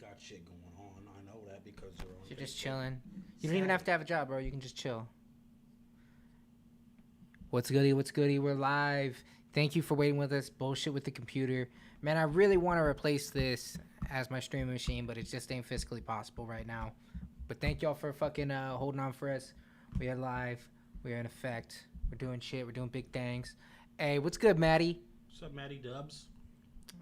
got shit going on. I know that because they're on. You're just chilling. You don't even have to have a job, bro. You can just chill. What's goody? What's goody? We're live. Thank you for waiting with us. Bullshit with the computer. Man, I really want to replace this as my streaming machine, but it just ain't physically possible right now. But thank y'all for fucking holding on for us. We are live. We are in effect. We're doing shit. We're doing big things. Hey, what's good, Maddie? What's up, Maddie Dubs?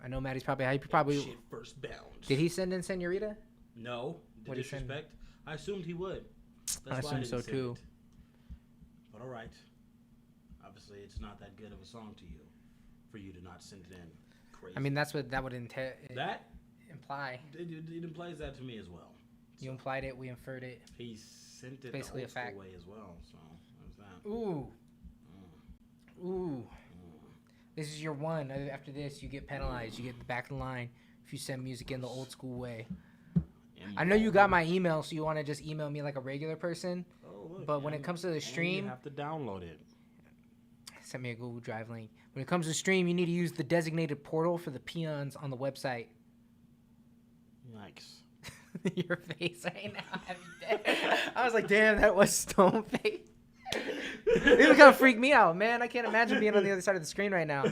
I know Maddie's probably. Shit first bound. Did he send in Senorita? No. What did he send? Disrespect. I assumed he would. I assumed so too. But all right. Obviously, it's not that good of a song to you, for you to not send it in. Crazy. I mean, that's what that would imply. It implies that to me as well. You implied it. We inferred it. He sent it basically the old a fact school way as well. So there's that. Ooh. Ooh. This is your one. After this, you get penalized. You get the back of the line if you send music in the old school way. I know you got my email, so you want to just email me like a regular person. Oh, look, but when it comes to the stream, you have to download it. Send me a Google Drive link. When it comes to stream, you need to use the designated portal for the peons on the website. Yikes. Your face right now. I was like, damn, that was stone face. It was gonna freak me out, man. I can't imagine being on the other side of the screen right now.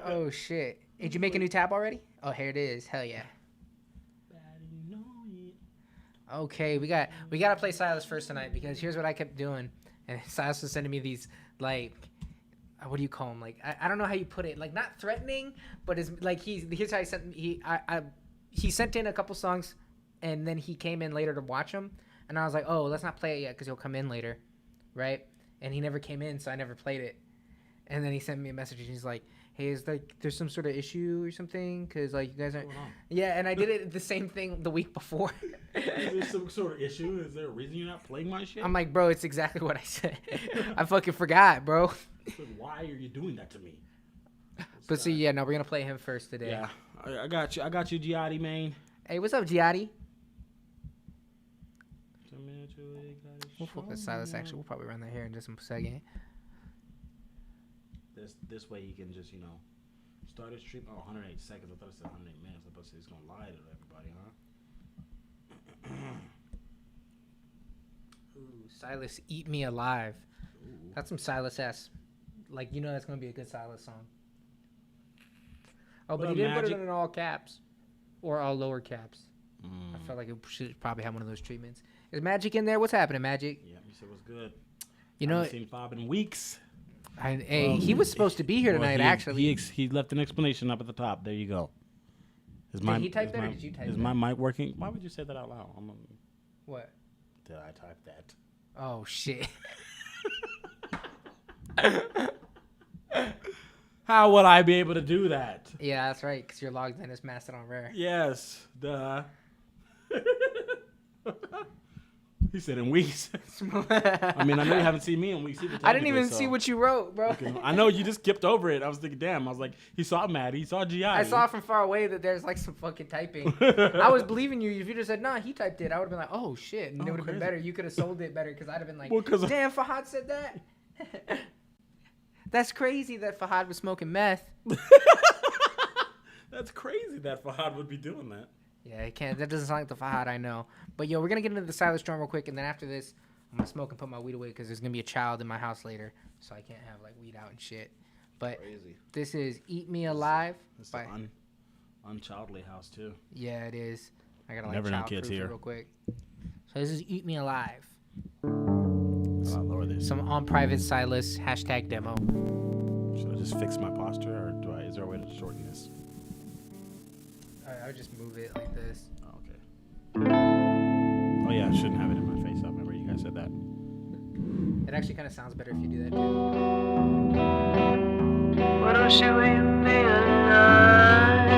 Oh shit! Did you make a new tab already? Oh, here it is. Hell yeah. Okay, we gotta play Silas first tonight because here's what I kept doing, and Silas was sending me these like, what do you call them? Like I don't know how you put it. Like not threatening, but it's like here's how he sent me. He sent in a couple songs, and then he came in later to watch them, and I was like, oh, let's not play it yet because he'll come in later, right? And he never came in, so I never played it. And then he sent me a message, and he's like, hey, is like there's some sort of issue or something? Because like you guys aren't. Yeah, and I did it the same thing the week before. Is there some sort of issue? Is there a reason you're not playing my shit? I'm like, bro, it's exactly what I said. I fucking forgot, bro. Why are you doing that to me? But see, yeah, no, we're gonna play him first today. Yeah, I got you. I got you, Giatti, man. Hey, what's up, Giatti? We'll focus Silas. Actually, we'll probably run that here in just a second. This way he can just, start his stream. Oh, 108 seconds. I thought it said 108 minutes. I thought it said he's going to lie to everybody, huh? Ooh, Silas, eat me alive. Ooh. That's some Silas S. Like, that's going to be a good Silas song. Oh, but he didn't put it in all caps. Or all lower caps. I felt like it should probably have one of those treatments. Is Magic in there? What's happening, Magic? Yeah, you said what's good. I haven't seen Fobb in weeks. He was supposed to be here tonight, actually. He left an explanation up at the top. There you go. Did he type that or did you type that? Is my mic working? Why would you say that out loud? What? Did I type that? Oh, shit. How would I be able to do that? Yeah, that's right, because you're logged in as Mastodon Rare. Yes, duh. He said in weeks. I mean, I know you haven't seen me in weeks either. I didn't even see what you wrote, bro. I know you just skipped over it. I was thinking, damn. I was like, he saw Maddie. He saw Giatti. I saw from far away that there's like some fucking typing. I was believing you. If you just said, nah, he typed it, I would have been like, oh, shit. And it would have been better. You could have sold it better because I'd have been like, damn, Fahad said that. That's crazy that Fahad was smoking meth. That's crazy that Fahad would be doing that. Yeah, it can't. That doesn't sound like the Fahad I know. But, yo, we're going to get into the Silas drum real quick. And then after this, I'm going to smoke and put my weed away because there's going to be a child in my house later. So I can't have, like, weed out and shit. But this is Eat Me Alive. It's an unchildly house, too. Yeah, it is. I got to, like, never know kids here. Real quick. So this is Eat Me Alive. I'll lower this. Some on-private Silas #demo. Should I just fix my posture, or is there a way to shorten this? I would just move it like this. Oh, okay. Oh, yeah, I shouldn't have it in my face. I remember you guys said that. It actually kind of sounds better if you do that, too. Why don't you eat me alive?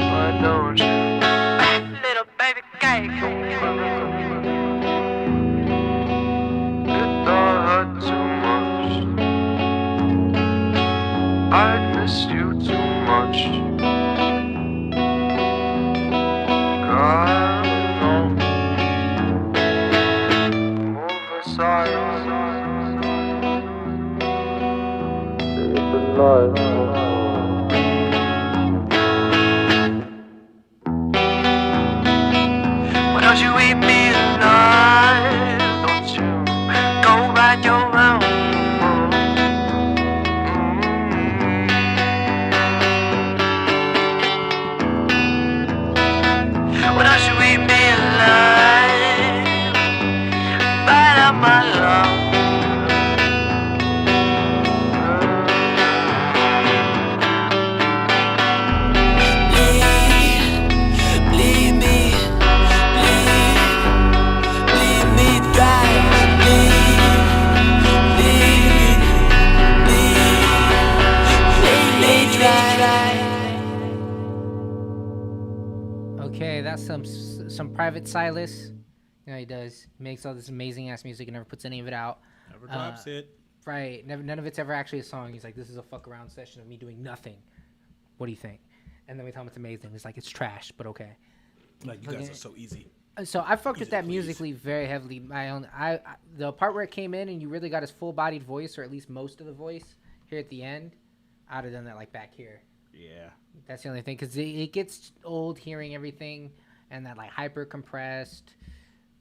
Why don't you? Little baby cake. It all hurt too much. I miss you too much. It's alive. What else should we be alive? Bite out my love. Bleed me dry. Bleed me dry. Okay, that's some Private Silas. You know he does. He makes all this amazing ass music and never puts any of it out. Never drops it. Right. None of it's ever actually a song. He's like, this is a fuck around session of me doing nothing. What do you think? And then we tell him it's amazing. It's like, it's trash, but okay. Like, you guys are so easy. So I fucked with Easy that to please. musically very heavily. I the part where it came in and you really got his full-bodied voice, or at least most of the voice here at the end, I'd have done that like back here. Yeah. That's the only thing, because it gets old hearing everything and that like hyper compressed,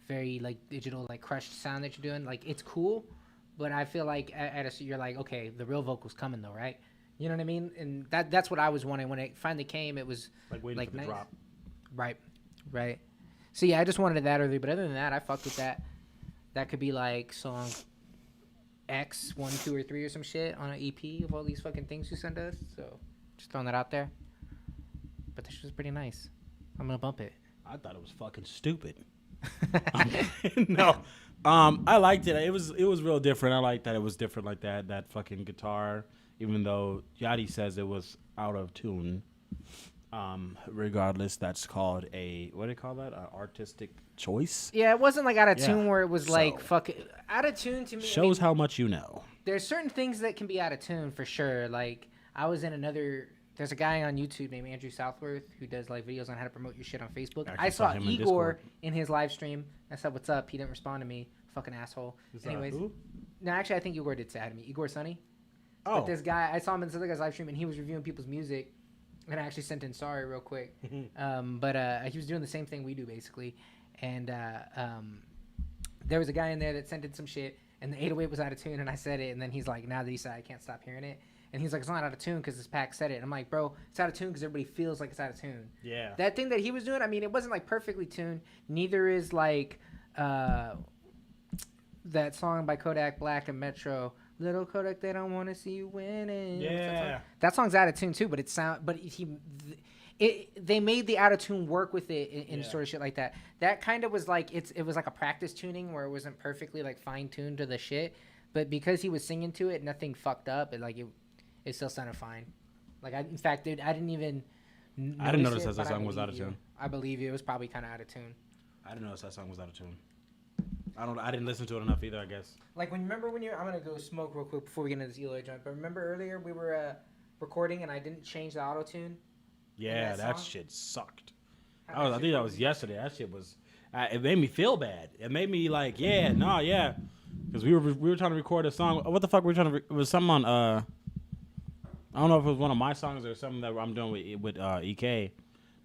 very like digital like crushed sound that you're doing. Like, it's cool, but I feel like you're like, okay, the real vocal's coming though, right? You know what I mean? And that's what I was wanting when it finally came. It was Like waiting like for the nice. drop. Right. So yeah, I just wanted that early, but other than that, I fucked with that. That could be like song X 1, 2, or 3 or some shit on an EP of all these fucking things you send us. So just throwing that out there. But this was pretty nice. I'm gonna bump it. I thought it was fucking stupid. No. I liked it. It was real different. I liked that it was different like that. That fucking guitar, even though Yachty says it was out of tune. Regardless, that's called a, what do they call that? An artistic choice. Yeah, it wasn't like out of Yeah. tune where it was like So- fuck it. Out of tune to me. Shows how much you know. There's certain things that can be out of tune for sure. Like, I was in there's a guy on YouTube named Andrew Southworth who does like videos on how to promote your shit on Facebook. Actually I saw saw him in Igor Discord. in his live stream. I said, "What's up?" He didn't respond to me. Fucking asshole. Anyways, Who? no, actually, I think Igor did say hi to me. Igor Sunny. Oh. But this guy, I saw him in this other guy's live stream, and he was reviewing people's music. And I actually sent in sorry real quick. But he was doing the same thing we do basically. And there was a guy in there that sent in some shit, and the 808 was out of tune, and I said it, and then he's like, now that he said I can't stop hearing it. And he's like, it's not out of tune because this pack said it. And I'm like, bro, it's out of tune because everybody feels like it's out of tune. Yeah. That thing that he was doing, I mean, it wasn't like perfectly tuned. Neither is like that song by Kodak Black and Metro. Little Kodak, they don't want to see you winning. Yeah. That song's out of tune too, but they made the out of tune work with it in Yeah. sort of shit like that. That kind of was like it was like a practice tuning where it wasn't perfectly like fine tuned to the shit, but because he was singing to it, nothing fucked up. It still sounded fine. Like in fact, dude, I didn't even. I didn't notice it, that but I song was out of believe you. tune. I believe you. It was probably kind of out of tune. I didn't notice that song was out of tune. I didn't listen to it enough either, I guess. Like I'm gonna go smoke real quick before we get into this Eloy joint. But remember earlier we were recording and I didn't change the auto tune. Yeah, that song? shit sucked. How I that think shit that was yesterday. That shit was. It made me feel bad. It made me like, because we were trying to record a song. What the fuck were we trying to? It was something on. I don't know if it was one of my songs or something that I'm doing with EK,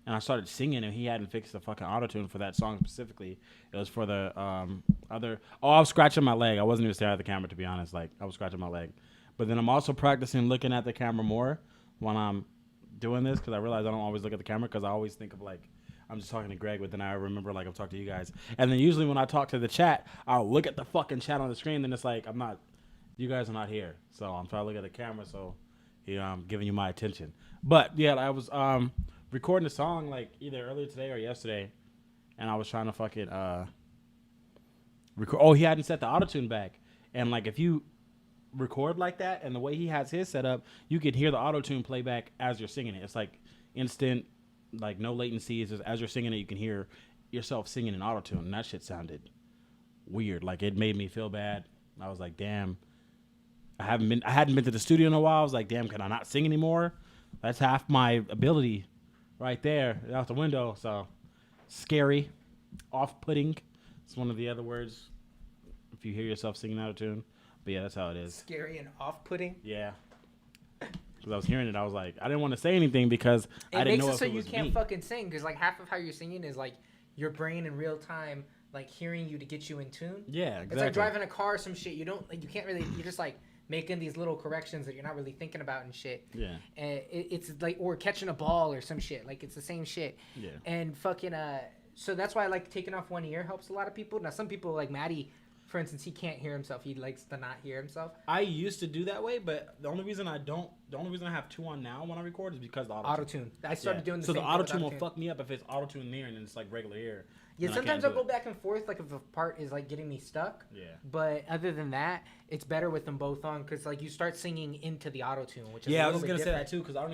and I started singing and he hadn't fixed the fucking autotune for that song specifically. It was for the other. Oh, I was scratching my leg. I wasn't even staring at the camera, to be honest. Like I was scratching my leg, but then I'm also practicing looking at the camera more when I'm doing this because I realize I don't always look at the camera because I always think of like I'm just talking to Greg, but then I remember like I'm talking to you guys. And then usually when I talk to the chat, I'll look at the fucking chat on the screen. Then it's like you guys are not here, so I'm trying to look at the camera. So I'm giving you my attention. But yeah, I was recording a song like either earlier today or yesterday, and I was trying to fucking record. Oh, he hadn't set the autotune back, and like if you record like that and the way he has his set up, you can hear the autotune play back as you're singing it. It's like instant, like no latency. It's just as you're singing it, you can hear yourself singing in autotune, and that shit sounded weird. Like it made me feel bad. I was like, damn. I hadn't been to the studio in a while. I was like, damn, can I not sing anymore? That's half my ability right there out the window. So scary, off-putting. It's one of the other words if you hear yourself singing out of tune. But yeah, that's how it is. Scary and off-putting. Yeah. Because I was hearing it, I was like, I didn't want to say anything because I didn't know if it was It makes it so you can't me. fucking sing because like half of how you're singing is like your brain in real time, like hearing you to get you in tune. Yeah, exactly. It's like driving a car or some shit. You don't like you can't really. You're just like making these little corrections that you're not really thinking about and shit. Yeah. And it's like or catching a ball or some shit. Like it's the same shit. Yeah. And fucking So that's why I like taking off one ear helps a lot of people. Now some people like Maddie, for instance, he can't hear himself. He likes to not hear himself. I used to do that way, but the only reason I have two on now when I record is because the auto-tune. I started doing the so same the thing with auto-tune will fuck me up if it's auto-tune near and it's like regular ear. Yeah, sometimes I'll go back and forth, like if a part is like getting me stuck. Yeah. But other than that, it's better with them both on because like you start singing into the auto tune, which is I was just gonna say that too because I don't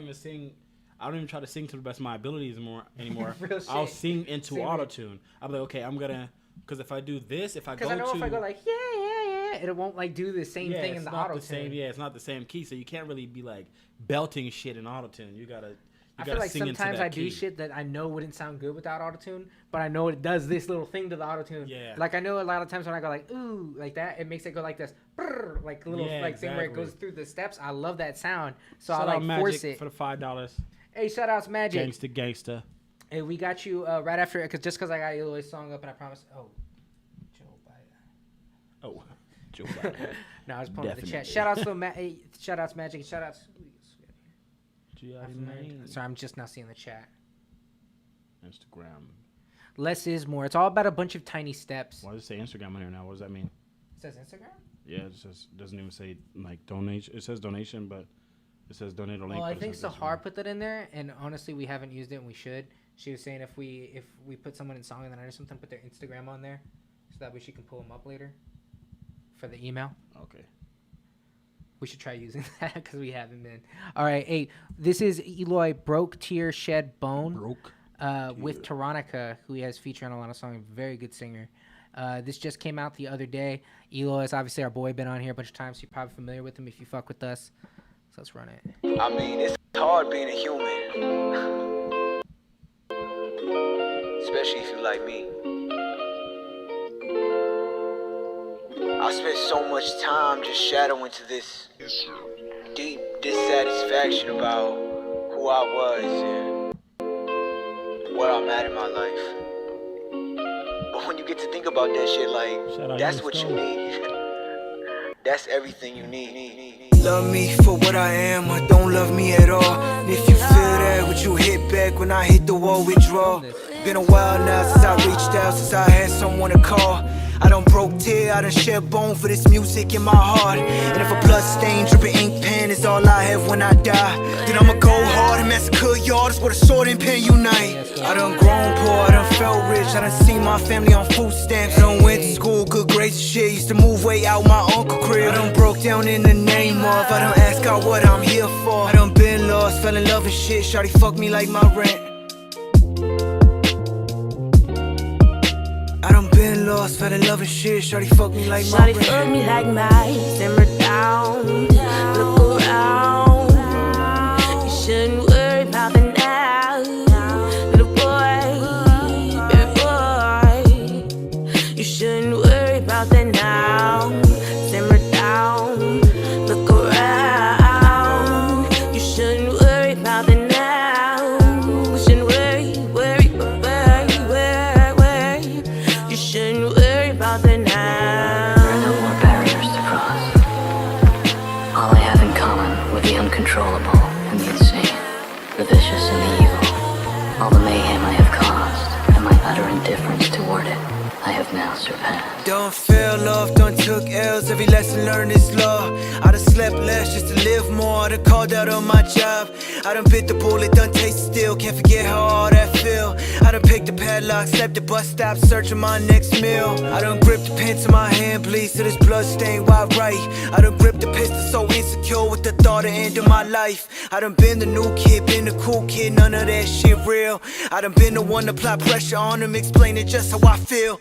even try to sing to the best of my abilities anymore. Real shit. I'll sing into auto tune. I'm like, okay, I'm gonna because if I do this, if I go I know if I go like it won't like do the same thing in the auto tune. It's not the same key, so you can't really be like belting shit in auto tune. You gotta. I feel like sometimes I do shit that I know wouldn't sound good without autotune, but I know it does this little thing to the autotune. Yeah. Like I know a lot of times when I go like ooh like that, it makes it go like this, brrr, like a little thing where it goes through the steps. I love that sound, so shout I like force it for the $5. Hey, shout outs Magic. Gangsta. Hey, we got you right after because I got Eloy's song up and I promise. Oh, Joe Biden. Oh, Joe Biden. No, I was pulling up the chat. Shout outs to shout outs Magic. Shout outs. Sorry, I'm just now seeing the chat. Instagram. Less is more. It's all about a bunch of tiny steps. Why does it say Instagram on here now? What does that mean? It says Instagram? Yeah, it doesn't even say like donation. It says donation, but it says donate or link. Well, I think Sahar put that in there, and honestly, we haven't used it, and we should. She was saying if we put someone in song of the night or something, put their Instagram on there, so that way she can pull them up later for the email. Okay. We should try using that because we haven't been. All right, hey, this is Eloy Broke Tear Shed Bone with Taronica, who he has featured on a lot of songs. Very good singer. This just came out the other day. Eloy is obviously our boy, been on here a bunch of times. So you're probably familiar with him if you fuck with us. So let's run it. I mean, it's hard being a human, especially if you like me. I spent so much time just shadowing to this deep dissatisfaction about who I was and where I'm at in my life. But when you get to think about that shit, like, that's what you need. That's everything you need. Love me for what I am or don't love me at all. And if you feel that, would you hit back when I hit the wall withdraw? Been a while now since I reached out, since I had someone to call. I done broke tear, I done shed bone for this music in my heart. And if a blood stain dripping ink pen is all I have when I die, then I'ma go hard and massacre yards where the sword and pen unite. I done grown poor, I done felt rich, I done seen my family on food stamps. I done went to school, good grades and shit, used to move way out my uncle crib. I done broke down in the name of, I done asked God what I'm here for. I done been lost, fell in love and shit, shawty fuck me like my rent. I done been lost, fell in love and shit, shawty fuck me like my rent. Shawty fuck me like my simmer down, look around. You shouldn't worry about the now, little boy, baby boy. You shouldn't worry about the now, simmer down, look around. You shouldn't worry about the now, you shouldn't worry. You shouldn't worry about the now. There are no more barriers to cross. All I have in common with the uncontrollable and the insane, the vicious and the evil, all the mayhem I have caused, and my utter indifference toward it, I have now surpassed. Done fell off, done took L's, every lesson learned is law. I done slept less just to live more, I done called out on my job. I done bit the bullet, done taste still, can't forget how all that feel. I done picked the padlock, slept the bus stop, searching my next meal. I done gripped the pen to my hand, bleeds to this blood stain, why right? I done gripped the pistol so insecure with the thought of ending my life. I done been the new kid, been the cool kid, none of that shit real. I done been the one to apply pressure on him, explaining just how I feel.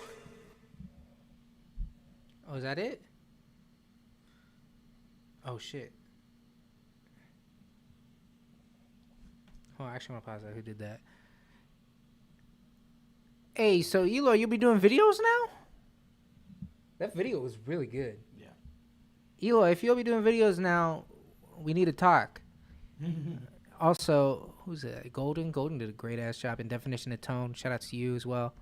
Oh, is that it? Oh, shit. Oh, actually, I'm gonna pause that. Who did that? Hey, so Eloy, you'll be doing videos now? That video was really good. Yeah. Eloy, if you'll be doing videos now, we need to talk. Also, who's that? Golden? Golden did a great ass job in definition of tone. Shout out to you as well.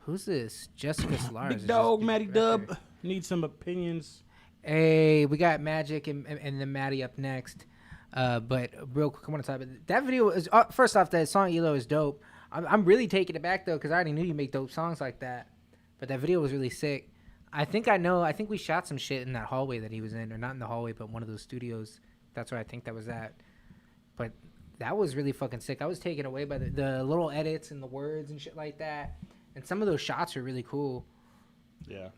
Who's this? Jessica Slars. Big dog, Matty Dub. Need some opinions. Hey, we got Magic and then Maddie up next. But real quick, I want to talk about that video. Is first off, that song ELO is dope. I'm really taking it back though, because I already knew you make dope songs like that. But that video was really sick. I think we shot some shit in that hallway that he was in, or not in the hallway, but one of those studios. That's where I think that was at. But that was really fucking sick. I was taken away by the little edits and the words and shit like that. And some of those shots are really cool. Yeah.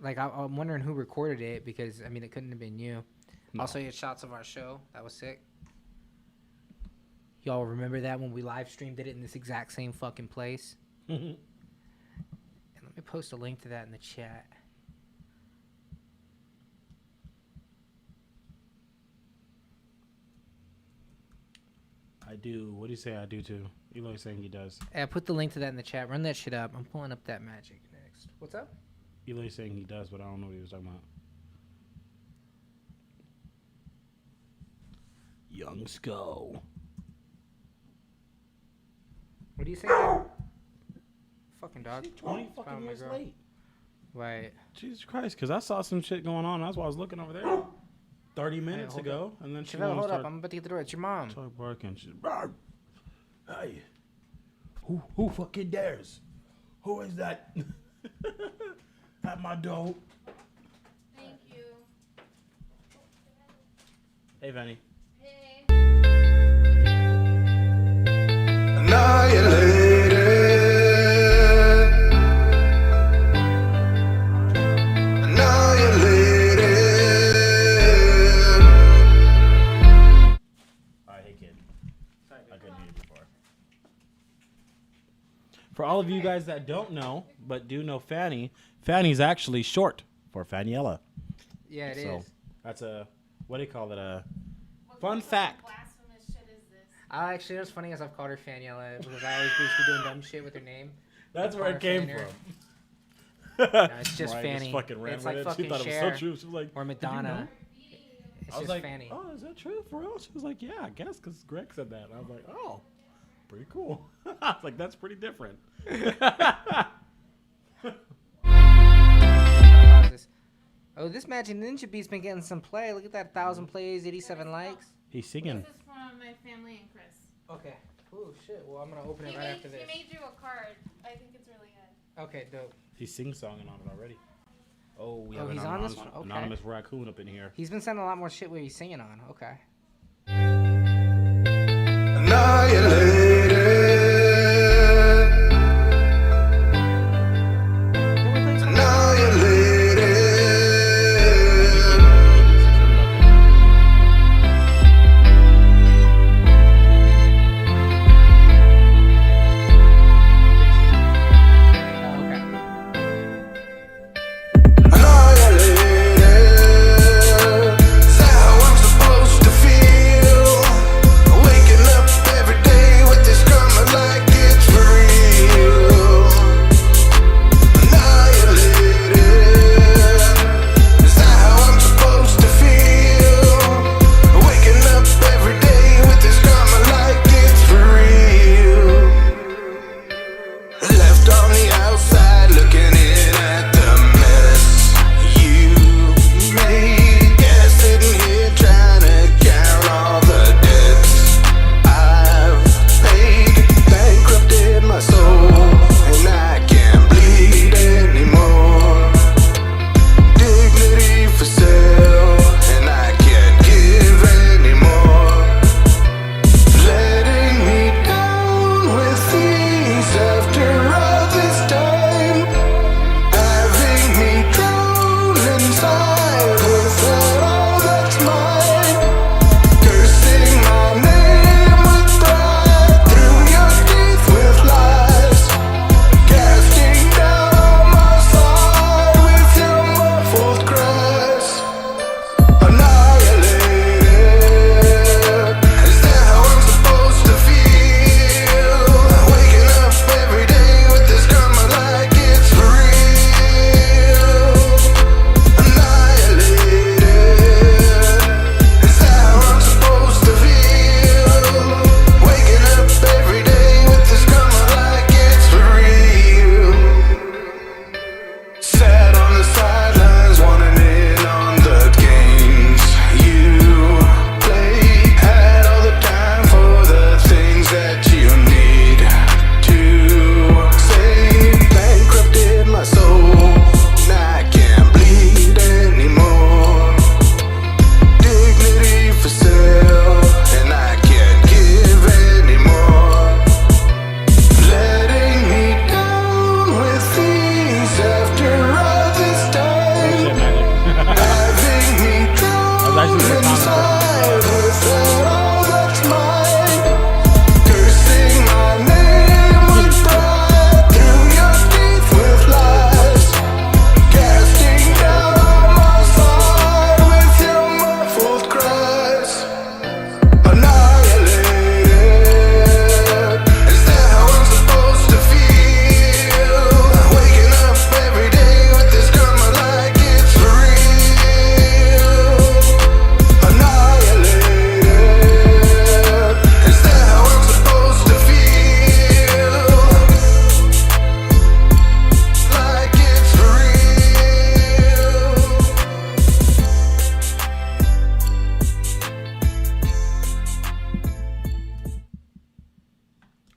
Like, I'm wondering who recorded it, because, I mean, it couldn't have been you. No. Also, you had shots of our show. That was sick. Y'all remember that when we live streamed it in this exact same fucking place? And let me post a link to that in the chat. I do. What do you say I do too? Eloy's saying he does. I put the link to that in the chat. Run that shit up. I'm pulling up that magic next. What's up? Eloy's saying he does, but I don't know what he was talking about. Young Skull. What do you think? There? Fucking dog. 20 Found fucking my years girl. late. Right. Jesus Christ, because I saw some shit going on. That's why I was looking over there 30 minutes hold ago. And then she Chevelle, wanted to hold up. start I'm about to get the door. It's your mom. start barking. She's, "Rawr. Hey, who fucking dares? Who is that at my door?" Thank you. Hey, Vanny. Hey. All right, hey, kid. I couldn't hear you before. For all of you guys that don't know, but do know Fanny, Fanny's actually short for Faniella. Yeah, it is. So that's a, what do you call it? A fun fact. Blasphemous shit is this? Actually, what's funny is I've called her Faniella because I always used to be doing dumb shit with her name. That's where Call her it came Fanner. from. No, it's just Mariah Fanny. fucking ran It's with like it. She fucking thought it was Cher so true. She was like, or "Did you know?" Madonna. It's I was just like, Fanny. "Oh, is that true for real?" She was like, "Yeah, I guess," because Greg said that. And I was like, "Oh, pretty cool." I was like, "That's pretty different." Oh, this Magic Ninja Beat's been getting some play. Look at that, 1,000 plays, 87 likes. He's singing. This is from my family and Chris. Okay. Oh shit. Well, I'm gonna open it He right made, after this. he made you a card. I think it's really good. Okay, dope. He's sing-songing on it already. Oh, we Oh, have an he's on this anonymous, one? Okay. anonymous raccoon up in here. He's been sending a lot more shit where he's singing on. Okay. Every day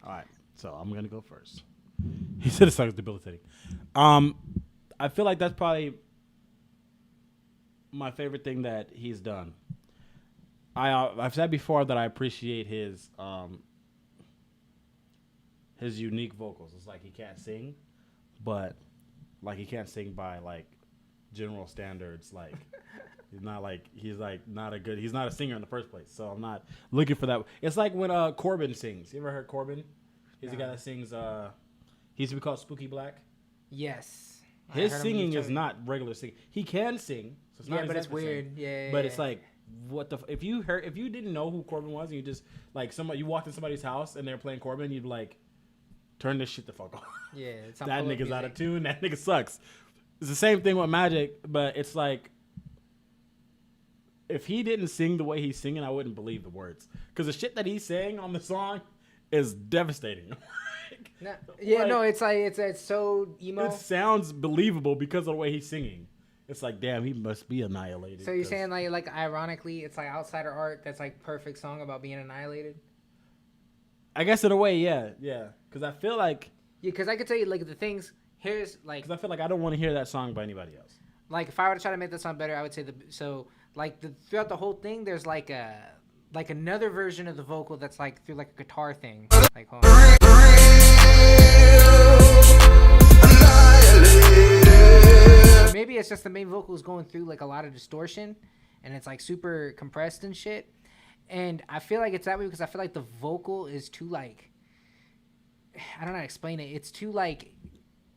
All right, so I'm gonna go first. He said the song is debilitating. I feel like that's probably my favorite thing that he's done. I've said before that I appreciate his unique vocals. It's like he can't sing, but like he can't sing by like general standards. Like he's not a singer in the first place. So I'm not looking for that. It's like when Corbin sings. You ever heard Corbin? He's the guy that sings. He used to be called Spooky Black. Yes. His singing is not regular singing. He can sing. So it's not Yeah, but it's exactly weird. Yeah. But it's like, what the? If you didn't know who Corbin was, and you just like you walked in somebody's house and they're playing Corbin, you'd be like, turn this shit the fuck off. Yeah, it's That nigga's out of tune. That nigga sucks. It's the same thing with Magic, but it's like, if he didn't sing the way he's singing, I wouldn't believe the words. Because the shit that he's saying on the song is devastating. It's like it's so emo. It sounds believable because of the way he's singing. It's like, damn, he must be annihilated. So you're saying like ironically, it's like outsider art that's like perfect song about being annihilated? I guess in a way, yeah. Because I feel like... Yeah, because I could tell you, like, the things... Here's, like... Because I feel like I don't want to hear that song by anybody else. Like, if I were to try to make that song better, I would say... throughout the whole thing, there's, like, another version of the vocal that's, like, through, like, a guitar thing. Like, hold on. Maybe it's just the main vocal is going through, like, a lot of distortion. And it's, like, super compressed and shit. And I feel like it's that way because I feel like the vocal is too, like, I don't know how to explain it. It's too, like,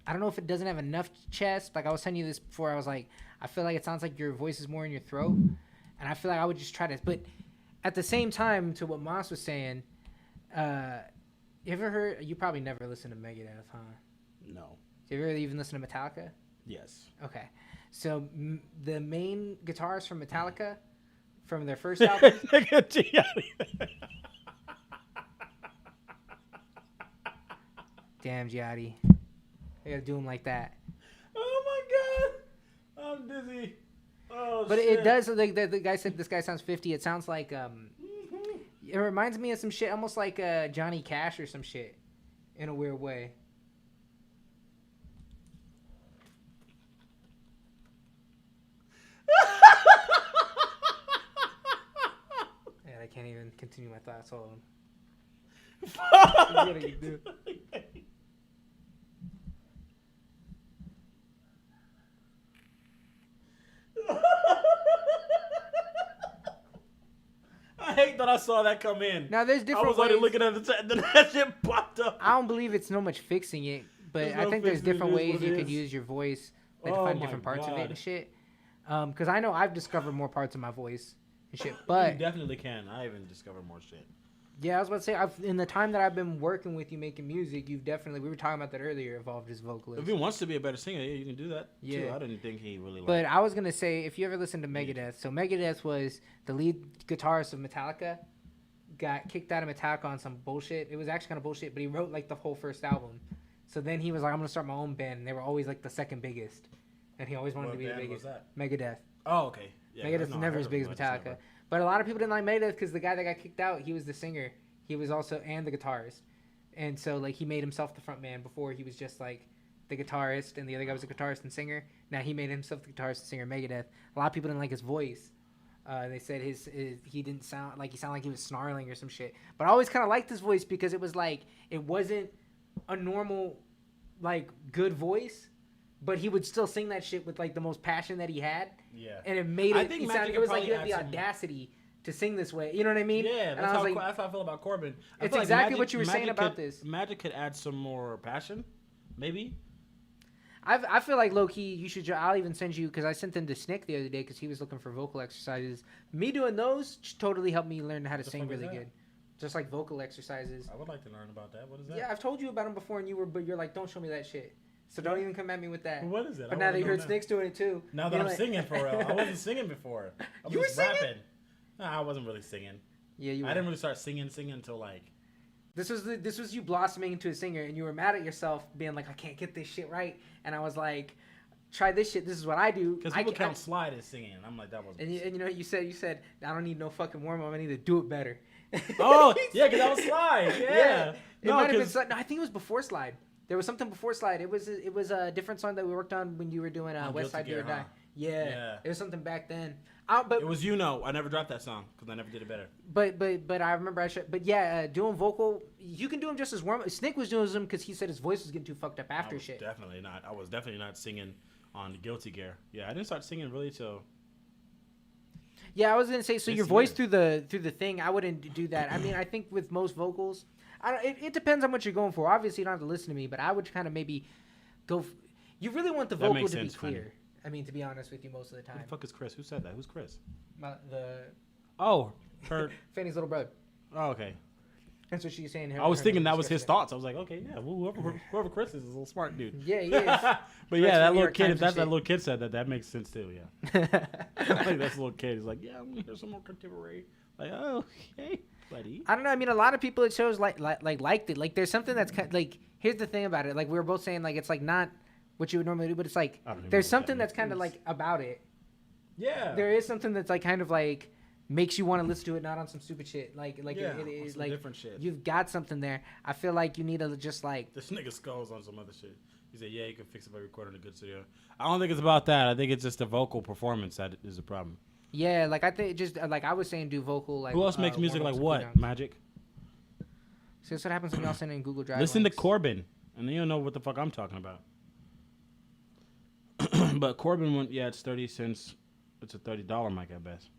I don't know if it doesn't have enough chest. Like, I was telling you this before. I was like, I feel like it sounds like your voice is more in your throat. And I feel like I would just try to, but at the same time, to what Moss was saying, you ever heard, you probably never listened to Megadeth, huh? No. You ever even listen to Metallica? Yes. Okay. So the main guitarist from Metallica, from their first album. Damn, Giatti. I gotta do him like that. Oh my god. I'm dizzy. Oh, but shit. it does, like the guy said, this guy sounds 50. It sounds like, it reminds me of some shit, almost like Johnny Cash or some shit, in a weird way. I can't even continue my thoughts. Hold on. What do you do? I hate that I saw that come in. Now there's different I was ways. already looking at the chat, and then that shit popped up. I don't believe it's no much fixing it, but I think there's different ways you could use your voice, like to find different parts of it and shit. Because I know I've discovered more parts of my voice and shit, but you definitely can. I even discovered more shit. Yeah, I was about to say, in the time that I've been working with you making music, you've definitely, we were talking about that earlier, evolved as vocalist. If he wants to be a better singer, yeah, you can do that. Yeah. Too. I didn't think he really liked But I was going to say, if you ever listen to Megadeth, so Megadeth was the lead guitarist of Metallica, got kicked out of Metallica on some bullshit. It was actually kind of bullshit, but he wrote like the whole first album. So then he was like, I'm going to start my own band. And they were always like the second biggest. And he always wanted to be the biggest. What was that? Megadeth. Oh, okay. Yeah, Megadeth's never as big as Metallica. But a lot of people didn't like Megadeth because the guy that got kicked out, he was the singer. He was also, and the guitarist. And so, like, he made himself the front man. Before, he was just, like, the guitarist, and the other guy was a guitarist and singer. Now, he made himself the guitarist and singer of Megadeth. A lot of people didn't like his voice. They said he didn't sound like he was snarling or some shit. But I always kind of liked his voice because it was, like, it wasn't a normal, like, good voice. But he would still sing that shit with, like, the most passion that he had. Yeah. And it made it, it was like you had the audacity to sing this way. You know what I mean? Yeah, that's how I feel about Corbin. It's exactly what you were saying about this. Magic could add some more passion, maybe. I feel like low-key, you should. I'll even send you, because I sent them to Snick the other day because he was looking for vocal exercises. Me doing those totally helped me learn how to sing really good. Just like vocal exercises. I would like to learn about that. What is that? Yeah, I've told you about them before, and you're like, don't show me that shit. So don't even come at me with that. What is it? But now that you heard Snick's doing it too. Now that I'm singing for real. I wasn't singing before. You were singing? Rapping. No, I wasn't really singing. Yeah, you were. I didn't really start singing until like... This was you blossoming into a singer, and you were mad at yourself, being like, I can't get this shit right. And I was like, try this shit. This is what I do. Because people count slide as singing. I'm like, that wasn't... And you know what you said, I don't need no fucking warm-up. I need to do it better. Oh, yeah, because that was slide. Yeah. It might have been. No, I think it was before Slide. There was something before Slide. It was a different song that we worked on when you were doing West Side Do or Die. Yeah. It was something back then. But it was I never dropped that song because I never did it better. But I remember doing vocal. You can do them just as warm. Snick was doing them because he said his voice was getting too fucked up after shit. Definitely not. I was definitely not singing on Guilty Gear. Yeah, I didn't start singing really till. Yeah, I was gonna say, so your voice through the thing, I wouldn't do that. I mean, I think with most vocals, it depends on what you're going for. Obviously, you don't have to listen to me, but I would kind of maybe go. You really want the vocal to be clear. I mean, to be honest with you, most of the time. Who the fuck is Chris? Who said that? Who's Chris? Her Fanny's little brother. Oh, okay. That's what she's saying. I was thinking that was his thoughts. I was like, okay, yeah, whoever Chris is a little smart dude. Yeah, he is. But yeah, that little kid. If that's that little kid said that, that makes sense too. Yeah. Like that's a little kid. He's like, yeah, I'm gonna hear some more contemporary. Like, oh, okay, buddy. I don't know. I mean, a lot of people it shows liked it. Like, there's something that's kind of, like. Here's the thing about it. Like we were both saying, like it's like not what you would normally do, but it's like there's something that's kind of like about it. Yeah. There is something that's like kind of like makes you want to listen to it, not on some stupid shit. Like yeah, it is some like different shit. You've got something there. I feel like you need to just like this nigga skulls on some other shit. He said, yeah, you can fix it by recording a good studio. I don't think it's about that. I think it's just the vocal performance that is the problem. Yeah, like I think just like I was saying, do vocal like. Who else makes music like what? Magic. See, that's what happens when y'all send in Google Drive. Listen to Corbin, and then you'll know what the fuck I'm talking about. But Corbin went, yeah, it's 30 cents. It's a $30 mic at best.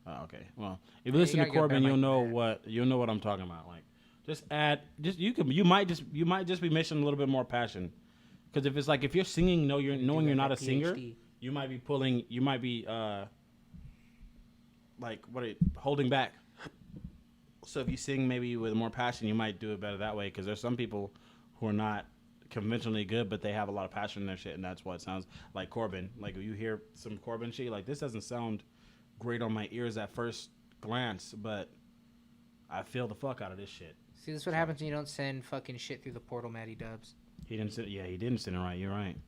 Oh, okay. Well, if you listen to Corbin, you'll know what I'm talking about. Like, you might just be missing a little bit more passion, because if it's like if you're singing, knowing you're not a singer, you might be holding back. So if you sing maybe with more passion, you might do it better that way. Because there's some people who are not conventionally good, but they have a lot of passion in their shit, and that's what it sounds like. Corbin, like you hear some Corbin shit, like this doesn't sound great on my ears at first glance, but I feel the fuck out of this shit. See, this is what happens when you don't send fucking shit through the portal, Matty Dubs. He didn't send it right. You're right.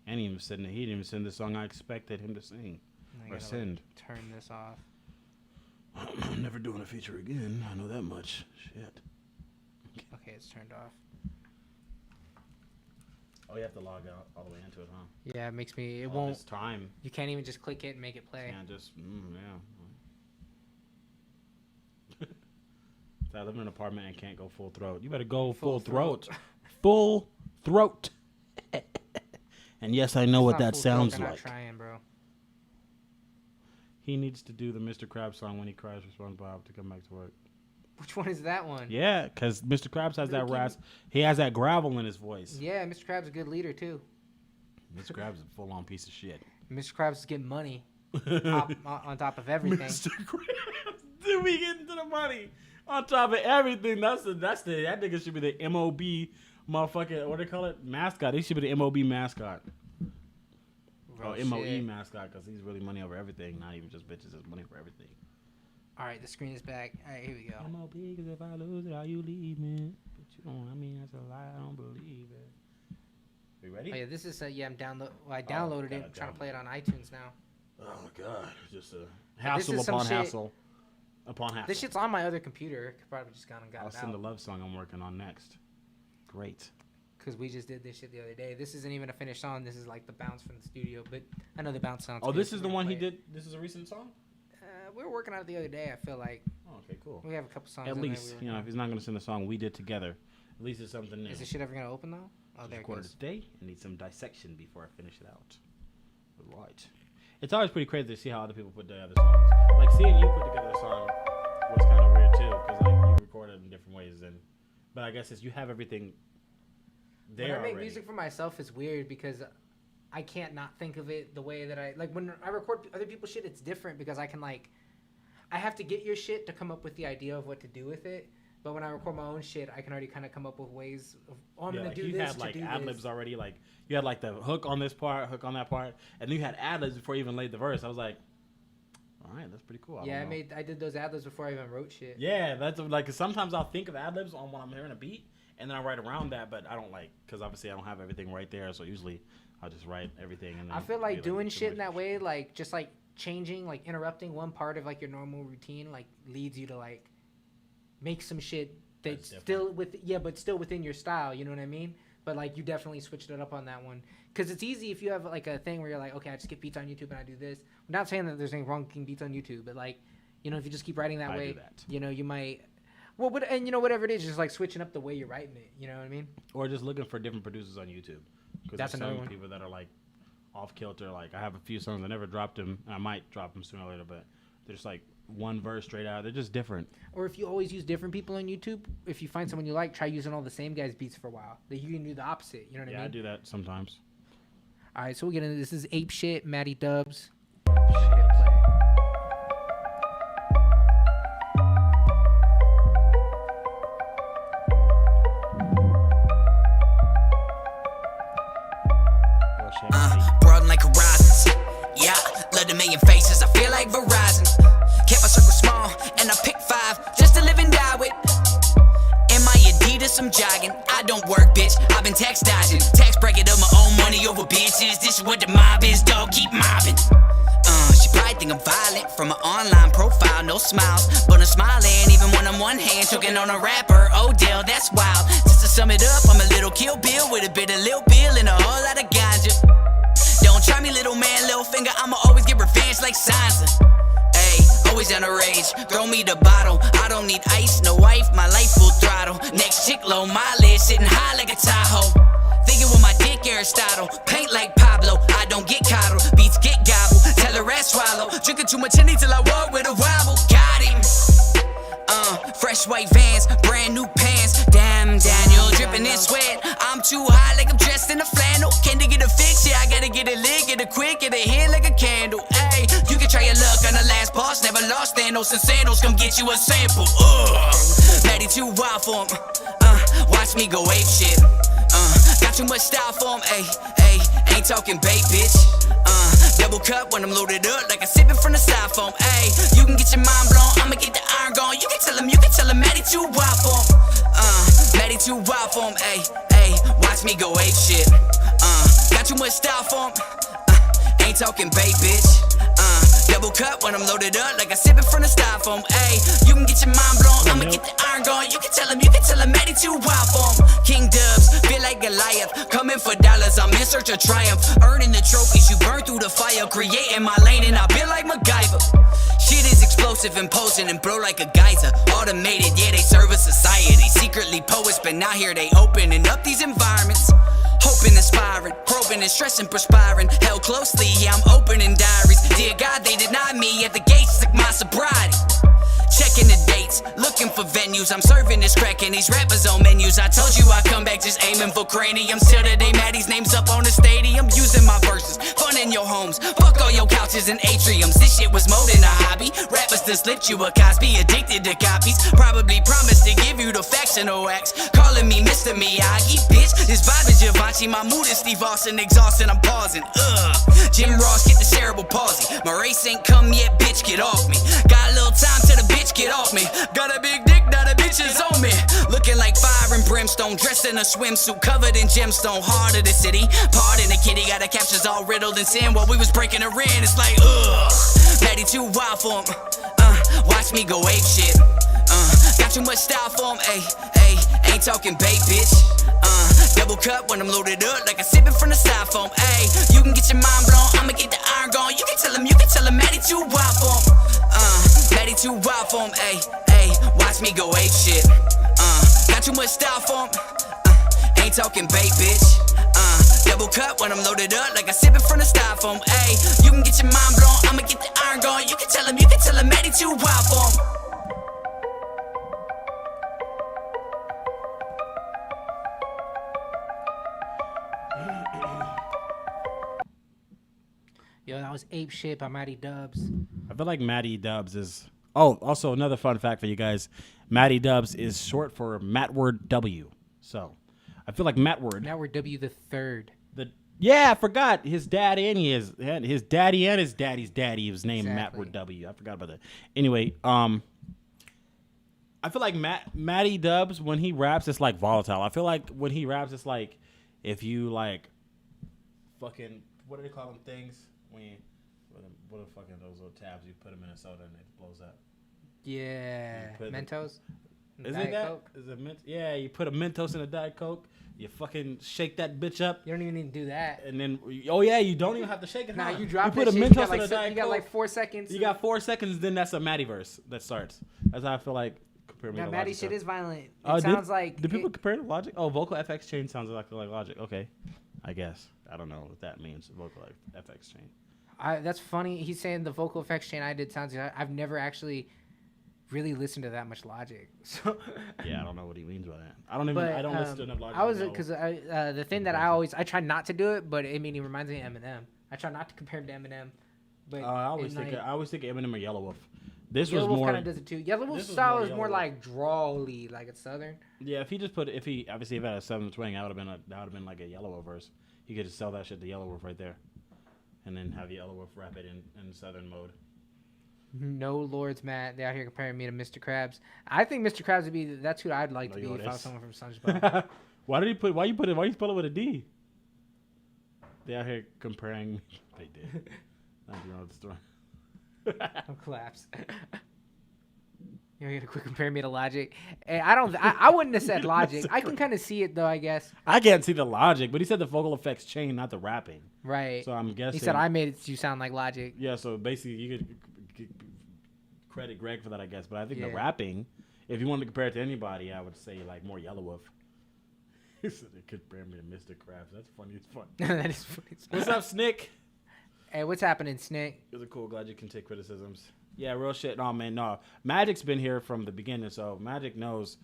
And he didn't even send the song I expected him to sing or send. Turn this off. I'm never doing a feature again. I know that much. Shit. Okay, it's turned off. Oh, you have to log out all the way into it, huh? Yeah, it makes me. It won't. This time. You can't even just click it and make it play. Yeah, So I live in an apartment and can't go full throat. You better go full throat. Full throat. And yes, I know what that sounds like. I'm not trying, bro. He needs to do the Mr. Krabs song when he cries for SpongeBob to come back to work. Which one is that one? Yeah, because Mr. Krabs has that rasp. He has that gravel in his voice. Yeah, Mr. Krabs is a good leader, too. Mr. Krabs is a full-on piece of shit. Mr. Krabs is getting money on top of everything. Mr. Krabs, dude, we get into the money on top of everything. That nigga should be the MOB motherfucking, what do they call it? Mascot. He should be the MOB mascot. MOE mascot, because he's really money over everything. Not even just bitches, it's money for everything. All right, the screen is back. All right, here we go. MOB, because if I lose it, all you leave me. But you don't, that's a lie. I don't believe it. Are you ready? Oh, yeah, this is, I downloaded it. I'm trying to play it on iTunes now. Oh, my God. Just a hassle upon hassle. Upon hassle. This shit's on my other computer. Could probably just gone and got it out. I'll send the love song I'm working on next. Great. Because we just did this shit the other day. This isn't even a finished song. This is like the bounce from the studio, but I know the bounce sounds. Oh, this is the one he did. This is a recent song. We were working on it the other day. I feel like. Oh, okay, cool. We have a couple songs. At least, if he's not gonna send a song we did together, at least it's something new. Is this shit ever gonna open though? Oh, there it goes. Today, I need some dissection before I finish it out. Right. It's always pretty crazy to see how other people put together songs. Like seeing you put together a song was kind of weird too, because like you recorded in different ways, but I guess you have everything. When I make music for myself, it's weird because I can't not think of it the way that I like. When I record other people's shit, it's different because I have to get your shit to come up with the idea of what to do with it. But when I record my own shit, I can already kind of come up with ways of, I'm going to do this. You had like ad-libs already. Like you had like the hook on this part, hook on that part. And then you had ad-libs before you even laid the verse. I was like, all right, that's pretty cool. I did those ad-libs before I even wrote shit. Yeah, that's like, sometimes I'll think of ad-libs on when I'm hearing a beat. And then I write around that, but I don't because obviously I don't have everything right there. So usually I'll just write everything. And then I feel like doing shit in that way, like just like changing, like interrupting one part of like your normal routine, like leads you to like make some shit That's That's still but still within your style. You know what I mean? But like you definitely switched it up on that one because it's easy if you have like a thing where you're like, okay, I just get beats on YouTube and I do this. I'm not saying that there's anything wrong with getting beats on YouTube, but like, you know, if you just keep writing that I way, do that. you know, you might. Well, but and you know whatever it is, just like switching up the way you're writing it. You know what I mean? Or just looking for different producers on YouTube. Because That's there's another some one. people that are like off kilter. Like I have a few songs I never dropped them. I might drop them sooner or later, but they're just like one verse straight out. They're just different. Or if you always use different people on YouTube, if you find someone you like, try using all the same guys' beats for a while. That you can do the opposite. You know what I Yeah, I mean? do that sometimes. All right, so we'll get into this. This is Ape Shit, Matty Dubs. Shit, play. Well, shit, Matty. Broaden like horizons. Yeah, love the million faces, I feel like Verizon. Kept my circle small, and I picked 5 just to live and die with. In my Adidas, I'm jogging. I don't work, bitch. I've been tax dodging. Tax bracket of my own money over bitches. This is what the mob is, dog. Keep mobbing. She probably think I'm violent from my online profile, no smiles, but I'm smiling even when I'm one hand choking on a rapper. Odell, that's wild. Just to sum it up, I'm a little Kill Bill with a bit of Lil Bill and a whole lot of ganja. Don't try me, little man, little finger. I'ma always get revenge like Sansa. Ayy, always on a rage. Throw me the bottle. I don't need ice, no wife. My life full throttle. Next chick, low mileage, sitting high like a Tahoe. Thinking with my dick, Aristotle. Paint like Pablo. I don't get coddled. Beats get gobbled. Tell her ass swallow. Drinking too much Henny till I walk with a wobble. Got him. Fresh white Vans, brand new pants. Damn, Daniel, dripping in sweat. I'm too high, like I'm dressed in a flannel. Can't to get a fix, yeah, I gotta get it lit, get it quick, get it hit like a candle. Ayy, you can try your luck on the last boss, never lost Thanos and sandals. Come get you a sample. Matty too wild for him. Watch me go ape shit. Got too much style for him. Ayy, ain't talking bait, bitch. Double cup when I'm loaded up, like I'm sipping from the styrofoam. Ayy, you can get your mind blown, I'ma get the iron gone. You can tell him, Matty too wild for him. Matty too wild for him. Ayy, watch me go ape shit. Got too much style for him. Ain't talking bait, bitch. Double cup when I'm loaded up, like I'm sipping from the styrofoam. Ayy, you can get your mind blown, I'ma get the iron gone. You can tell him, Matty too wild for him. King Dubs, feel like Goliath, coming for dollars, I'm in search of triumph. Earning the trophies, you burn through the fire, creating my lane, and I feel like MacGyver. Shit is explosive, imposing, and blow like a geyser. Automated, yeah, they serve a society. Secretly poets, but now here they opening up these environments. Hoping, inspiring, probing and stressing, perspiring. Held closely, yeah, I'm opening diaries. Dear God, they denied me at the gates, like my sobriety. Checking the dates, looking for venues. I'm serving this crack and these rappers on menus. I told you I come back just aiming for cranium. Still today, Matty's name's up on the stadium. Using my verses, fun in your homes. Fuck all your couches and atriums. This shit was more than a hobby. Rappers that slipped you a Cosby, addicted to copies. Probably promised to give you the facts and no acts. Calling me Mr. Miyagi, bitch. This vibe is Givenchy. My mood is Steve Austin, exhausted. I'm pausing. Jim Ross, get the cerebral palsy. My race ain't come yet, bitch. Get off me. Got a little time till the bitch get off me. Got a big dick, now the bitch is on me. Looking like fire and brimstone, dressed in a swimsuit, covered in gemstone. Heart of the city, pardon the kitty. Got the captions all riddled in sin while we was breaking her in. It's like, Matty too wild for him. Watch me go ape shit. Got too much style for him. Ain't talking bait, bitch. Double cup when I'm loaded up, like I'm sipping from the styrofoam. Ayy, you can get your mind blown, I'ma get the iron gone. You can tell him, Matty too wild for him. Matty too wild for him. Ayy, watch me go ape shit. Got too much style for him. Ain't talking bait, bitch. Double cup when I'm loaded up, like I'm sipping from the styrofoam. Ayy, you can get your mind blown, I'ma get the iron gone. You can tell him, Matty too wild for him. Yo, that was Ape Shit by Matty Dubs. I feel like Matty Dubs is... Oh, also another fun fact for you guys. Matty Dubs is short for Mattword W. So, I feel like Mattword... Now we're W the third. Yeah, I forgot. His daddy and his daddy and his daddy's daddy was named Exactly. Mattword W. I forgot about that. Anyway, I feel like Matty Dubs, when he raps, it's like volatile. I feel like when he raps, it's like if you like fucking... What do they call them things? What are fucking those little tabs you put them in a soda and it blows up? Yeah. You put Mentos? Isn't Diet that? Coke. Is it yeah, you put a Mentos in a Diet Coke. You fucking shake that bitch up. You don't even need to do that. And then, oh yeah, you don't even have to shake it. Nah, huh? you drop put that a shit, Mentos in a Diet you got like Coke. 4 seconds. You got 4 seconds, then that's a Maddie verse that starts. That's how I feel like comparing Now, to Maddie Logic shit does. is violent. It sounds like. Do people compare it to Logic? Oh, vocal FX chain sounds like Logic. Okay, I guess. I don't know what that means. Vocal FX chain. That's funny. He's saying the vocal effects chain I did sounds good. I've never actually really listened to that much Logic. So Yeah, I don't know what he means by that. I don't even. I don't listen to enough Logic. I was to know. because the thing that I try not to do it, but I mean, he reminds me of Eminem. I try not to compare him to Eminem. But I always think of Eminem or Yellow Wolf. This Yellow was Wolf more. kind of does it too. Yellow Wolf's this was style more is more Yellow like drawly, like it's southern. Yeah, if he obviously if it had a 7 swing, that would have been like a Yellow Wolf verse. He could just sell that shit to Yellow Wolf right there, and then have Yellow Wolf rap it in southern mode. No Lords, Matt. They out here comparing me to Mr. Krabs. I think Mr. Krabs would be. That's who I'd like to be if I was someone from SpongeBob. Why you spell it with a D? They out here comparing. They did. I don't know the story. I'll collapse. You're gonna quit comparing me to Logic. Hey, I wouldn't have said Logic. I can kind of see it though. I guess. I can't see the logic, but he said the vocal effects chain, not the rapping. Right. So I'm guessing. He said I made it you sound like Logic. Yeah. So basically, you could credit Greg for that, I guess. But I think the Yeah. rapping, if you wanted to compare it to anybody, I would say like more Yellow Wolf. He said it could compare me to Mr. Krabs. That's funny as fuck. That is funny. What's up, Snick? Hey, what's happening, Snake? It was cool. Glad you can take criticisms. Yeah, real shit. No, man, no. Magic's been here from the beginning, so Magic knows.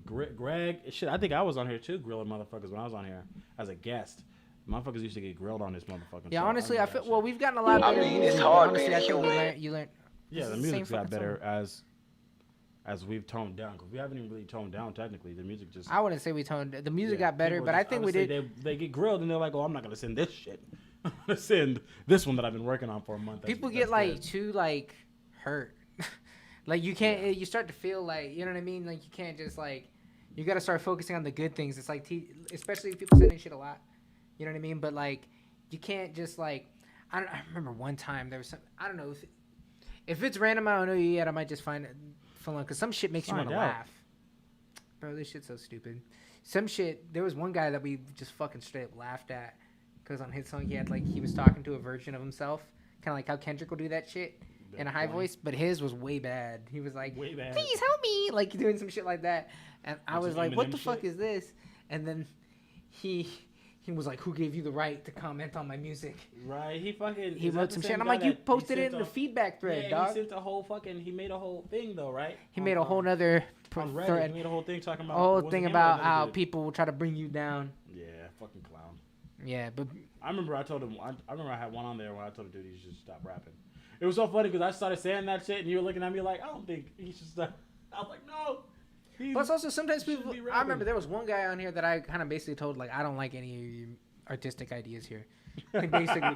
Greg, shit, I think I was on here too, grilling motherfuckers when I was on here as a guest. Motherfuckers used to get grilled on this motherfucking Yeah, show. honestly, I remember feel that well. shit. We've gotten a lot I better. mean, music, it's but hard honestly, being I think human. you learn. Yeah, It's the the music's same got fucking better song. as we've toned down, because we haven't even really toned down technically. The music just. I wouldn't say we toned. The music yeah, got better, people but I just- think we honestly, did. They get grilled and they're like, "Oh, I'm not gonna send this shit. I'm gonna send this one that I've been working on for a month." People That's get like good. too like hurt. Like you can't. You start to feel like you know what I mean. Like you can't just like. You got to start focusing on the good things. It's like, especially if people sending shit a lot. You know what I mean? But like, you can't just like. I remember one time there was some. I don't know if it's random. I don't know you yet. I might just find it fun because some shit makes you want Find to out. laugh. Bro, this shit's so stupid. Some shit. There was one guy that we just fucking straight up laughed at because on his song he had like he was talking to a version of himself, kind of like how Kendrick will do that shit in a high voice, but his was way bad. He was like, Way bad. "Please help me," like doing some shit like that, and I Like was some like, "What Eminem the fuck shit? is this?" And then he was like, "Who gave you the right to comment on my music?" Right, he fucking. He is that wrote the some same shit. And I'm guy like, "You that he posted it sent in the a- feedback thread, Yeah, dog." he sent a whole fucking. He made a whole thing though, right? He made a whole nother on Reddit. thread, He made a whole thing talking a about. whole wasn't thing him or about another how dude. people will try to bring you down. Yeah, fucking clown. Yeah, but I remember I told him. I remember I had one on there when I told the dude he should stop rapping. It was so funny because I started saying that shit and you were looking at me like, I don't think he should stop. I was like, no. plus also sometimes shouldn't people. be I remember rapping. there was one guy on here that I kind of basically told like I don't like any of your artistic ideas here, like basically.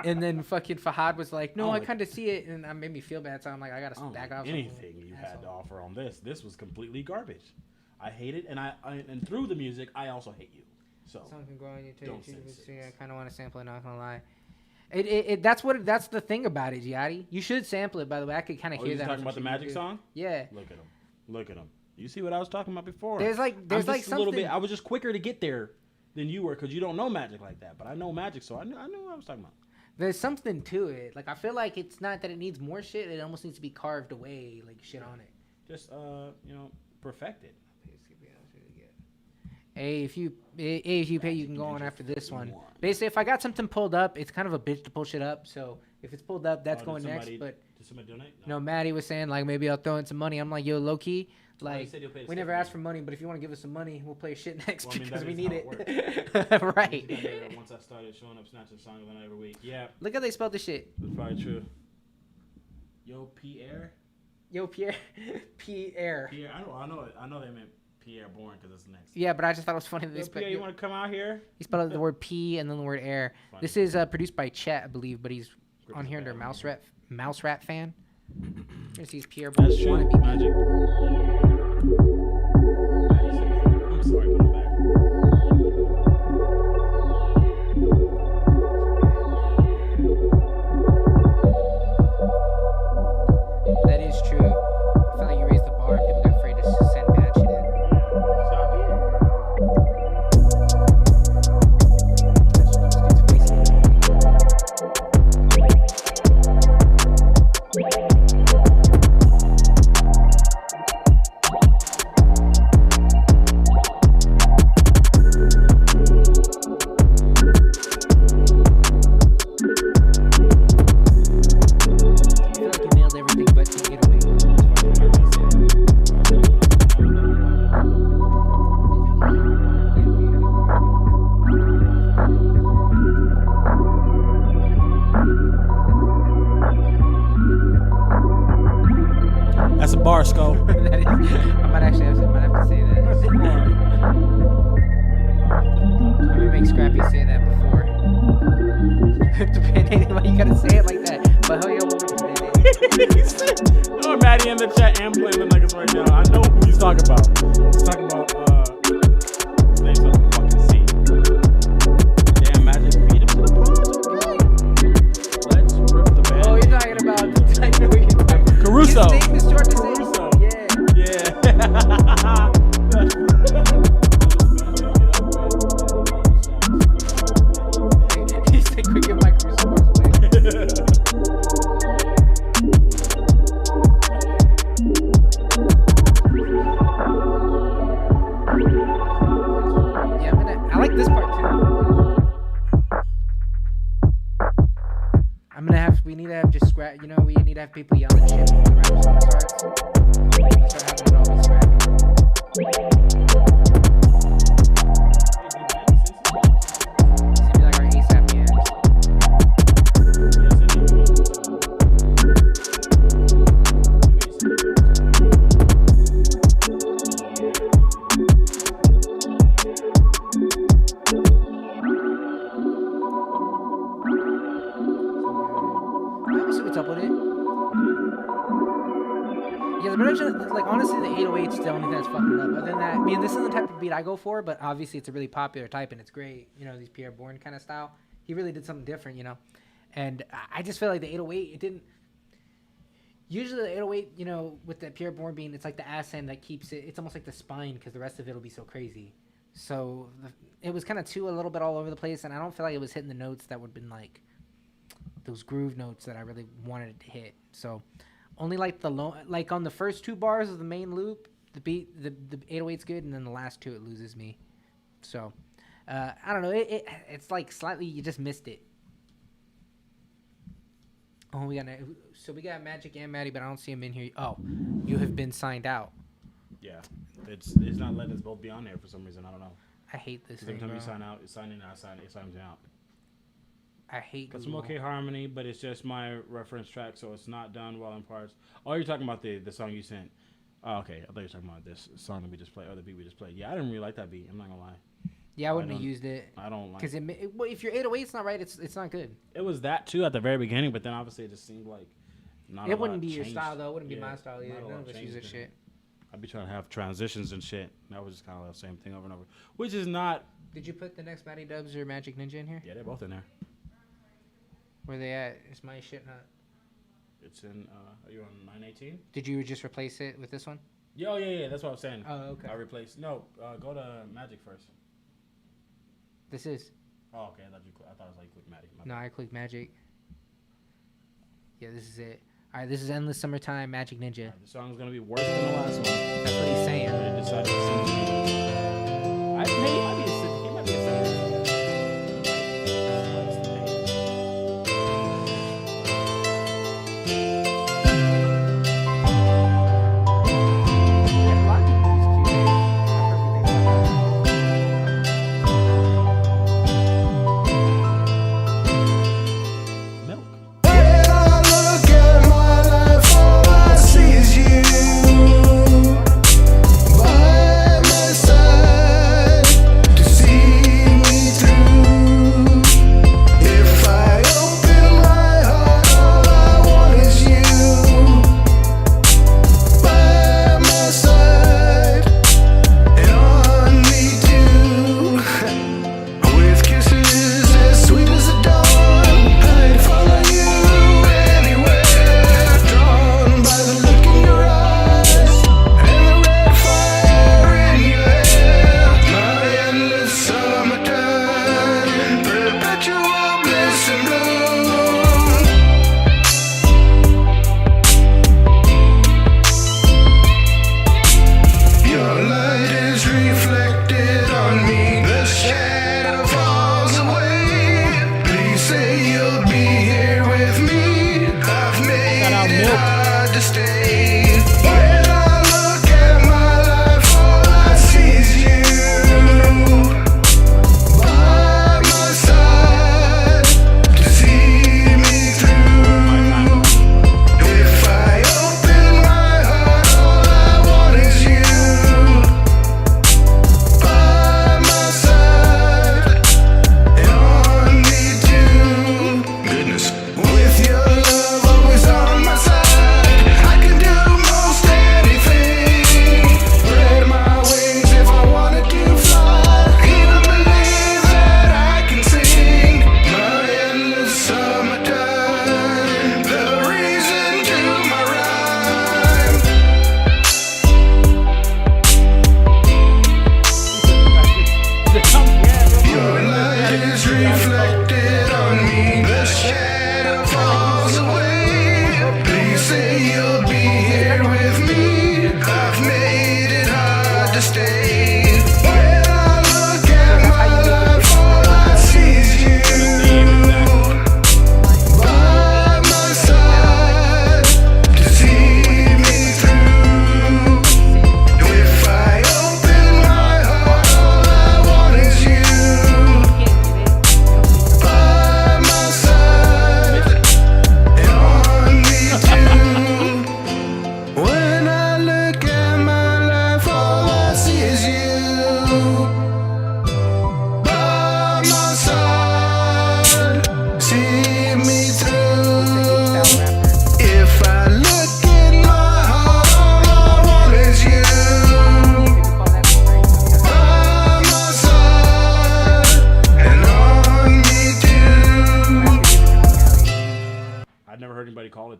And then fucking Fahad was like, "No, Oh, I like- kind of see it," and it made me feel bad. So I'm like, I gotta I don't back like off. anything you had to offer on this. This was completely garbage. I hate it, and and through the music, I also hate you. So Something can grow on you too. Don't say six. I kind of want to sample it. Not gonna lie. That's the thing about it, Giatti. You should sample it. By the way, I could kind of oh, hear you that. talking on about the some Magic shit song? Yeah. Look at him. Look at him. You see what I was talking about before? There's like I'm just a something. little bit. I was just quicker to get there than you were because you don't know Magic like that. But I know Magic, so I knew what I was talking about. There's something to it. Like I feel like it's not that it needs more shit. It almost needs to be carved away, like shit on it. Just perfect it. Hey, if you pay, you can go on after this one. Basically, if I got something pulled up, it's kind of a bitch to pull shit up. So if it's pulled up, that's going next. But Did somebody donate? you know, Maddie was saying like maybe I'll throw in some money. I'm like, yo, low key, he like said he'll pay us we never $50. asked for money, but if you want to give us some money, we'll play shit next Well, I mean, because that we is need how it. Right. Once I started showing up, snatching songs on every week. Yeah, Look how they spelled this shit. that's probably true. Yo, Pierre. Yo, Pierre, Pierre. Pierre. I know they meant Pierre Bourne because it's next. Yeah, but I just thought it was funny that they Yo, spelled. Pierre, you want to come out here? He spelled the word P and then the word air. Funny. This is produced by Chet, I believe, but he's Grip on is here a under bad Mouse Rat fan. Here's these Pierre That's Bourne true. wannabe. Magic. I'm sorry, put him back. That is true. I feel like you raised the bar. People in the chat and playing the nuggets right now. I know who he's talking about. He's talking about his name's on the fucking scene. Damn, Magic beat him to the punch. Let's rip the band. Oh, you're talking about. I know what you're talking about. Caruso. His name is short to say. Caruso. Yeah. He's like, quick, give my Caruso bars away. Yeah, I like this part too. We need to have just scrap, you know, we need to have people yelling shit before the rap song starts. We start having it all be scrappy. Seems like our ASAP hands. We'll see what's up with it. Yeah, the production, like, honestly, the 808's the only thing that's fucking it up. Other than that, I mean, this isn't the type of beat I go for, but obviously it's a really popular type and it's great. You know, these Pierre Bourne kind of style. He really did something different, you know. And I just feel like the 808, it didn't. Usually the 808, you know, with the Pierre Bourne being, it's like the ass end that keeps it. It's almost like the spine because the rest of it will be so crazy. So it was kind of a little bit all over the place, and I don't feel like it was hitting the notes that would have been like those groove notes that I really wanted it to hit. So only like like on the first two bars of the main loop, the beat, the 808's good, and then the last two it loses me. So I don't know. It's like slightly you just missed it. Oh, we got Magic and Maddie, but I don't see him in here. Oh, you have been signed out. Yeah, it's not letting us both be on there for some reason. I don't know. I hate this thing. Every time Bro. you sign out, it's signing in, I sign it signs me out. I hate Got Google. some okay harmony, but it's just my reference track, so it's not done well in parts. Oh, you're talking about the song you sent. Oh, okay. I thought you were talking about this song that we just played, or the beat we just played. Yeah, I didn't really like that beat. I'm not gonna lie. Yeah, I wouldn't have used it. I don't like because well, if your 808's not right, it's not good. It was that too at the very beginning, but then obviously it just seemed like not. It wouldn't be your style though. It wouldn't be my style either. None None of us use that shit. I'd be trying to have transitions and shit. That was just kind of the same thing over and over, which is not. Did you put the next Matty Dubs or Magic Ninja in here? Yeah, they're both in there. Where they at? Is my shit not? It's in. Are you on 918? Did you just replace it with this one? Yeah. That's what I was saying. Oh, okay. I replaced. No, go to Magic first. This is. Oh, okay. I thought it was like you clicked Magic. No, I clicked Magic. Yeah, this is it. All right, this is Endless Summertime Magic Ninja. Right, the song's gonna be worse than the last one. That's what he's saying. But he decided to sing to me. He might be a singer. By my side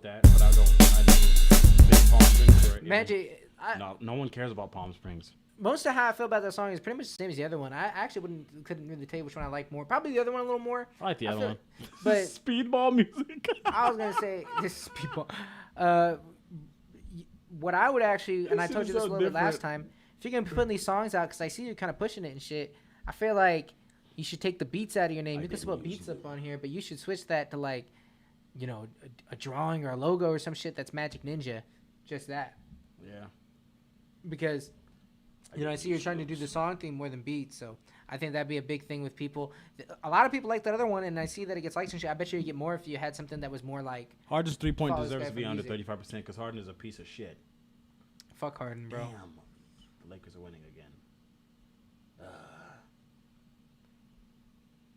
call it that, but I don't. I do big Palm Springs. Or, Magic. No one cares about Palm Springs. Most of how I feel about that song is pretty much the same as the other one. I actually couldn't really tell you which one I like more. Probably the other one a little more. I like the other one. But Speedball music. I was gonna say this is people. What I would actually, and I told you this a little bit last time. If you're gonna be putting these songs out, because I see you kind of pushing it and shit, I feel like you should take the beats out of your name. You can still put beats up on here, but you should switch that to like, you know, a drawing or a logo or some shit that's Magic Ninja, just that. Yeah. Because, you know, I see you're trying to do the song theme more than beats, so I think that'd be a big thing with people. A lot of people like that other one, and I see that it gets likes and shit. I bet you get more if you had something that was more like. Harden's 3-point follow this deserves guy to be for under music. 35% because Harden is a piece of shit. Fuck Harden, bro. Damn. The Lakers are winning again.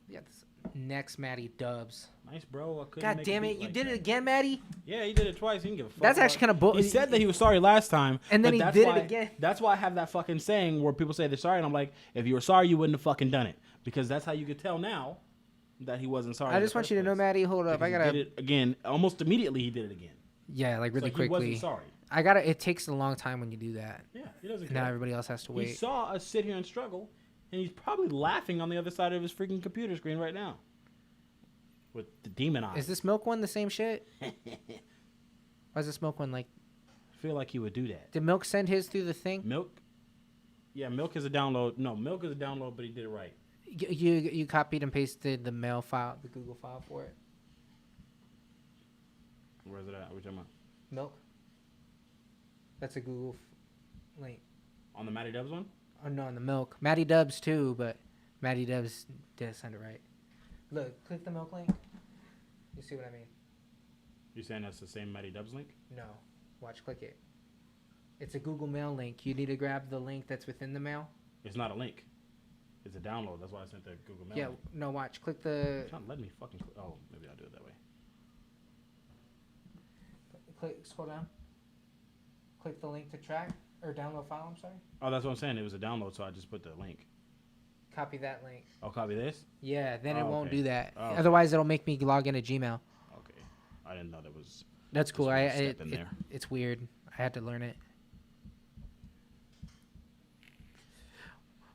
Yeah, this next Matty Dubs. Nice, bro. I couldn't God make a damn beat it, you like did that. it again, Matty? Yeah, he did it twice. He didn't give a fuck. That's about actually it. kind of bull. He said that he was sorry last time. And then but he that's did it why- again. That's why I have that fucking saying where people say they're sorry, and I'm like, if you were sorry, you wouldn't have fucking done it. Because that's how you could tell now that he wasn't sorry. I just want you to know, Matty. Hold up, Because I he gotta. did it again. Almost immediately, he did it again. Yeah, like really So quickly. He wasn't sorry. I gotta. It takes a long time when you do that. Yeah, he doesn't Now care. everybody else has to He wait. saw us sit here and struggle, and he's probably laughing on the other side of his freaking computer screen right now. With the demon eyes. Is this Milk one the same shit? Why is this Milk one like? I feel like he would do that. Did Milk send his through the thing? Milk? Yeah, Milk is a download. No, Milk is a download, but he did it right. You copied and pasted the mail file, the Google file for it. Where's it at? What you talking about? Milk. That's a Google link. On the Matty Dubs one? Oh no, on the Milk. Matty Dubs too, but Matty Dubs did send it right. Look, click the Milk link. You see what I mean? You saying that's the same Matty Dubs link? No. Watch, click it. It's a Google Mail link. You need to grab the link that's within the mail. It's not a link. It's a download. That's why I sent the Google Mail. Yeah, link. no, watch. Click the. It's not letting me fucking. Oh, maybe I'll do it that way. Click. Scroll down. Click the link to track or download file. I'm sorry. Oh, that's what I'm saying. It was a download, so I just put the link. Copy that link. I'll copy this? Yeah, then it Oh, won't okay. do that. Oh, okay. Otherwise, it'll make me log into Gmail. Okay. I didn't know that was. That's cool. Just one step in there. It's weird. I had to learn it.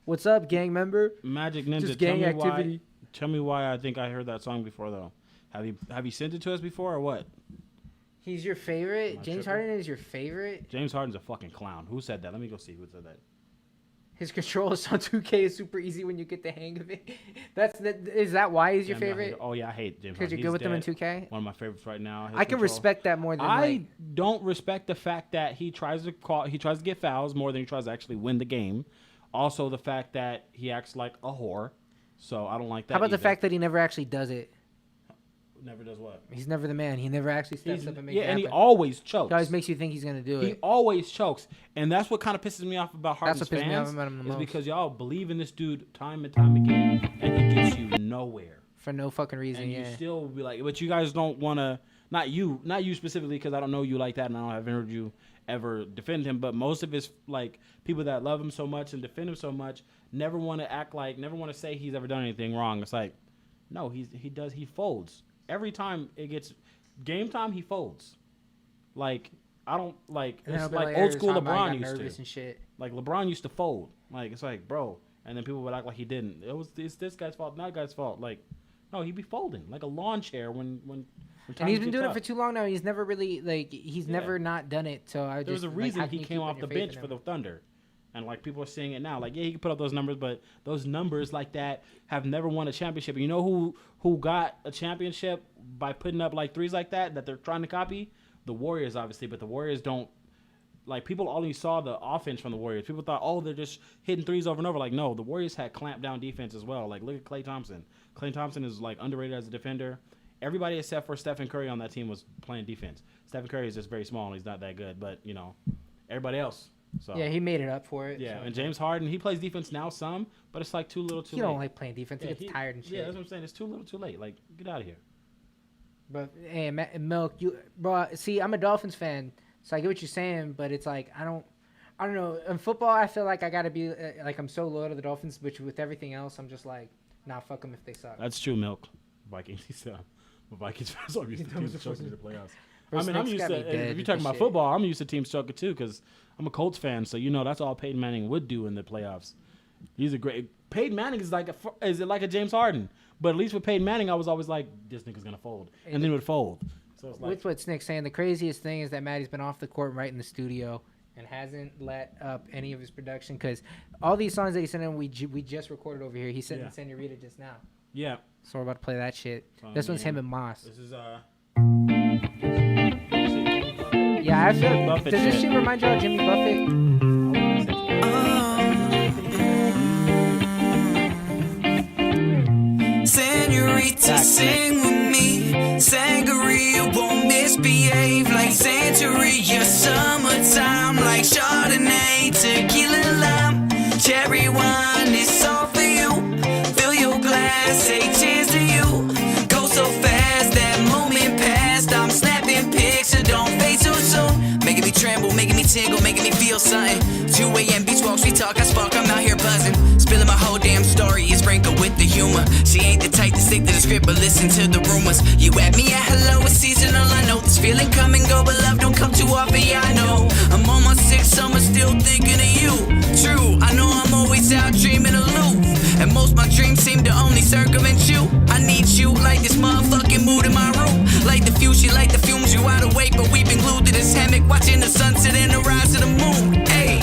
What's up, gang member? Magic Ninja. Just gang activity. Tell me why I think I heard that song before, though. Have you sent it to us before or what? He's your favorite. Am I James tripping? Harden is your favorite. James Harden's a fucking clown. Who said that? Let me go see who said that. His controls on 2K is super easy when you get the hang of it. Is that why he's your Damn, I hate- favorite? Oh yeah, I hate James Because Harden. you're good with He's them in dead. 2K. One of my favorites right now. His I can control. respect that more than I like. don't respect the fact that he tries to get fouls more than he tries to actually win the game. Also, the fact that he acts like a whore. So I don't like that. How about the either. fact that he never actually does it? Never does what? He's never the man. He never actually steps up and makes it and he happen. always chokes. He always makes you think he's gonna do He it. always chokes, and that's what kind of pisses me off about Harden's That's what pisses me off fans. about him the is most. because y'all believe in this dude time and time again, and he gets you nowhere. For no fucking reason, And yeah. you still be like, but you guys don't want to. Not you specifically, because I don't know you like that, and I haven't heard you ever defend him. But most of his like people that love him so much and defend him so much never want to say he's ever done anything wrong. It's like, no, he folds every time it gets game time. He folds. Like I don't like And then it's he'll be like "Hey, old school Tom, I got LeBron used nervous to. and shit. Like LeBron used to fold. Like it's like, bro, and then people would act like he didn't. It's this guy's fault, not guy's fault. Like, no, he'd be folding like a lawn chair when And he's times been get doing tough. it for too long now. He's never really like he's Yeah. never not done it. So I There was just a like, reason how can he you came keep off putting the your faith bench in for the him? Thunder. And like people are seeing it now. Like, yeah, he can put up those numbers, but those numbers like that have never won a championship. And you know who got a championship by putting up like threes like that they're trying to copy? The Warriors, obviously, but the Warriors don't like people only saw the offense from the Warriors. People thought, oh, they're just hitting threes over and over. Like, no, the Warriors had clamped down defense as well. Like, look at Klay Thompson. Klay Thompson is like underrated as a defender. Everybody except for Stephen Curry on that team was playing defense. Stephen Curry is just very small and he's not that good, but you know, everybody else. So Yeah, he made it up for it. yeah, so. and James Harden, he plays defense now some, but it's like too little, too He late. don't like playing defense. Yeah, he gets tired and shit. Yeah, that's what I'm saying. It's too little, too late. Like, get out of here. But hey, Milk, bro. See, I'm a Dolphins fan, so I get what you're saying. But it's like I don't know. In football, I feel like I gotta be like I'm so loyal to the Dolphins, but with everything else, I'm just like, nah, fuck them if they suck. That's true, Milk. Vikings. Vikings fans are used to teams choking in the playoffs. I mean, I'm used to. If you're talking about football, I'm used to team stroking too because I'm a Colts fan. So that's all Peyton Manning would do in the playoffs. He's a great. Peyton Manning is like a James Harden, but at least with Peyton Manning, I was always like, this nigga's gonna fold, and then it would fold. So it's like, with what Snick's saying, the craziest thing is that Maddie's been off the court right in the studio and hasn't let up any of his production because all these songs that he sent in, we just recorded over here. He sent in Senorita just now. Yeah. So we're about to play that shit. This one's him and Moss. This is Yeah, I feel. Does this shit remind you of Jimmy Buffett? Senorita, sing with me. Sangria won't misbehave like Santeria. Summertime like Chardonnay, tequila, lime, cherry wine. It's all for you. Fill your glass, say cheers to you. Go so fast, that moment passed. I'm snapping pics, so don't fade too soon. Making me tremble, making me tingle, making me feel something. 2 a.m. beach walks, we talk, I spark, I'm out here buzzing. Spilling my whole damn story, it's sprinkled with the humor. She ain't the type to stick to the script, but listen to the rumors. You at me at hello, it's seasonal, I know. This feeling come and go, but love don't come too often, yeah, I know. I'm on my 6th summer, still thinking of you. True, I know I'm always out dreaming aloof, and most my dreams seem to only circumvent you. I need you like this motherfucking mood in my room. Like the fuchsia, like the fumes, you out awake, but we've been glued to this hammock, watching the sunset and the rise of the moon. Hey,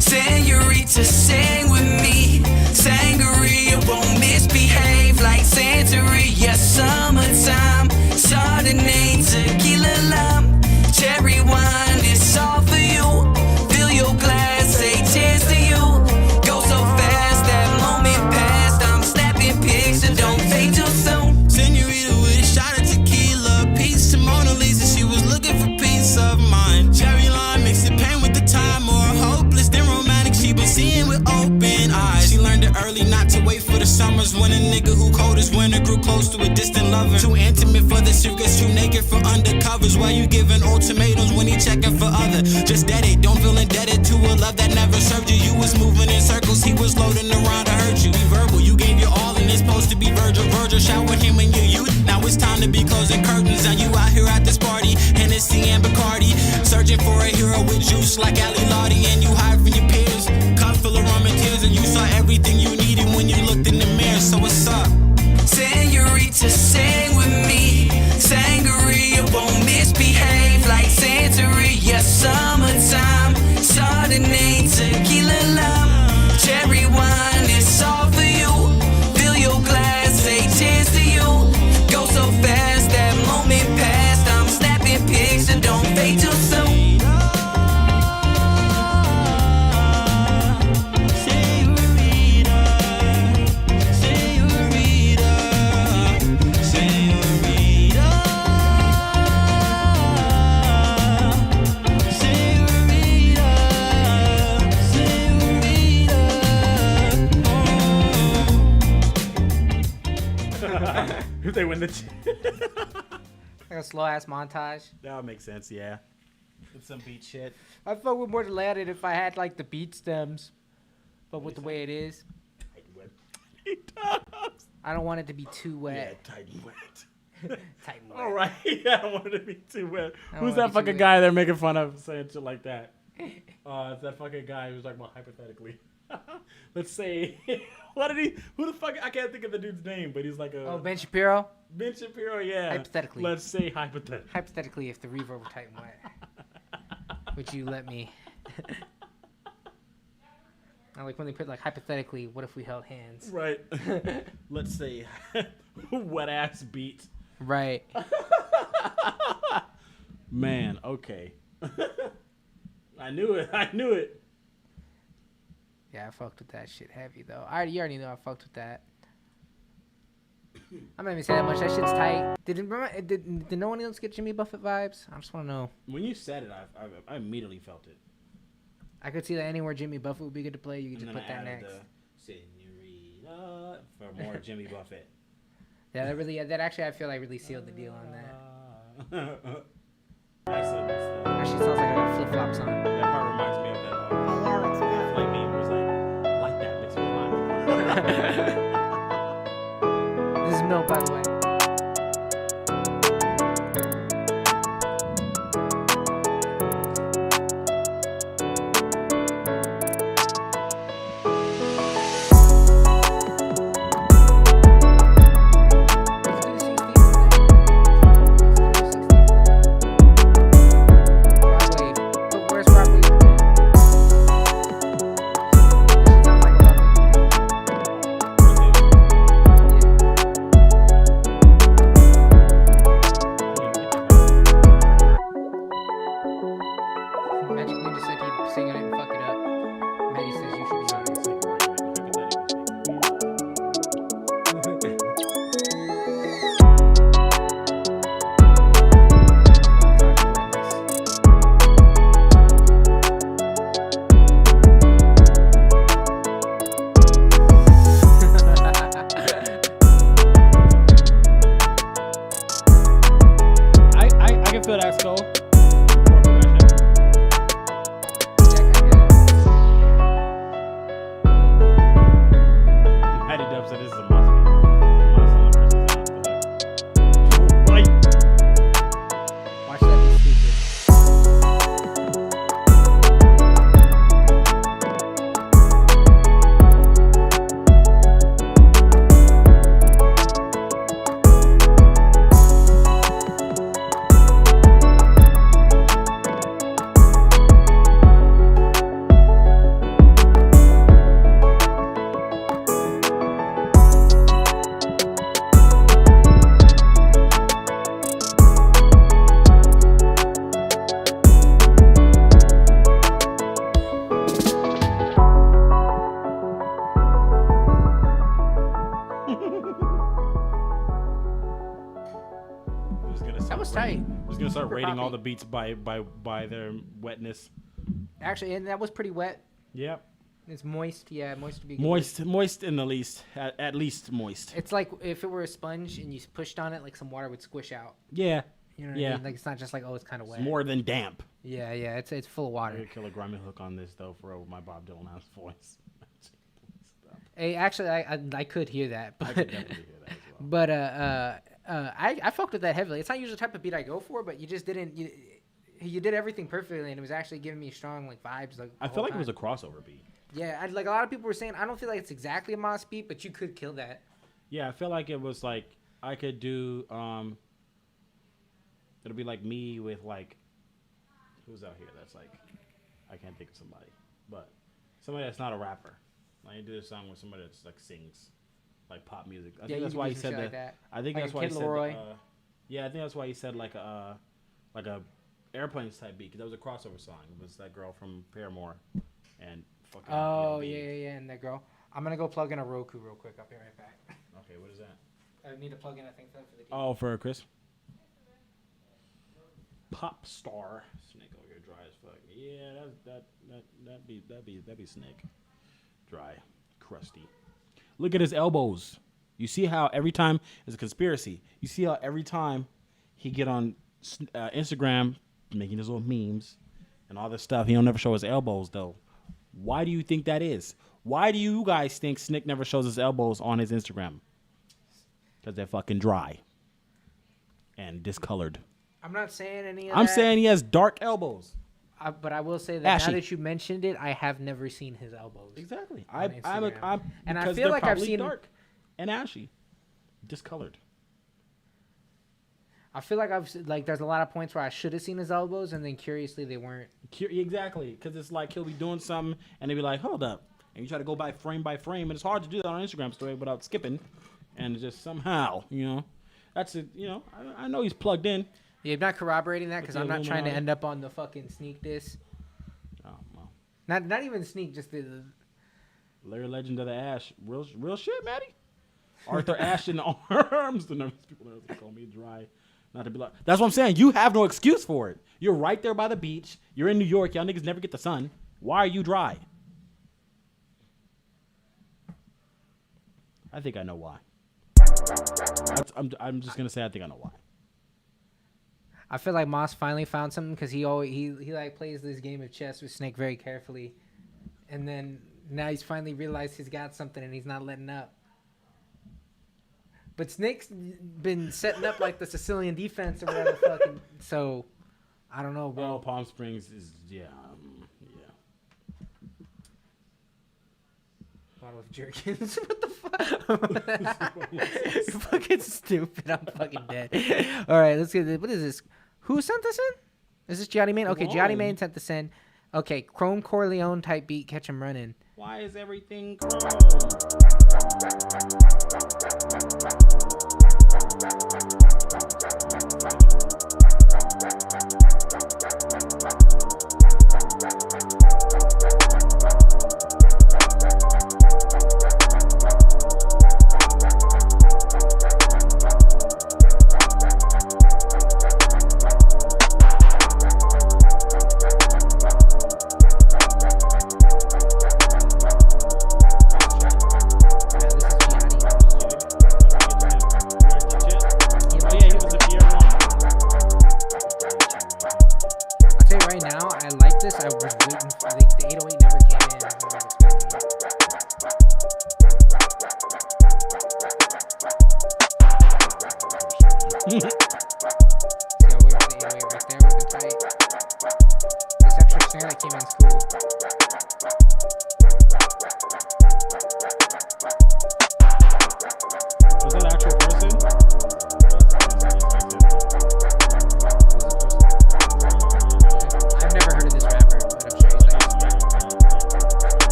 Senorita, sing with me. Sangria won't misbehave like Santeria. Summertime, Chardonnay, tequila, lime, cherry wine. It's all for you. Fill your glass, say cheers to you. Go so fast, that moment passed. I'm snapping pics, so don't fade too soon. Senorita with a shot of tequila, peace to Mona Lisa. She was looking for peace of mind. Cherry lime mixed the pain with the time, more hopeless than romantic. She been seeing with open eyes. She learned it early not to wait for the summers when a nigga who cold as winter grew close to a distant lover. Too intimate for the shift, gets too naked for undercovers. Why you giving ultimatums when he checking for other? Just dead it, don't feel indebted to a love that never served you. You was moving in circles, he was loading around to hurt you. Be verbal, you gave your all and it's supposed to be Virgil. Virgil showered him in your youth. Now it's time to be closing curtains. Now you out here at this party, Hennessy and Bacardi, searching for a hero with juice like Ali Lottie, and you hide from your peers. Cup full of rum and tears, and you saw everything you needed when you looked in the mirror. So what's up? Senorita, sing with me. Sangria won't misbehave like Santeria. Summertime, Chardonnay, tequila, lime, cherry wine. It's all for you. Fill your glass, say cheers to you. Go so fast, that moment passed. I'm snapping pics, so don't fade too soon. If they win the Like a slow ass montage. that would make sense, yeah. With some beat shit. I fuck with more to lay on it if I had like the beat stems, but with the way it is, I don't want it to be too Yeah, wet. tight and wet. Tight and wet. All right. Yeah, I don't want it to be too wet. don't Who's want it to that be too fucking wet. guy they're making fun of saying shit like that? It's that fucking guy who's like, well, hypothetically. Let's say, who the fuck, I can't think of the dude's name, but he's like a. Oh, Ben Shapiro. Ben Shapiro, yeah. Hypothetically. Let's say hypothetically. Hypothetically, if the reverb were tight and wet, would you let me? I like when they put like hypothetically, what if we held hands? Right. Let's say wet ass beat. Right. Man, okay. I knew it. Yeah, I fucked with that shit heavy though. You already know I fucked with that. I'm not even saying that much. That shit's tight. Did no one else get Jimmy Buffett vibes? I just want to know. When you said it, I immediately felt it. I could see that anywhere Jimmy Buffett would be good to play. You could just And put then that I added next. the Senorita for more Jimmy Buffett. Yeah, that actually I feel like really sealed the deal on that. Actually sounds like a flip flop song. That part reminds me of that. Like me was like that mixed with mine. This is Milk, by the way. tight. Just gonna start Super rating all poppy. the beats by their wetness. Actually, and that was pretty wet. Yep. It's moist. Yeah, moist would be good. Moist in the least. At least moist. It's like if it were a sponge and you pushed on it, like some water would squish out. Yeah. You know what I mean? Like it's not just like, oh, it's kind of wet. It's more than damp. Yeah, it's full of I'm water. gonna kill a grimy hook on this though for my Bob Dylan ass voice. Hey, actually, I could hear that, I but could definitely hear that as well. but I fucked with that heavily. It's not usually the type of beat I go for, but you just didn't. You did everything perfectly, and it was actually giving me strong like vibes. Like I feel like it was a crossover beat. Yeah, like a lot of people were saying, I don't feel like it's exactly a Moss beat, but you could kill that. Yeah, I feel like it was like I could do. It'll be like me with like, who's out here? That's like, I can't think of somebody, but somebody that's not a rapper. I can do this song with somebody that's like sings, like pop music. I think that's why he said that. Like that. I think Like that's a why he Kid said. Leroy. Yeah, I think that's why he said like a airplanes type beat because that was a crossover song. It was that girl from Paramore, and fucking. Oh PLB. yeah, and that girl. I'm gonna go plug in a Roku real quick. I'll be right back. Okay, what is that? I need to plug in. I think for the game. Oh, for Chris. Pop star Snake over here, dry as fuck. Yeah, that'd be Snake, dry, crusty. Look at his elbows. You see how every time it's a conspiracy. You see how every time he get on Instagram making his little memes and all this stuff, he don't never show his elbows though. Why do you think that is? Why do you guys think Snick never shows his elbows on his Instagram? Because they're fucking dry and discolored. I'm not saying any of I'm that. saying he has dark elbows. But I will say that Ashy. now that you mentioned it, I have never seen his elbows. Exactly. on Instagram. And I because feel they're like I've probably seen. dark and ashy, discolored. I feel like there's a lot of points where I should have seen his elbows, and then curiously they weren't. Exactly, because it's like he'll be doing something and they be like, "Hold up," and you try to go by frame, and it's hard to do that on an Instagram story without skipping, and just somehow, that's it. I know he's plugged in. Yeah, I'm not corroborating that because With I'm the not trying to Illuminati. end up on the fucking sneak diss. Oh well. Not even sneak, just the. Larry Legend of the Ash, real shit, Maddie. Arthur Ashe in the arms. The nervous people call me dry. Not to be like. That's what I'm saying. You have no excuse for it. You're right there by the beach. You're in New York. Y'all niggas never get the sun. Why are you dry? I think I know why. I'm just gonna say I think I know why. I feel like Moss finally found something because he like plays this game of chess with Snake very carefully, and then now he's finally realized he's got something and he's not letting up. But Snake's been setting up like the Sicilian defense or whatever fucking. So, I don't know, bro. Well, Palm Springs is yeah. Bottle of Jerkins. What the fuck? You're fucking stupid. I'm fucking dead. All right, let's get this. What is this? Who sent this in? Is this Gianni Main? Okay, Gianni Main sent this in. Okay, Chrome Corleone type beat. Catch him running. Why is everything chrome?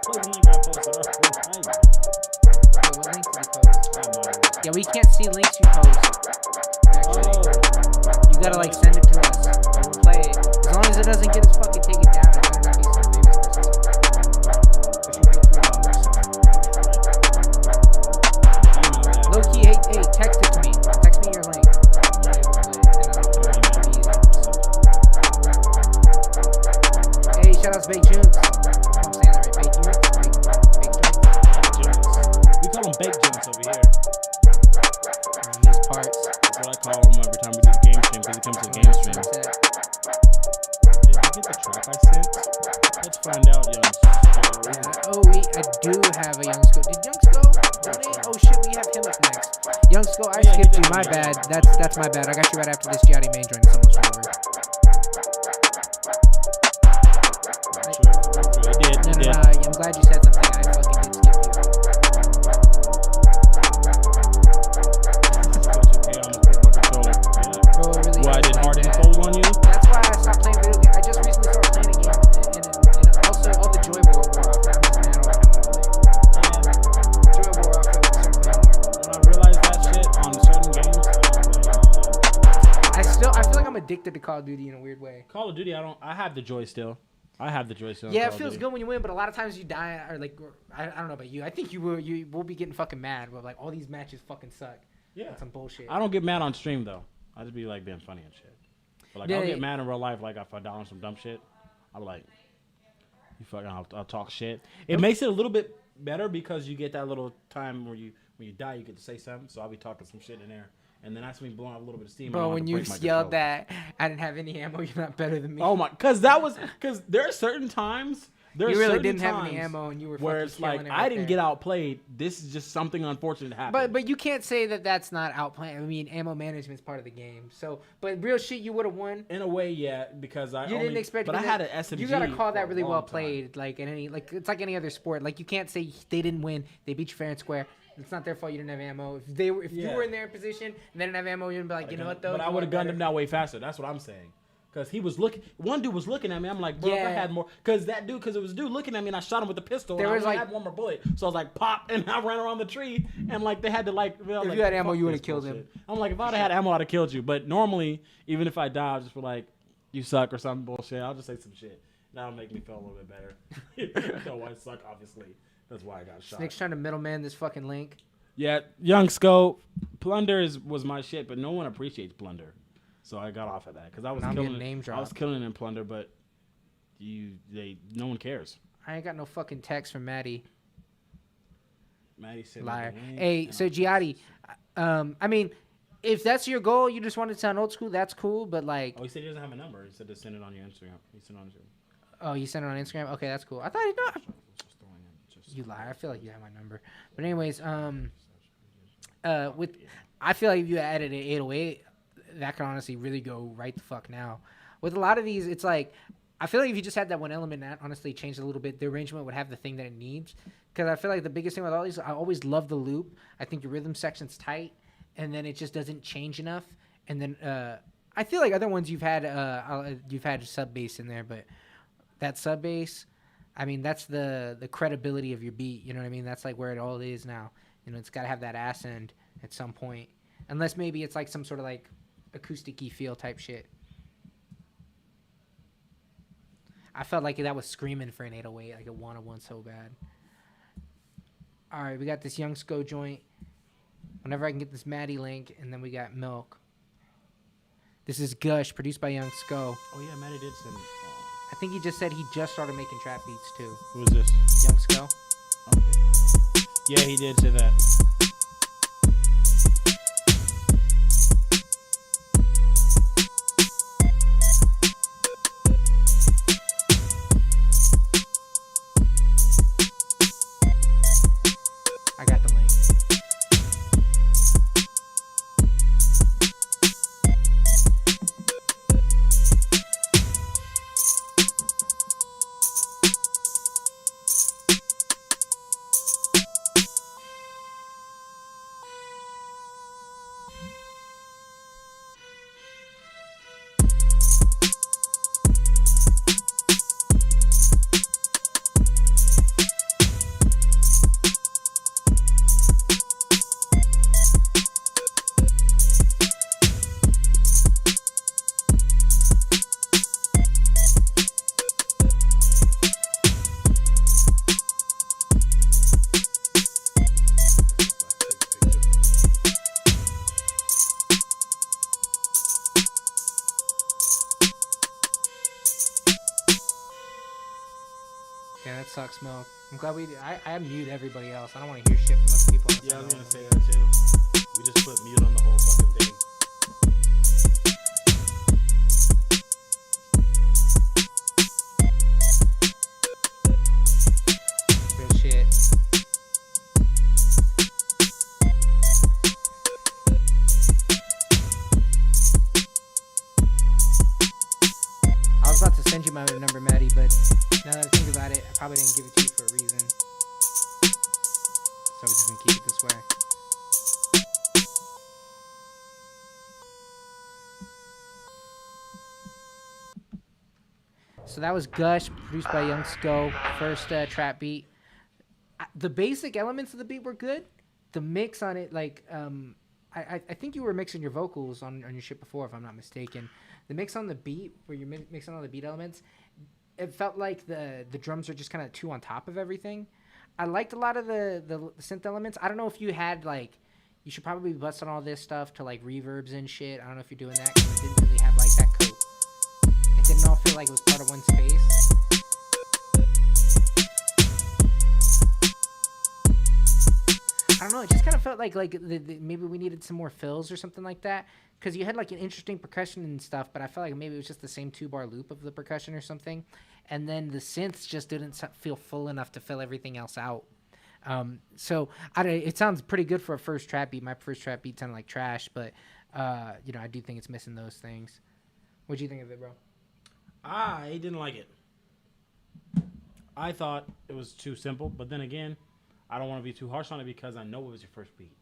Play the link I posted up. Wait, what link did you post? Yeah, we can't see links you post. Actually, you gotta like send it to us. And we'll play it. As long as it doesn't get us fucking taken down, it better not be some famous person. But you pay $3. Low key, hey, text it to me. Text me your link. Hey, shout out to Baked Junes. I'm saying that right. Baked Junes. Baked Junes. We call them baked joints over here. Around these parts. That's what I call them every time we do the game stream because it comes to the game stream. Did you get the track I sent? Let's find out, young. I do have a Young Sko. Did Young Sko donate? Oh shit, we have him up next. Young Sko, I skipped you. My bad. That's my bad. I got you right after this Gianni main joint. It's almost over. No. I'm glad you said something. I fucking did skip you. Bro, it really Why did like Harden that. fold on you? That's why I stopped playing video games. I just recently started playing a game, and also all the joy wore off. I'm just mad all the time when I play. Joy wore off when I started playing more. When I realized that shit on certain games, I feel like I'm addicted to Call of Duty in a weird way. Call of Duty, I have the joy still. I have the joy still. Yeah, it feels good when you win, but a lot of times you die, or like, I don't know about you. I think you will be getting fucking mad, but like all these matches fucking suck. Yeah. That's some bullshit. I don't get mad on stream though. I just be like being funny and shit. But like Yeah, I'll get mad in real life, like if I die on some dumb shit. I'm like, you fucking, I'll talk shit. It makes it a little bit better because you get that little time where when you die, you get to say something. So I'll be talking some shit in there. And then that's me blowing up a little bit of steam. Bro, when you yelled that I didn't have any ammo, you're not better than me. Oh my, because there are certain times. You really didn't have any ammo, and you were where fucking it's like killing it I right didn't there. get outplayed. This is just something unfortunate happened. But you can't say that that's not outplaying. I mean, ammo management's part of the game. So, but real shit, you would have won. In a way, yeah, because You didn't expect. But I had an SMG. You gotta call that for a really long well time. played. Like in it's like any other sport. Like you can't say they didn't win. They beat you fair and square. It's not their fault you didn't have ammo. If you were in their position and they didn't have ammo, you'd be like, you know what though? But I would have gunned him down way faster. That's what I'm saying. Because he was looking. One dude was looking at me. I'm like, bro, if I had more. Because it was a dude looking at me and I shot him with a pistol. There and was I like, had one more bullet. So I was like, pop. And I ran around the tree. And like, they had to like. If you had ammo, you would have killed him. I'm like, if I'd have had ammo, I'd have killed you. But normally, even if I die, I'll just be like, you suck or some bullshit. I'll just say some shit. That'll make me feel a little bit better. I know I suck, obviously. That's why I got shot. Snake's trying to middleman this fucking link. Yeah, Young Sko, Plunder was my shit, but no one appreciates Plunder, so I got off of that because I was killing in Plunder, but no one cares. I ain't got no fucking text from Maddie. Maddie said, liar. Hey, so Giatti, I mean, if that's your goal, you just want to sound old school, that's cool, but like. Oh, he said he doesn't have a number. He said to send it on your Instagram. He sent it on Instagram. Oh, you sent it on Instagram? Okay, that's cool. I thought he did. You liar. I feel like you have my number. But anyways, I feel like if you added an 808, that could honestly really go right the fuck now. With a lot of these, it's like, I feel like if you just had that one element that honestly changed a little bit, the arrangement would have the thing that it needs. Because I feel like the biggest thing with all these, I always love the loop. I think your rhythm section's tight, and then it just doesn't change enough. And then I feel like other ones you've had sub bass in there, but that sub bass, I mean, that's the credibility of your beat. You know what I mean? That's like where it all is now. You know, it's got to have that ass end at some point. Unless maybe it's like some sort of like acoustic-y feel type shit. I felt like that was screaming for an 808. Like it wanted one so bad. All right, we got this Young Sko joint. Whenever I can get this Maddie link. And then we got Milk. This is Gush, produced by Young Sko. Oh, yeah, Maddie did send it. I think he just said he just started making trap beats too. Who is this? Young Sko. Okay. Yeah, he did say that. I got the link. that sucks, Milk. I'm glad I mute everybody else. I don't want to hear shit from other people. Yeah, I was gonna say that too. We just put mute on the whole fucking thing. Real shit. I was about to send you my number, Maddie, but now that I think about it, I probably didn't give it to you for a reason. So we're just gonna keep it this way. So that was Gush, produced by Young Sko, first trap beat. The basic elements of the beat were good. The mix on it, like, I think you were mixing your vocals on your shit before, if I'm not mistaken. The mix on the beat, where you're mixing all the beat elements, it felt like the drums are just kind of too on top of everything. I liked a lot of the synth elements. I don't know if you had, like, you should probably bust on all this stuff to, like, reverbs and shit. I don't know if you're doing that, because it didn't really have, like, that coat. It didn't all feel like it was part of one space. I don't know. It just kind of felt like maybe we needed some more fills or something like that. Because you had like an interesting percussion and stuff, but I felt like maybe it was just the same 2-bar loop of the percussion or something. And then the synths just didn't feel full enough to fill everything else out. So it sounds pretty good for a first trap beat. My first trap beat sounded like trash, but you know, I do think it's missing those things. What'd you think of it, bro? I didn't like it. I thought it was too simple, but then again, I don't want to be too harsh on it because I know it was your first beat.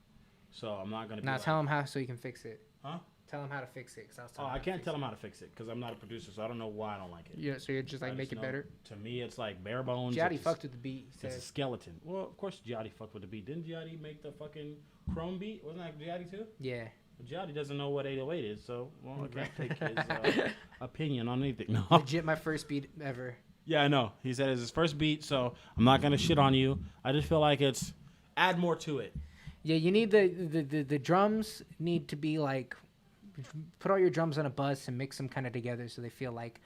So I'm not going to be tell him how so you can fix it. Huh? Tell him how to fix it. I can't tell him how to fix it because I'm not a producer, so I don't know why I don't like it. Yeah, so you're just like, make it better? To me, it's like bare bones. Giaddi fucked with the beat. It's a skeleton. Well, of course Giaddi fucked with the beat. Didn't Giaddi make the fucking Chrome beat? Wasn't that Giaddi too? Yeah. Giaddi doesn't know what 808 is, so I can't take his opinion on anything. No. Legit my first beat ever. Yeah, I know. He said it's his first beat, so I'm not going to shit on you. I just feel like it's add more to it. Yeah, you need the drums need to be like, put all your drums on a bus and mix them kind of together so they feel like,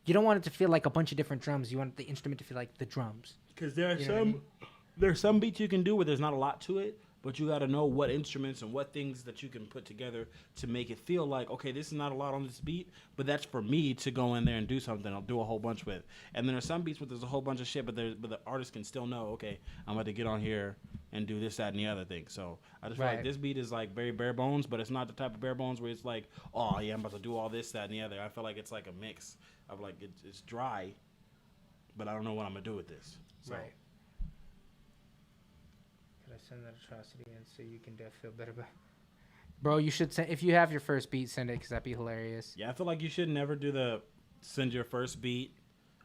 you don't want it to feel like a bunch of different drums. You want the instrument to feel like the drums. Because there's some beats you can do where there's not a lot to it, but you got to know what instruments and what things that you can put together to make it feel like, okay, this is not a lot on this beat, but that's for me to go in there and do something. I'll do a whole bunch with. And then there's some beats where there's a whole bunch of shit, but the artist can still know, okay, I'm about to get on here and do this, that, and the other thing. So I just feel like this beat is like very bare bones, but it's not the type of bare bones where it's like, oh yeah, I'm about to do all this, that, and the other. I feel like it's like a mix of like it's dry, but I don't know what I'm gonna do with this. So. Right. Could I send that atrocity in so you can feel better about? Bro, you should send, if you have your first beat, send it because that'd be hilarious. Yeah, I feel like you should never do send your first beat.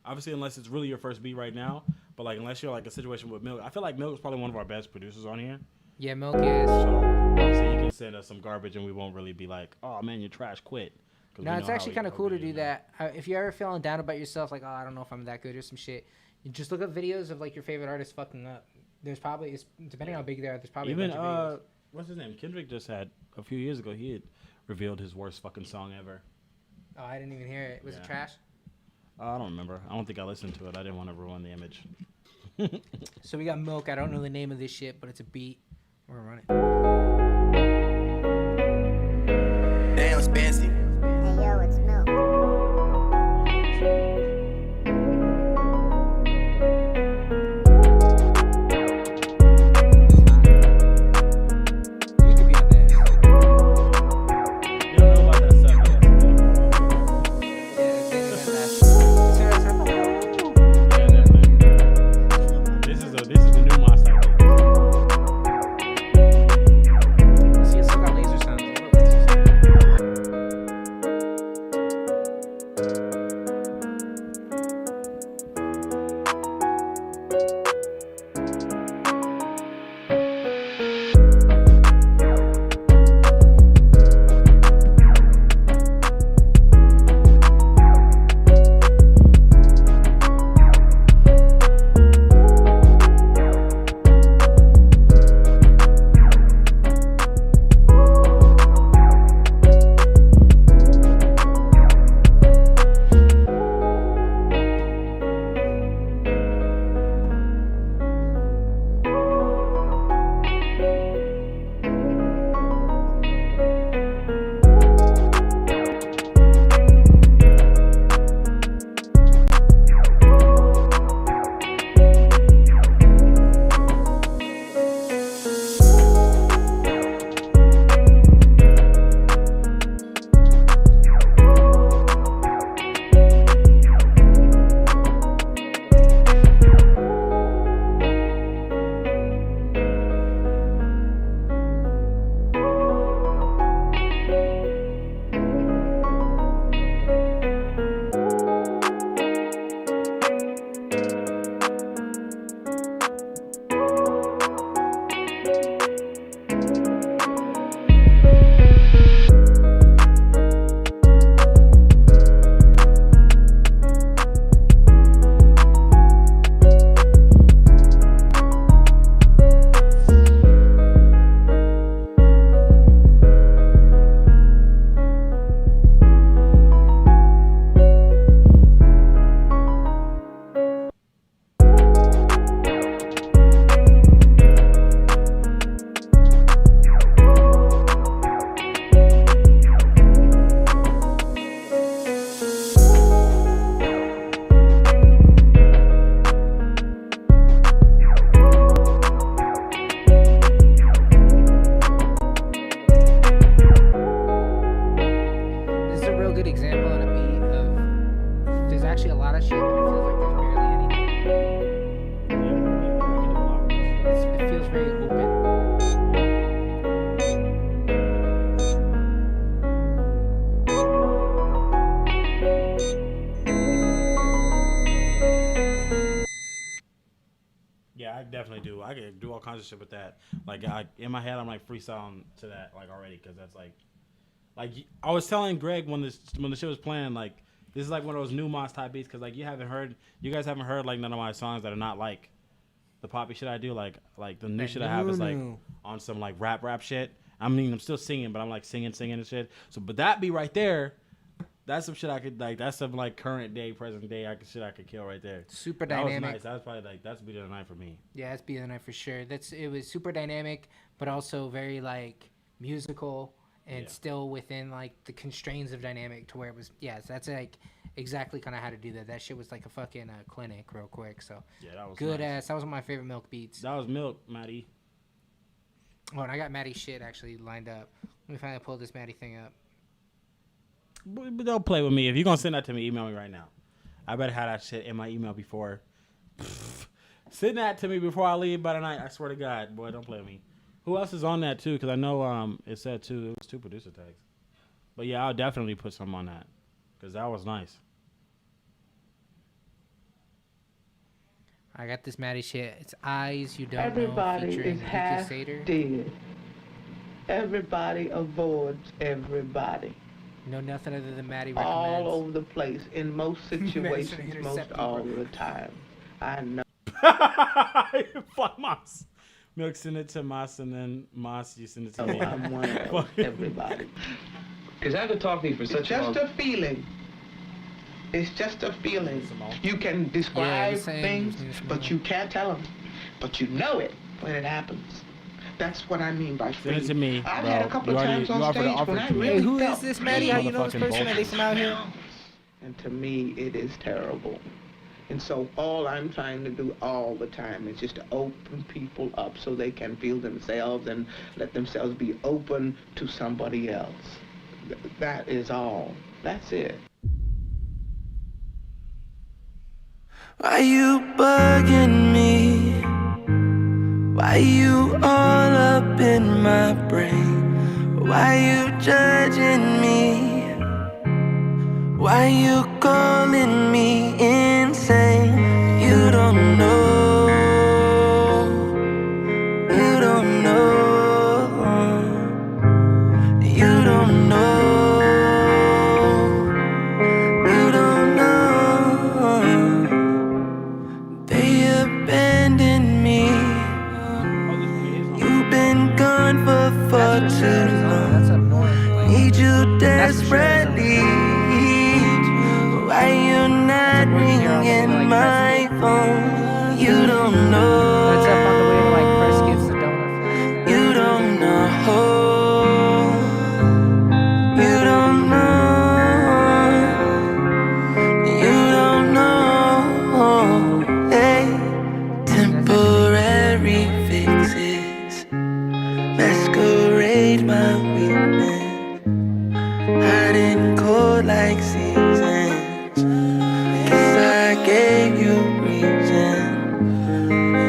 Obviously, unless it's really your first beat right now. But like, unless you're like a situation with Milk, I feel like Milk is probably one of our best producers on here. Yeah, Milk is. So you can send us some garbage and we won't really be like, oh man, you're trash, quit. No, it's actually kind of cool to do that. If you're ever feeling down about yourself, like, oh, I don't know if I'm that good or some shit, you just look up videos of like your favorite artists fucking up. There's probably, depending on how big they are, there's probably even a bunch of videos. What's his name? Kendrick just had a few years ago. He had revealed his worst fucking song ever. Oh, I didn't even hear it. Was it trash? I don't remember. I don't think I listened to it. I didn't want to ruin the image. So we got Milk. I don't know the name of this shit, but it's a beat. We're gonna run it. Damn, it's fancy. Hey yo, it's Milk. You could be on that. You don't know about that stuff. This is the new monster. Yeah, I definitely do. I can do all kinds of shit with that. Like, in my head, I'm like freestyling to that like already because that's like I was telling Greg when the shit was playing, like this is like one of those new Moss type beats because like you guys haven't heard like none of my songs that are not like the poppy shit I do. Like the new shit I have is like on some like rap shit. I mean, I'm still singing, but I'm like singing and shit. So, but that beat right there. That's some shit I could like. That's some like current day, present day. Shit I could kill right there. Super that dynamic. Was nice. That was probably like that's beat of the night for me. Yeah, that's beat of the night for sure. It was super dynamic, but also very like musical and still within like the constraints of dynamic to where it was. Yes, that's like exactly kind of how to do that. That shit was like a fucking clinic, real quick. So yeah, that was good nice. ass. That was one of my favorite Milk beats. That was Milk, Maddie. Oh, and I got Maddie's shit actually lined up. Let me finally pull this Maddie thing up. But don't play with me. If you're gonna send that to me, email me right now. I better have that shit in my email before. Send that to me before I leave by the night. I swear to God, boy, don't play with me. Who else is on that too? Because I know it said it was 2 producer tags. But yeah, I'll definitely put some on that because that was nice. I got this Maddie shit. It's Eyes You Don't Everybody Know featuring is half Sater. dead. Everybody avoids everybody. Know nothing other than Maddie recommends. All over the place, in most situations, most all the time. I know. Fuck Moss. Milk send it to Moss, and then Moss, you send it to me. I'm one of everybody. Because after talking for such just a feeling. It's just a feeling. You can describe things, but you can't tell them. But you know it when it happens. That's what I mean by feeling. Send it to me, I've bro. had a couple of times on stage when I really Hey, who felt is this Maddie? How you know this person? At least from out here. And to me, it is terrible. And so all I'm trying to do all the time is just to open people up so they can feel themselves and let themselves be open to somebody else. That is all. That's it. Why you bugging me? Why you all up in my brain? Why you judging me? Why you calling me insane? You don't know. You don't know. You don't know. You don't know. They abandoned me. You've been gone for far too long. Need you desperately. Why you not ringing my phone? You don't know. That's up on the way to like Prescott's the donut. You don't know. You don't know. You don't know. Hey, temporary fixes masquerade my weakness. Hiding cold like seasons. Guess I gave you reason.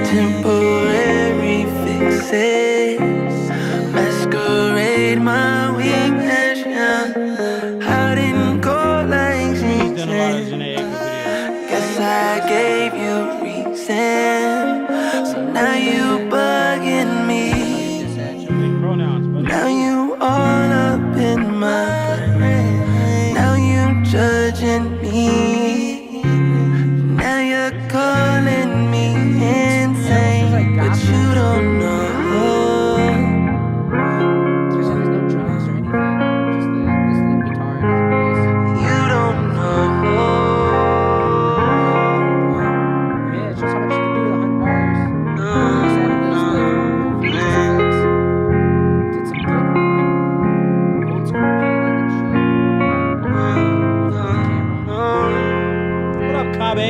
Temporary fixes masquerade my weakness. Hiding cold like seasons. Guess I gave you reason. So now you bugging me. Now you all up in my brain. Now you judging me. Now you're calling me insane. But you don't know. There's no drums or anything. Just this little guitar and his voice. You don't know. Yeah, it's just how much you can do with 100 bars. Just added those like features effects. Did some good like old school painting and shit. What up, Kabe?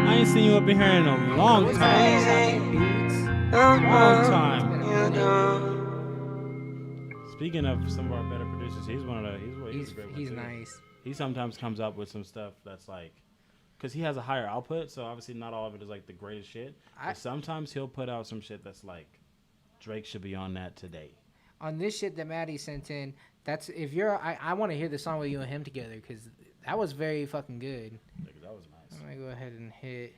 I ain't seen you up in here in a long time. Long time. Speaking of some of our better producers, he's one of the. He's a great one He's too. nice. He sometimes comes up with some stuff that's like, because he has a higher output, so obviously not all of it is like the greatest shit. But sometimes he'll put out some shit that's like, Drake should be on that today. On this shit that Maddie sent in, that's if you're. I want to hear the song with you and him together because that was very fucking good. Like, that was nice. I'm gonna go ahead and hit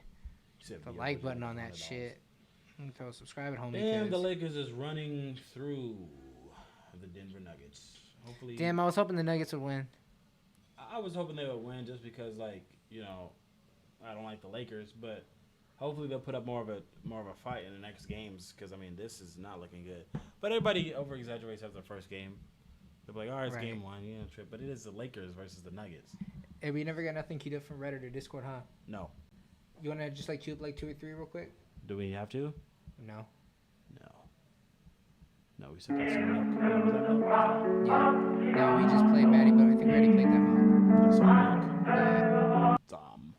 the like button on that shit. So subscribe at home. And the Lakers is running through the Denver Nuggets. Hopefully. Damn, I was hoping the Nuggets would win. I was hoping they would win just because, like, you know, I don't like the Lakers, but hopefully they'll put up more of a fight in the next games because, I mean, this is not looking good. But everybody over-exaggerates after the first game. They're like, all right, it's game one. Yeah, trip. But it is the Lakers versus the Nuggets. Hey, we never got nothing queued up from Reddit or Discord, huh? No. You want to just, like, queue up, like, 2 or 3 real quick? Do we have to? No. No, we still got some milk. Yeah. No, we just played Maddie, but I think we already played that milk. That's some milk. Yeah. Dumb.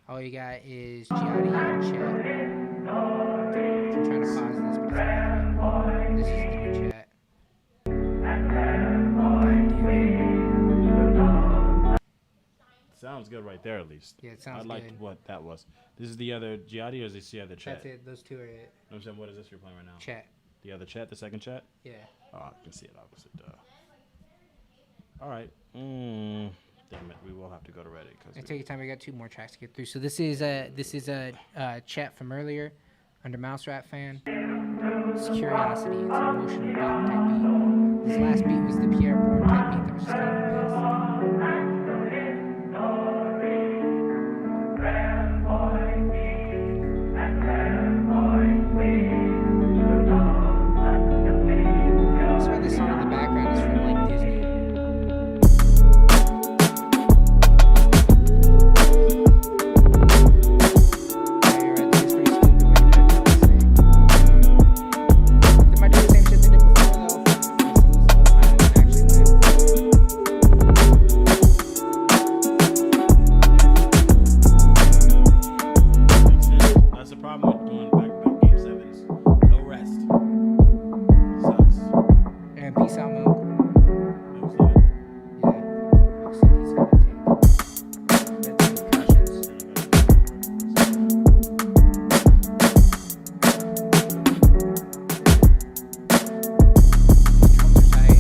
All you got is Gianni and chat. I'm trying to pause this, but it's not. This is the new chat. Sounds good right there, at least. Yeah, it sounds I liked good. what that was. This is the other Giatti, or is this the other chat? That's it. Those two are it. I'm saying, what is this you're playing right now? Chat. The other chat, the second chat? Yeah. Oh, I can see it opposite. All right. Damn it, we will have to go to Reddit. Take your time. We got 2 more tracks to get through. So this is a chat from earlier under Mouse Rat Fan. It's Curiosity. It's an emotional pop type beat. This last beat was the Pierre Bourne type beat that was just kind of a mess. That's why this song in the background is from like Disney. That's the problem with doing back-to-back game 7s. No rest. Sucks. And peace out, Milk. Milk's leaving. Yeah. Looks like he's gonna take concussions. These drums are tight.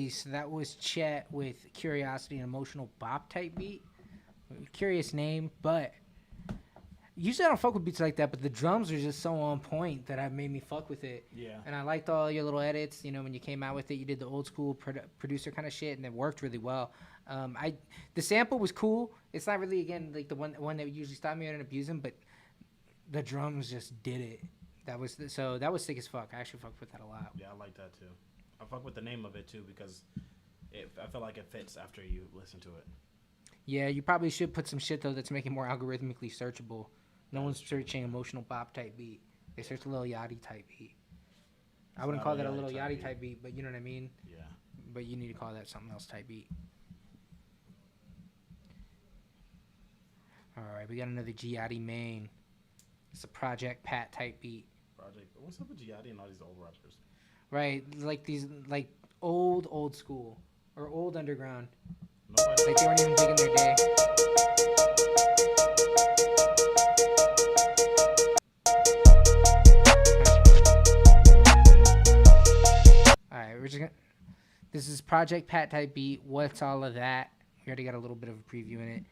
So that was Chet with Curiosity, an emotional bop type beat. Curious name, but usually I don't fuck with beats like that, but the drums are just so on point that it made me fuck with it. Yeah. And I liked all your little edits. You know, when you came out with it, you did the old school producer kind of shit, and it worked really well. The sample was cool. It's not really, again, like the one that usually stop me and abuse them, but the drums just did it. That was sick as fuck. I actually fucked with that a lot. Yeah, I like that too. I fuck with the name of it too because I feel like it fits after you listen to it. Yeah, you probably should put some shit though that's making more algorithmically searchable. No one's searching emotional bop type beat. They search a Lil Yachty type beat. I wouldn't call that a Lil Yachty type beat, but you know what I mean? Yeah. But you need to call that something else type beat. All right, we got another Giatti main. It's a Project Pat type beat. What's up with Giatti and all these old rappers? Right, like these, like old school or old underground. Nobody. Like they weren't even big in their day. All right, we're just gonna. This is Project Pat type beat. What's all of that? We already got a little bit of a preview in it.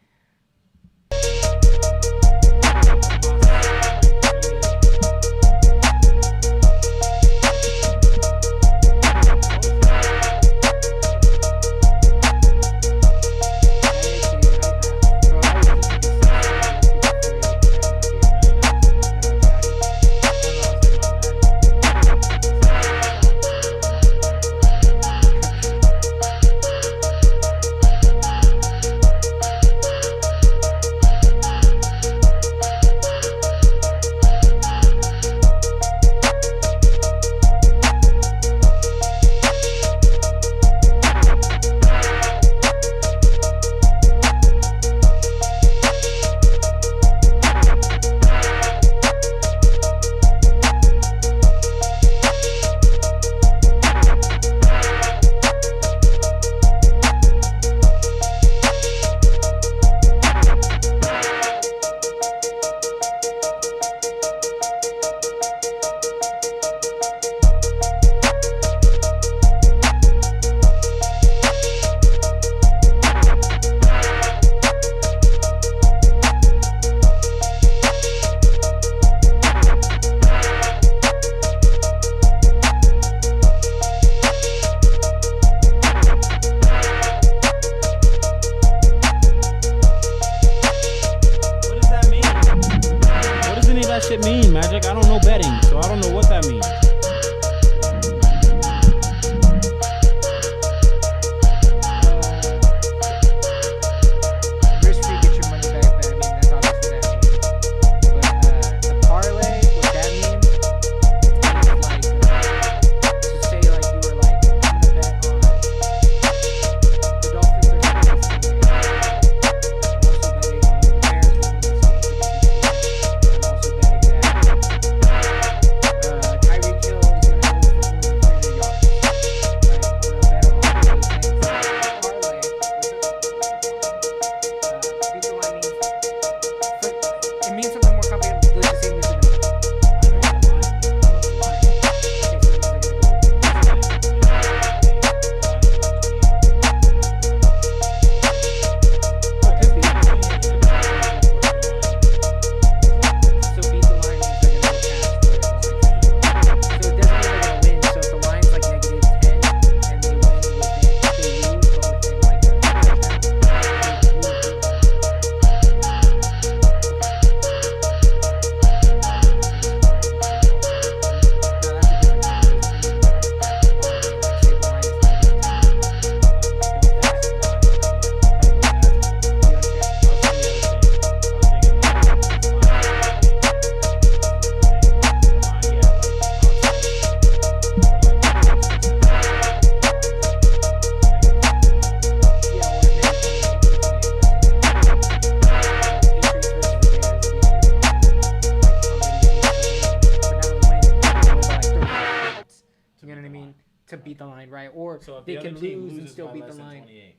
that shit mean, Magic? I don't know betting, so I don't know what that means. Risk-free, get your money back, but I mean, that's obviously what that means. But the parlay, what that means, is like, to say like you were like, I'm gonna bet on the Dolphins are gonna win this game. I'm also betting on the Bears will win this game. I'm also betting that Tyreek Hill is gonna go for more than 300 yards. Right? I'm gonna bet on all those things. Parlay. Beat the line means it means something more complicated. Let's just say it means they're gonna win. Okay, so it means they're gonna go. Could be. So beat the line means they're gonna go past where the line is. So it doesn't mean they're gonna win. So if the line's like -10 and they win within, they lose but within like a you know what I mean? To beat the line, right? Or So if they the other can team lose and loses still by beat less the than line. 28.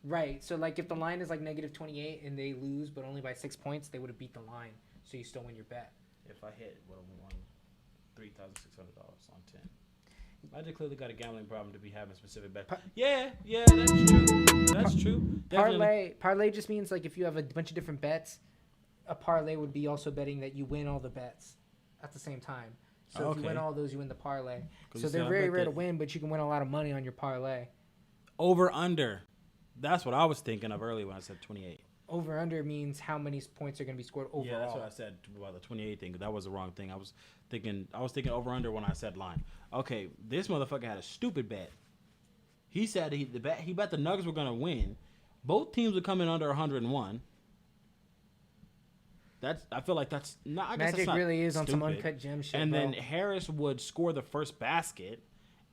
Right. So like if the line is like -28 and they lose but only by 6 points, they would have beat the line. So you still win your bet. If I hit, would have won $3,600 on 10. Magic clearly got a gambling problem to be having specific bets. Yeah, that's true. That's true. Definitely. Parlay just means like if you have a bunch of different bets, a parlay would be also betting that you win all the bets at the same time. So if you win Okay. all those, you win the parlay. 'Cause So you see, they're I very bet rare to that- win, but you can win a lot of money on your parlay. Over under. That's what I was thinking of earlier when I said 28. Over under means how many points are going to be scored overall. Yeah, that's what I said about the 28 thing. That was the wrong thing. I was thinking over under when I said line. Okay, this motherfucker had a stupid bet. He said he bet the Nuggets were gonna win. Both teams would come in under 101. I feel like that's not. I guess Magic that's not really is on some stupid. uncut gem shit. And bro. then Harris would score the first basket,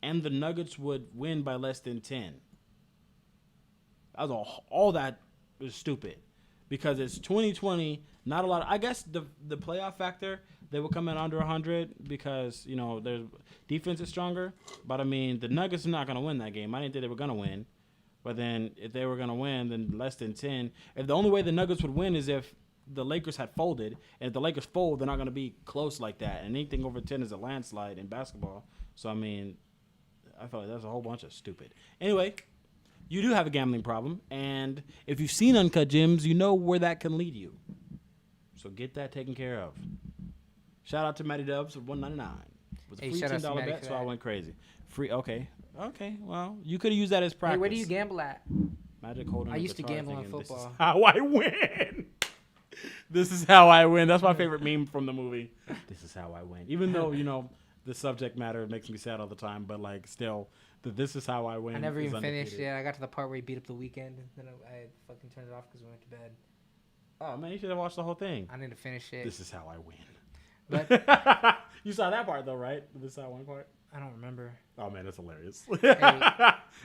and the Nuggets would win by less than 10. That was all that was stupid, because it's 2020. Not a lot. I guess the playoff factor, they will come in under 100 because their defense is stronger. But I mean, the Nuggets are not gonna win that game. I didn't think they were gonna win. But then if they were gonna win, then less than 10. If the only way the Nuggets would win is if the Lakers had folded, and if the Lakers fold, they're not gonna be close like that. And anything over 10 is a landslide in basketball. So I mean, I feel like that's a whole bunch of stupid. Anyway, you do have a gambling problem, and if you've seen Uncut Gems, you know where that can lead you. So get that taken care of. Shout out to Matty Dubs for $1.99. It was a free shout out to $10 Matty bet, for so I that. went crazy. Free, okay. Well, you could have used that as practice. Hey, where do you gamble at? Magic holding. I the used to guitar gamble on thinking, football. This is how I win. This is how I win. That's my favorite meme from the movie. This is how I win. Even though the subject matter makes me sad all the time, but like still, this is how I win. I never is even finished. undefeated. Yeah, I got to the part where he beat up the weekend, and then I fucking turned it off because we went to bed. Oh man, you should have watched the whole thing. I need to finish it. This is how I win. But You saw that part though, right? This that one part. I don't remember. Oh man, that's hilarious. Hey.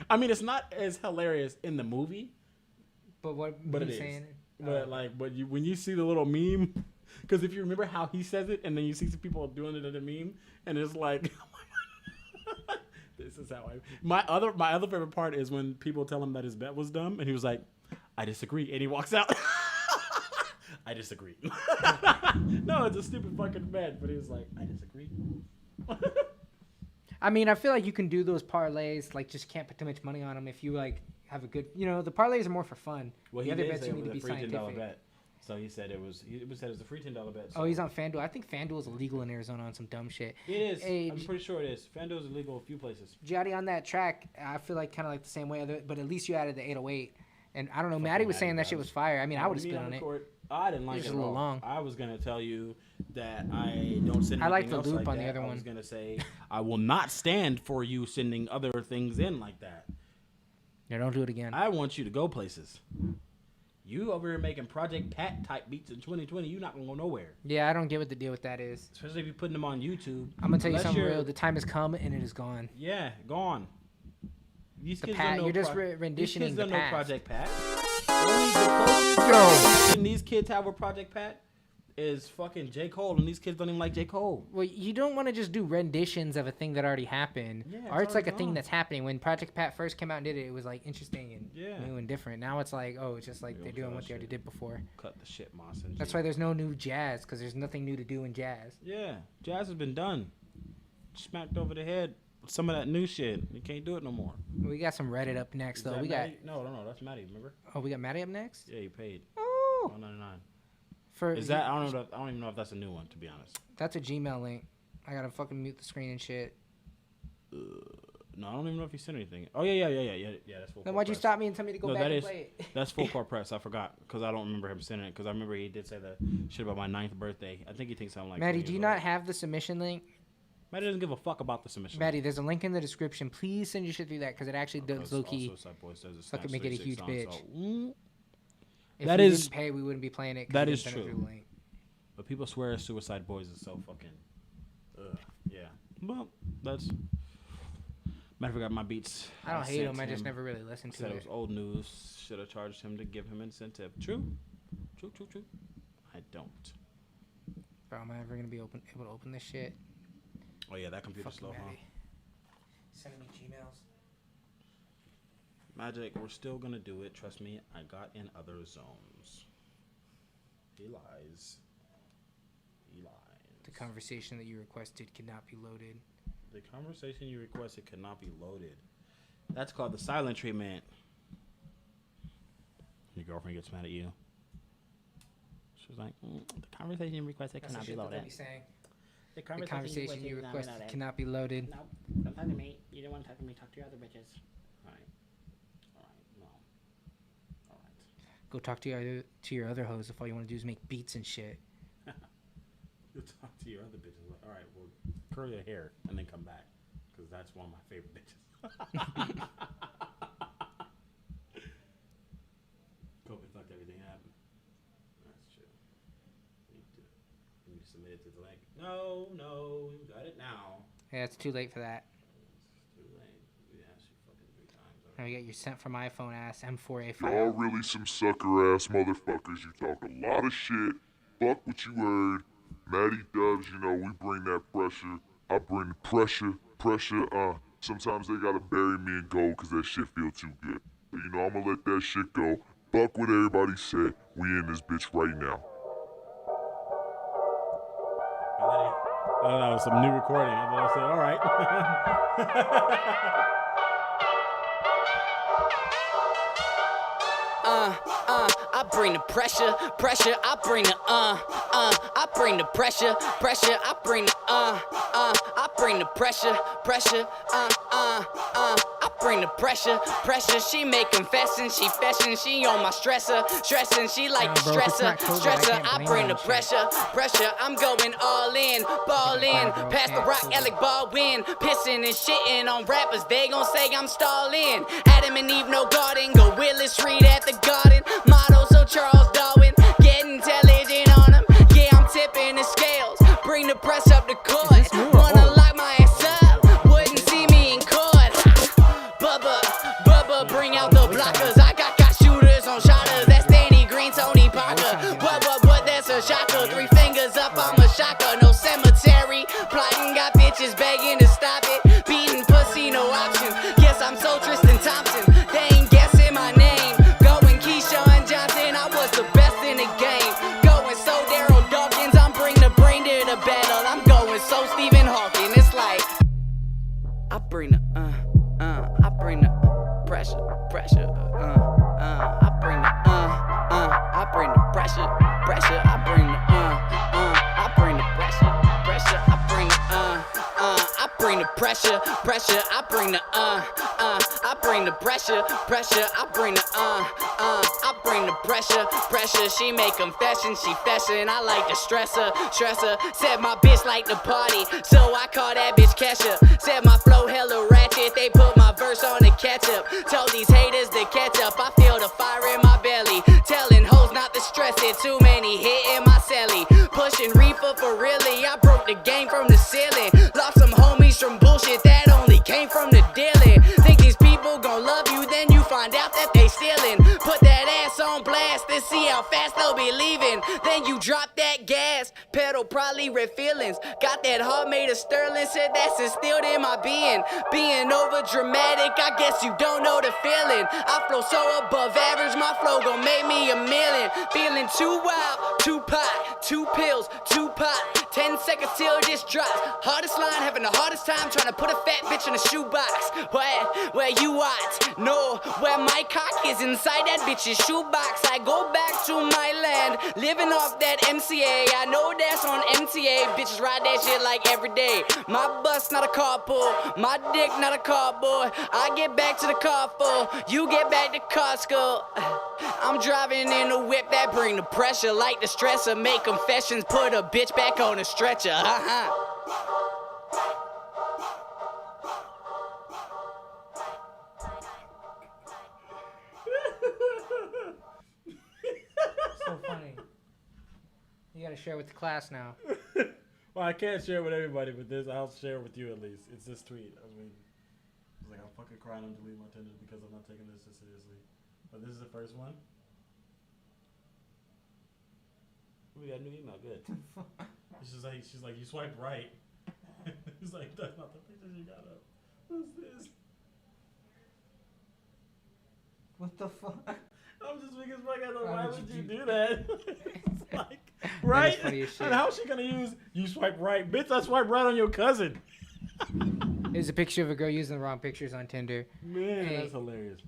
I mean, it's not as hilarious in the movie, But what but you it is. saying? But when you see the little meme, because if you remember how he says it, and then you see some people doing it in a meme, and it's like, this is how I. My other favorite part is when people tell him that his bet was dumb, and he was like, I disagree, and he walks out. I disagree. No, it's a stupid fucking bet, but he was like, I disagree. I mean, I feel like you can do those parlays. Like, just can't put too much money on them if you like have a good. The parlays are more for fun. Well, the he other did bets say you it need to was be a free $10 scientific. bet. So he said it was a free $10 bet. So. Oh, he's on FanDuel. I think FanDuel is illegal in Arizona on some dumb shit. It is. Hey, I'm pretty sure it is. FanDuel is illegal in a few places. Jotty, on that track, I feel like kind of like the same way, but at least you added the 808. And I don't know, Maddie was saying that shit was fire. I mean, I would have spit on it. I didn't like It's it a at little all. long. I was gonna tell you that I don't send. I like anything the else loop like on the that. other I one. was gonna say I will not stand for you sending other things in like that. Yeah, don't do it again. I want you to go places. You over here making Project Pat type beats in 2020, you're not gonna go nowhere. Yeah, I don't get what the deal with that is. Especially if you're putting them on YouTube. I'm gonna tell you Unless something you're- real. The time has come and it is gone. Yeah, gone. These The kids Pat, don't know you're just these renditioning kids the don't know past. Project Pat. The only these kids have with Project Pat is fucking J. Cole, and these kids don't even like J. Cole. Well, you don't want to just do renditions of a thing that already happened. Yeah, it's Art's like a already thing gone. that's happening. When Project Pat first came out and did it, it was like interesting and Yeah. new and different. Now it's like, oh, it's just like they're doing what they already did before. Cut the shit, Moss. And That's G. why there's no new jazz, because there's nothing new to do in jazz. Yeah, jazz has been done. Smacked over the head with some of that new shit. You can't do it no more. We got some Reddit up next, Is though. that We got Maddie? No, that's Maddie. Remember? oh, we got Maddie up next. Yeah, you paid. Oh, $1.99. for Is that? I don't even know if that's a new one, to be honest. that's a Gmail link. I gotta fucking mute the screen and shit. No, I don't even know if he sent anything. Oh yeah. That's full. Then court why'd you press. stop me and tell me to go No, back that and is play it? that's full court press. I forgot because I don't remember him sending it because I remember he did say the shit about my 9th birthday. I think he thinks I'm like. Maddie, 20 do you years not old. have the submission link? Maddie doesn't give a fuck about the submission. Maddie, there's a link in the description. Please send your shit through that because it actually does low key. Fucking make it a huge bitch. If That we is- didn't pay, we wouldn't be playing it. 'cause that we is didn't send it true. through the link. But people swear Suicide Boys is so fucking. Yeah. Well, that's. Matter of fact, my beats. I don't hate sent him. I just him, never really listened to said it it. was old news. Should have charged him to give him incentive. True. I don't. Bro, am I ever gonna be able to open this shit? Oh yeah, that computer's Fucking slow, huh? Maddie. Sending me Gmails. Magic, we're still gonna do it. Trust me, I got in other zones. He lies. The conversation that you requested cannot be loaded. The conversation you requested cannot be loaded. That's called the silent treatment. Your girlfriend gets mad at you. She's like, the conversation you requested That's the cannot be shit that they loaded. be saying. The The conversation you requested cannot be loaded. No, don't talk to me. You don't want to talk to me. Talk to your other bitches. All right. No. All right. Go talk to your other hoes if all you want to do is make beats and shit. You talk to your other bitches. Like, all right, well, curl your hair and then come back, because that's one of my favorite bitches. COVID fucked everything happen. That's true. You need to submit it to the link. No, you got it now. Yeah, it's too late for that. It's too late. We asked you fucking 3 times. Now we got your sent from iPhone ass M4A5. Y'all really some sucker ass motherfuckers. You talk a lot of shit. Fuck what you heard. Maddie Dubs, you know, we bring that pressure. I bring the pressure. Sometimes they gotta bury me and go because that shit feel too good. But you know, I'm gonna let that shit go. Fuck what everybody said. We in this bitch right now. Oh, that was some new recording. I thought I said, all right. I bring the pressure, I bring the I bring the pressure, I bring the I bring the pressure, I bring the pressure, she make confession, she fashion, she on my stressing, she like the Bro, if it's not COVID, I I can't bring blame the you and pressure, I'm going all in, ball in, Bro, pass the can't rock, COVID. Alec Baldwin, pissing and shitting on rappers, they gon' say I'm stalling, Adam and Eve, no garden, go Willis Reed at the garden, motto so Charles Darwin, get intelligent on them, yeah I'm tipping the scales, bring the press up the court, wanna lock my ass up, wouldn't see me in court, Bubba, bring out the blockers, I got shooters on shotters, that's Danny Green, Tony Parker, what, that's a shocker, 3 fingers up, I'm a shocker, no cemetery, plotting, got bitches begging to stop it, beating pussy, no option, yes I'm so Tristan Thompson, they ain't guessing my name, going Keyshawn Johnson, I was the best in the game, going so Daryl Dawkins, I'm bring the brain to the battle, I'm going so Stephen Hawking, it's like, I bring the, I bring the pressure, I bring the, I bring the pressure, I bring the, pressure, pressure. I bring the I bring the pressure, pressure. I bring the I bring the pressure, pressure. She make confessions, she fessin'. I like to stress her, stress her. Said my bitch like to party, so I call that bitch Kesha. Said my flow hella ratchet, they put my verse on the ketchup. Told these haters to catch up, I feel the fire in my belly. Telling hoes not to stress it, too many hitting my celly. Pushing reefer for really, I broke the game from the ceiling. Lost some homies from bullshit that only came from the dealing. Think these people gon' love you, then you find out that they stealing. Put that ass on blast and see how fast they'll be leaving. Then you drop that gas, pedal probably red feelings. Got that heart made of sterling, said that's instilled in my being. Being over dramatic, I guess you don't know the feeling. I flow so above average, my flow gon' make me a million. Feeling too wild, too pot, 2 pills, 2 pot. 10 seconds till this drops. Hardest line, having the hardest time trying to put a fat bitch in a shoebox. Where you at? No, where my cock is inside that bitch's shoebox. I go back to my land, living off that MCA. I know that's on MTA. Bitches ride that shit like every day. My bus not a carpool, my dick not a cardboard. I get back to the car full, you get back to Costco. I'm driving in a whip that bring the pressure, like the stressor. Make confessions, put a bitch back on a stretcher. So funny. You gotta share with the class now. Well, I can't share it with everybody, but this I'll share it with you at least. It's this tweet. I mean, it's like I'm fucking crying. I'm deleting my Tinder because I'm not taking this so seriously. But this is the first one. We got a new email. Good. She's like, you swiped right. He's like, that's not the pictures you got up. What's this? What the fuck? I'm just because why would you do that? It's like, right? And how's she gonna use you swipe right? Bitch, I swipe right on your cousin. There's a picture of a girl using the wrong pictures on Tinder. Man, that's hilarious.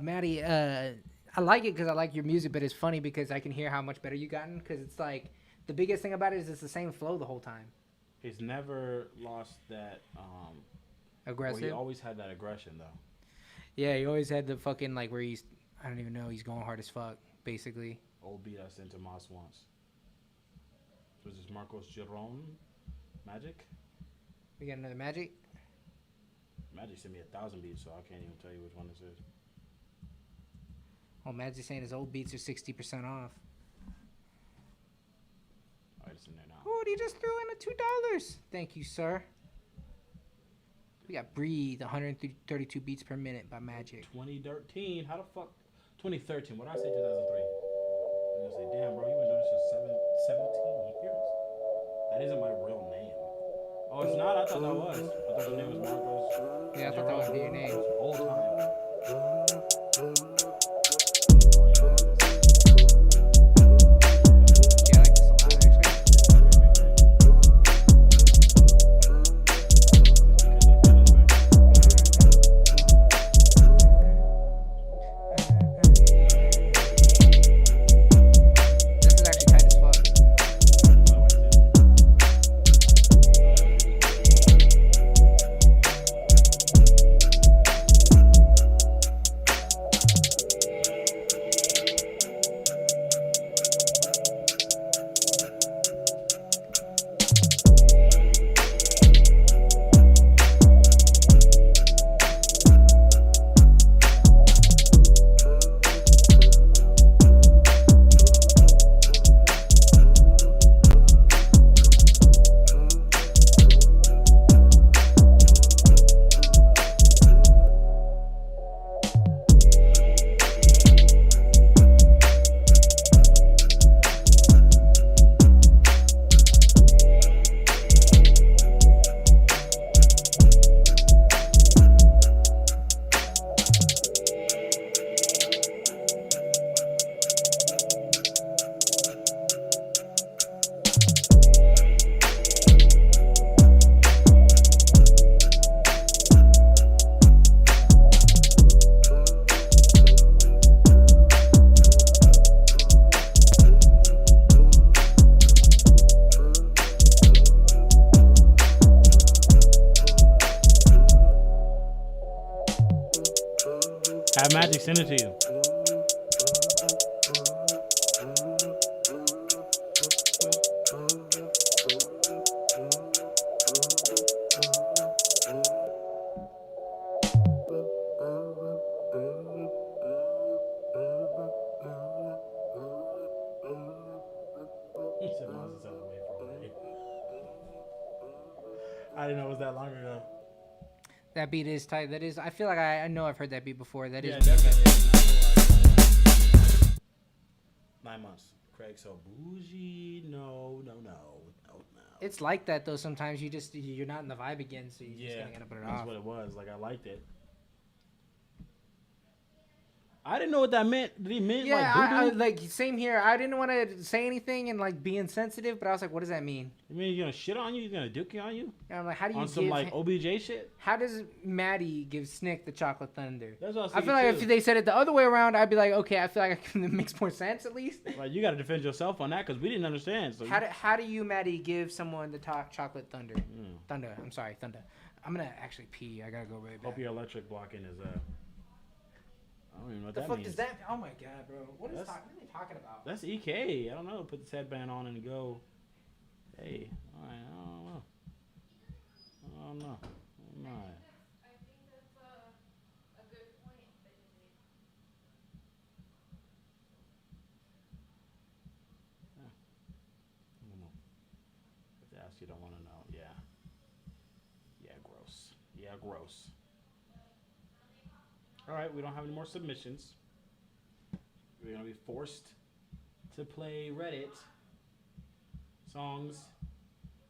Maddie, I like it because I like your music, but it's funny because I can hear how much better you gotten. Because it's like the biggest thing about it is it's the same flow the whole time. He's never lost that aggressive. Well, he always had that aggression though. Yeah, he always had the fucking like where he's I don't even know he's going hard as fuck basically. Old beat I sent to Moss once. Was this Marcos Giron? Magic? We got another Magic? Magic sent me 1,000 beats, so I can't even tell you which one this is. Oh, Magic saying his old beats are 60% off. Alright, it's in there now. Oh, he just threw in a $2. Thank you, sir. We got Breathe, 132 beats per minute by Magic. 2013. How the fuck? 2013. What did I say? 2003. I'm gonna say, damn, bro, you been doing this for 17 years. That isn't my real name. Oh, it's not. I thought that was. I thought the name was Marcos. Yeah, I thought that was your name. Old time. Have Magic send it to you. He said miles and sounds away from me. I didn't know it was that long ago. That beat is tight. That is. I feel like I know I've heard that beat before. That is. Yeah, definitely. 9 months. Craig so bougie. No. It's like that though. Sometimes you're not in the vibe again, so you're just gonna put it off. That's what it was. Like I liked it. I didn't know what that meant. Did he mean Yeah, like doo-doo? like same here. I didn't want to say anything and like be insensitive, but I was like, what does that mean? You mean he's gonna shit on you? He's gonna dookie on you? And I'm like, how do you on some give like OBJ shit? How does Maddie give Snick the chocolate thunder? That's what I feel like if they said it the other way around, I'd be like, okay, I feel like it makes more sense at least. Like you got to defend yourself on that because we didn't understand. So How do you, Maddie, give someone the chocolate thunder? Thunder. I'm sorry, thunder. I'm gonna actually pee. I gotta go right back. Hope your electric blocking is I don't even know what the that fuck means. is that? Oh my god, bro. What are they talking about? That's EK. I don't know. Put this headband on and go. Hey, I don't know. I don't know. I think that's a good point that you made. I don't know. If they ask you, don't want to know. Yeah. Yeah, gross. Yeah, gross. All right, we don't have any more submissions. We're going to be forced to play Reddit songs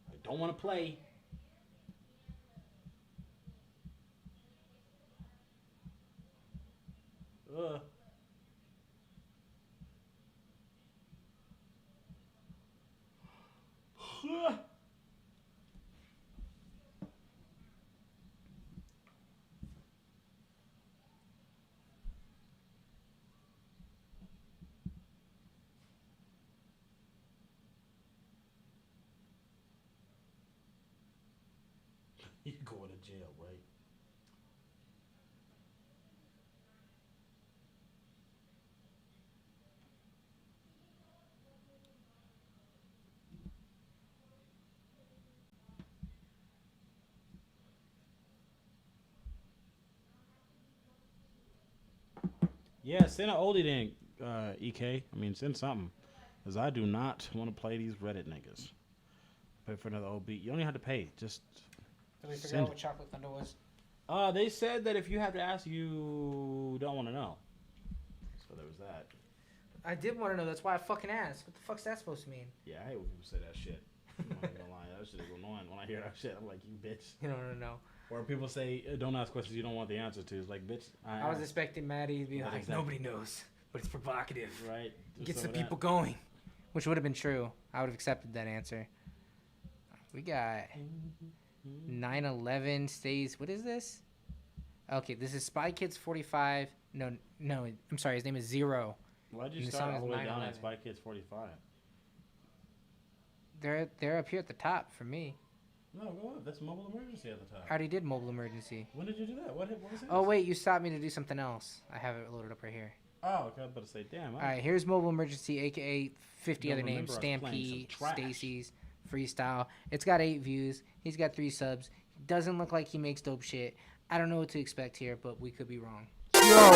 I don't want to play. Ugh. You're going to jail, right? Yeah, send an oldie then, EK. I mean, send something. Because I do not want to play these Reddit niggas. Pay for another old beat. You don't even have to pay. Just Did we figure out what Chocolate Thunder was? They said that if you have to ask, you don't want to know. So there was that. I did want to know. That's why I fucking asked. What the fuck's that supposed to mean? Yeah, I hate when people say that shit. I'm not gonna lie. That shit is annoying. When I hear that shit, I'm like, you bitch. You don't know. Or people say, don't ask questions you don't want the answer to. It's like, bitch. I was expecting Maddie to be like, exactly. Nobody knows, but it's provocative. Right. Gets the people going. Which would have been true. I would have accepted that answer. We got 9/11 stays. What is this? Okay, this is Spy Kids 45. No, I'm sorry. His name is Zero. Why'd you start all the way down at Spy Kids 45? They're up here at the top for me. No, go up. That's Mobile Emergency at the top. I already did Mobile Emergency. When did you do that? What was it? Oh, wait. You stopped me to do something else. I have it loaded up right here. Oh, okay. I was about to say, damn. All right, here's Mobile Emergency, a.k.a. 50 other names. Stampede, Stacy's, Freestyle. It's got 8 views. He's got 3 subs. Doesn't look like he makes dope shit. I don't know what to expect here, but we could be wrong. Yo,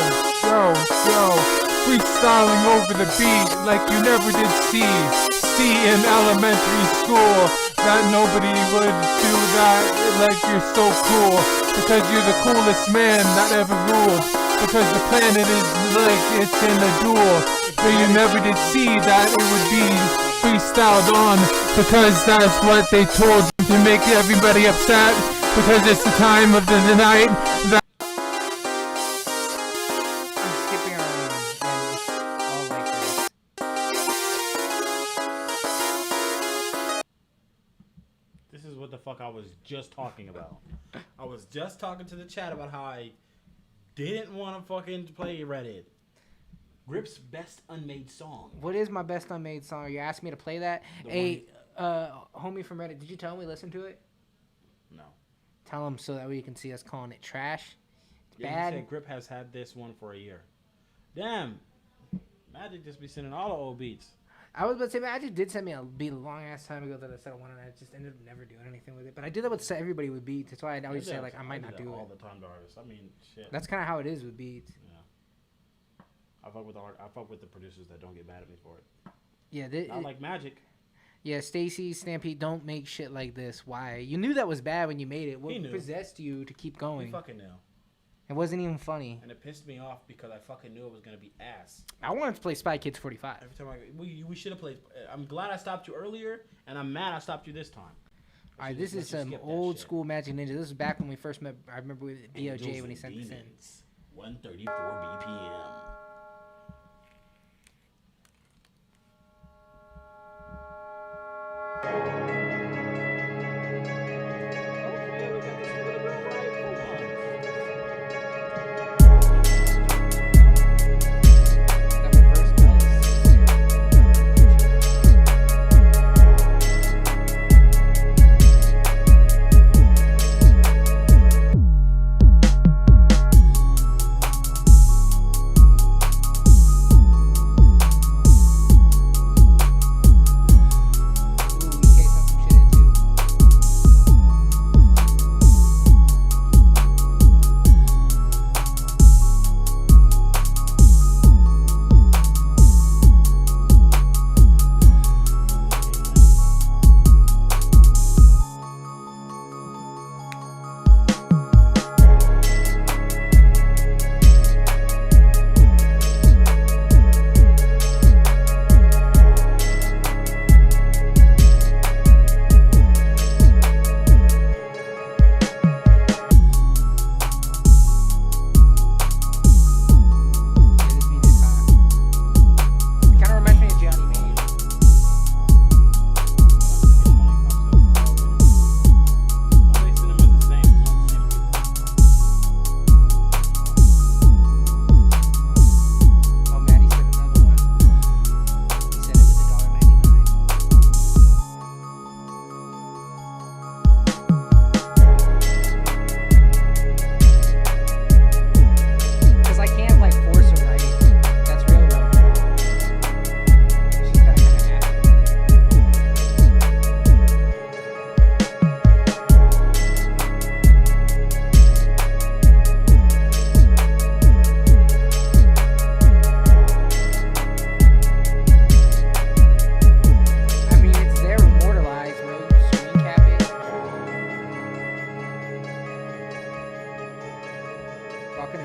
freestyling over the beat like you never did see in elementary school. That nobody would do that like you're so cool. Because you're the coolest man that ever ruled. Because the planet is like it's in a duel. But you never did see that it would be freestyled on. Because that's what they told you to make everybody upset. Because it's the time of the night that I was just talking about. I was just talking to the chat about how I didn't want to fucking play Reddit. Grip's best unmade song. What is my best unmade song? You asked me to play that? Hey, homie from Reddit, did you tell him we listened to it? No. Tell him so that way you can see us calling it trash. Yeah, bad. You said Grip has had this one for a year. Damn. Magic just be sending all the old beats. I was about to say, Magic did send me a beat a long ass time ago that I said I wanted, and I just ended up never doing anything with it. But I did that with everybody with beats. That's why I always say like I might not do it all the time to artists. I mean, shit. That's kind of how it is with beats. Yeah. I fuck with the producers that don't get mad at me for it. Yeah, Not like Magic. Yeah, Stacy, Stampede, don't make shit like this. Why? You knew that was bad when you made it. What possessed you to keep going? He fucking knew. It wasn't even funny. And it pissed me off because I fucking knew it was gonna be ass. I wanted to play Spy Kids 45. Every time we should have played. I'm glad I stopped you earlier, and I'm mad I stopped you this time. All right, this is some old school Magic Ninja. This is back when we first met. I remember with DOJ when he sent this in. 134 BPM.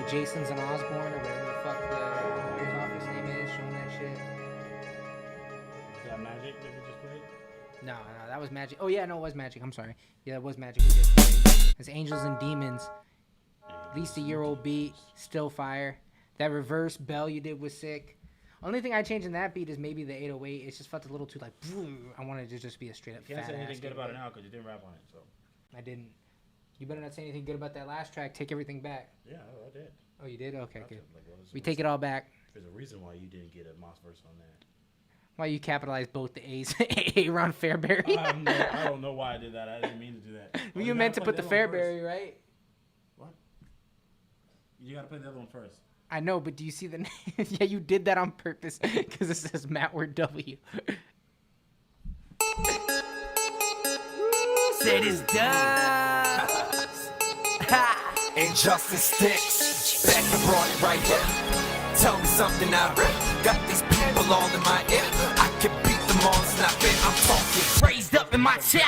Jason's and Osborne or whatever the fuck his office name is, showing that shit. Is that Magic that we just played? No, that was Magic. Oh yeah, no, it was Magic. I'm sorry. Yeah, it was Magic we just played. It's Angels and Demons. At least a year-old beat, still fire. That reverse bell you did was sick. Only thing I changed in that beat is maybe the 808. It's just felt a little too like. I wanted it to just be a straight up. You can't say anything good about it now because you didn't rap on it. So I didn't. You better not say anything good about that last track. Take everything back. Yeah, I did. Oh, you did? Okay, good. Like, we take it all back. There's a reason why you didn't get a Moss verse on that. Why you capitalized both the A's? Aaron Fairbury. I don't know why I did that. I didn't mean to do that. Well, you meant to put the Fairbury, right? What? You gotta play the other one first. I know, but do you see the name? Yeah, you did that on purpose because it says Mattward W. Said it's done. Injustice sticks. Back and brought it right here. Tell me something I read. Got these people all in my ear. I can beat them all, it's not fair. I'm talking. Raised up in my chair.